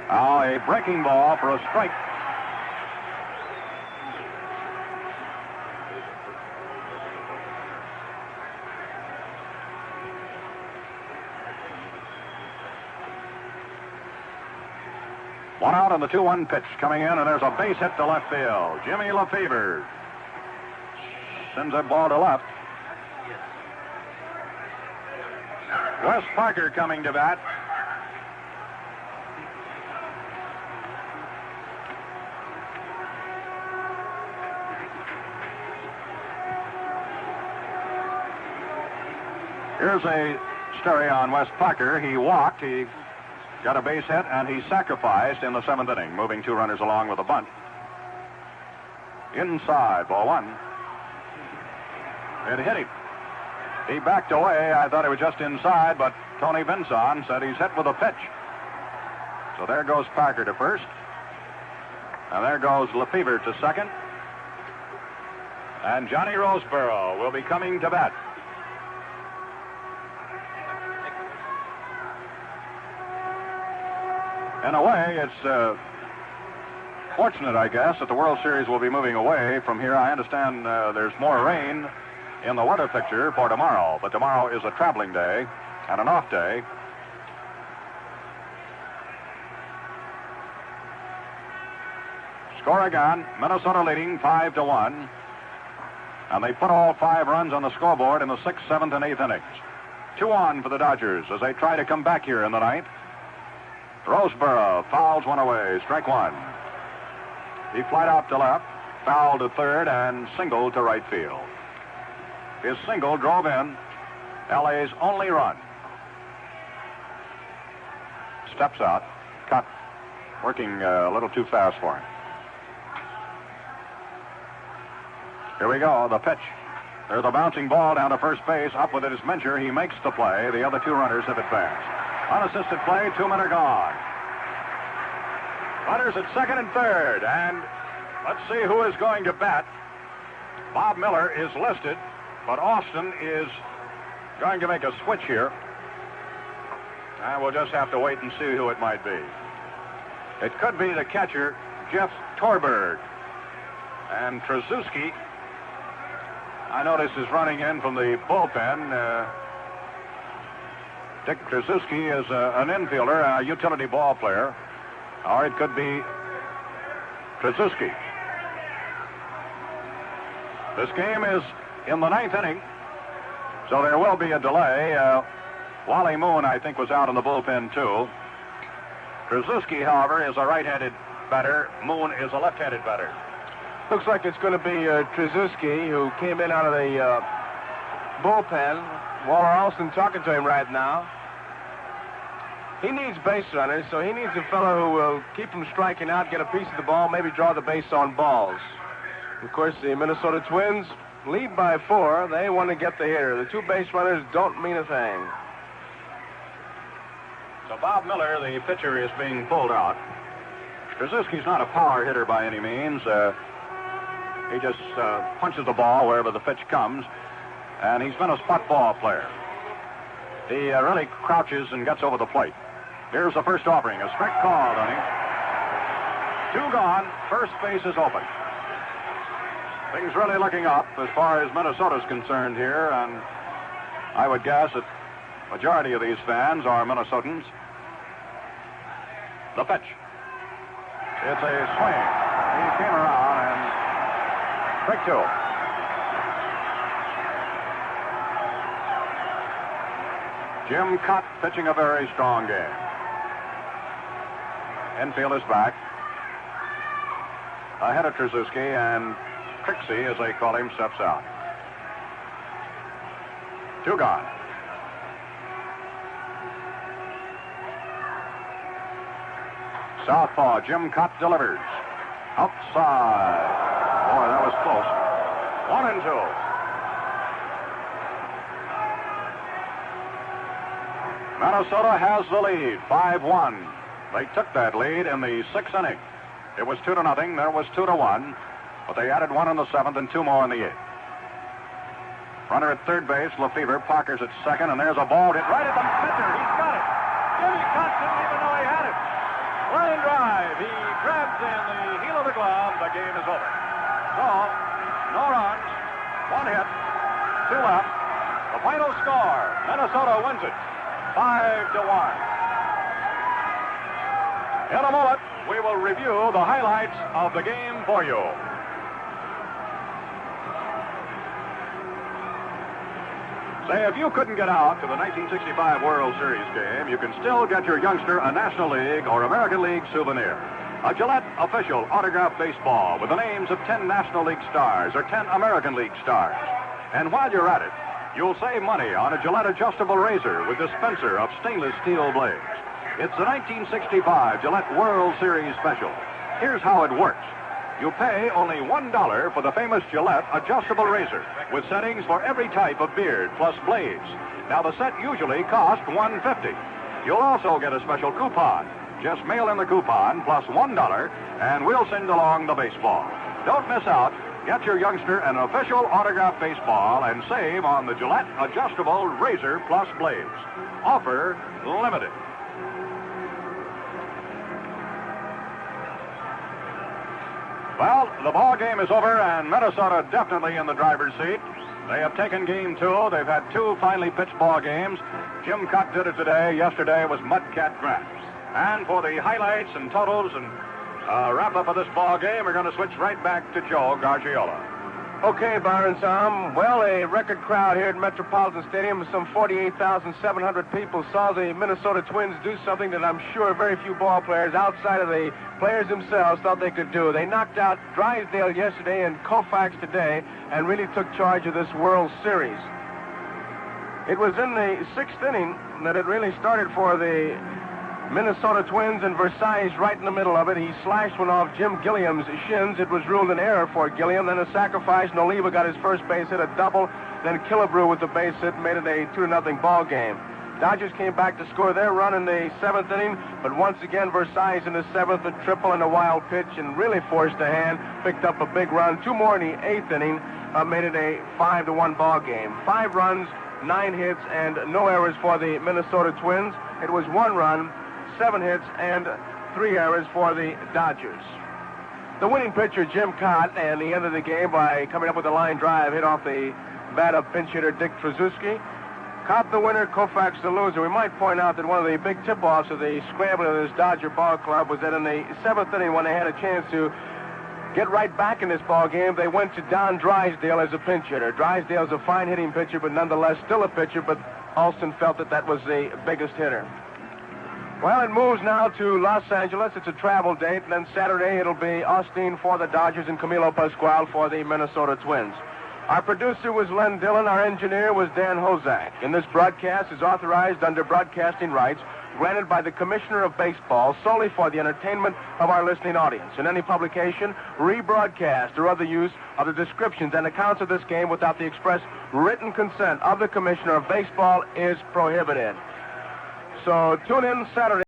Now a breaking ball for a strike. One out on the 2-1 pitch coming in, and there's a base hit to left field. Jimmy Lefevre sends that ball to left. Wes Parker coming to bat. Here's a story on Wes Parker. He walked, he got a base hit, and he sacrificed in the 7th inning, moving 2 runners along with a bunt. Inside, ball 1. It hit him. He backed away. I thought it was just inside, but Tony Vinson said he's hit with a pitch. So there goes Parker to first. And there goes Lefevre to second. And Johnny Roseboro will be coming to bat. In a way, it's fortunate, I guess, that the World Series will be moving away from here. I understand there's more rain in the weather picture for tomorrow, but tomorrow is a traveling day and an off day. Score again, Minnesota leading 5-1. And they put all 5 runs on the scoreboard in the 6th, 7th, and 8th innings. 2-on for the Dodgers as they try to come back here in the 9th. Roseboro fouls one away, strike 1. He flied out to left, fouled to third, and singled to right field. His single drove in LA's only run. Steps out, cut, working a little too fast for him. Here we go, the pitch. There's a bouncing ball down to first base. Up with it is Mencher. He makes the play. The other 2 runners have advanced. Unassisted play, 2 men are gone. Runners at second and third. And let's see who is going to bat. Bob Miller is listed, but Austin is going to make a switch here. And we'll just have to wait and see who it might be. It could be the catcher, Jeff Torberg. And Trzaskowski, I notice, is running in from the bullpen. Dick Trzaskowski is an infielder, a utility ball player. Or it could be Trzaskowski. This game is in the 9th inning, so there will be a delay. Wally Moon, I think, was out in the bullpen, too. Trzaskowski, however, is a right-handed batter. Moon is a left-handed batter. Looks like it's going to be Trzaskowski, who came in out of the bullpen. Waller Alston talking to him right now. He needs base runners, so he needs a fellow who will keep him striking out, get a piece of the ball, maybe draw the base on balls. Of course, the Minnesota Twins lead by 4. They want to get the hitter. The 2 base runners don't mean a thing. So Bob Miller, the pitcher, is being pulled out. Trzaskowski's not a power hitter by any means. He just punches the ball wherever the pitch comes, and he's been a spot ball player. He really crouches and gets over the plate. Here's the first offering, a strike called on him. 2 gone, first base is open. Things really looking up as far as Minnesota's concerned here, and I would guess that majority of these fans are Minnesotans. The pitch. It's a swing. He came around and strike 2. Jim Cott pitching a very strong game. Infield is back. Ahead of Trzaskowski, and Trixie, as they call him, steps out. 2 gone. Southpaw, Jim Cott delivers. Outside. Boy, that was close. 1-2. Minnesota has the lead, 5-1. They took that lead in the 6th inning. It was 2-0. There was 2-1, but they added 1 in the 7th and 2 more in the 8th. Runner at third base, Lefevre. Parker's at second, and there's a ball hit right at the center. He's got it. Jimmy Cott didn't even know he had it. Line drive. He grabs in the heel of the glove. The game is over. So, no runs, 1 hit, 2 left. The final score, Minnesota wins it 5-1. In a moment, we will review the highlights of the game for you. Say, if you couldn't get out to the 1965 World Series game, you can still get your youngster a National League or American League souvenir. A Gillette official autographed baseball with the names of 10 National League stars or 10 American League stars. And while you're at it, you'll save money on a Gillette adjustable razor with dispenser of stainless steel blades. It's the 1965 Gillette World Series special. Here's how it works. You pay only $1 for the famous Gillette adjustable razor with settings for every type of beard plus blades. Now, the set usually costs $1.50. You'll also get a special coupon. Just mail in the coupon plus $1, and we'll send along the baseball. Don't miss out. Get your youngster an official autographed baseball and save on the Gillette adjustable razor plus blades. Offer limited. Well, the ball game is over, and Minnesota definitely in the driver's seat. They have taken game 2. They've had 2 finely pitched ball games. Jim Cott did it today. Yesterday was Mudcat Grant. And for the highlights and totals and wrap-up of this ball game, we're going to switch right back to Joe Garagiola. Okay, Byron, Samm. Well, a record crowd here at Metropolitan Stadium, some 48,700 people, saw the Minnesota Twins do something that I'm sure very few ball players outside of the players themselves thought they could do. They knocked out Drysdale yesterday and Koufax today and really took charge of this World Series. It was in the 6th inning that it really started for the Minnesota Twins, and Versailles right in the middle of it. He slashed one off Jim Gilliam's shins. It was ruled an error for Gilliam. Then a sacrifice. Noliva got his first base hit, a double. Then Killebrew with the base hit made it a 2-0 ball game. Dodgers came back to score their run in the 7th inning, but once again Versailles in the 7th, a triple and a wild pitch, and really forced a hand, picked up a big run. 2 more in the 8th inning, made it a 5-1 ball game. 5 runs, 9 hits, and no errors for the Minnesota Twins. It was 1 run, 7 hits, and 3 errors for the Dodgers. The winning pitcher, Jim Cott, and he ended the game by coming up with a line drive, hit off the bat of pinch hitter Dick Trzaskowski. Cott the winner, Koufax the loser. We might point out that one of the big tip-offs of the scrambling of this Dodger ball club was that in the 7th inning, when they had a chance to get right back in this ball game, they went to Don Drysdale as a pinch hitter. Drysdale's a fine hitting pitcher, but nonetheless still a pitcher, but Alston felt that was the biggest hitter. Well, it moves now to Los Angeles. It's a travel date, and then Saturday it'll be Austin for the Dodgers and Camilo Pascual for the Minnesota Twins. Our producer was Len Dillon. Our engineer was Dan Hozak. And this broadcast is authorized under broadcasting rights granted by the Commissioner of Baseball solely for the entertainment of our listening audience. In any publication, rebroadcast, or other use of the descriptions and accounts of this game without the express written consent of the Commissioner of Baseball is prohibited. So tune in Saturday.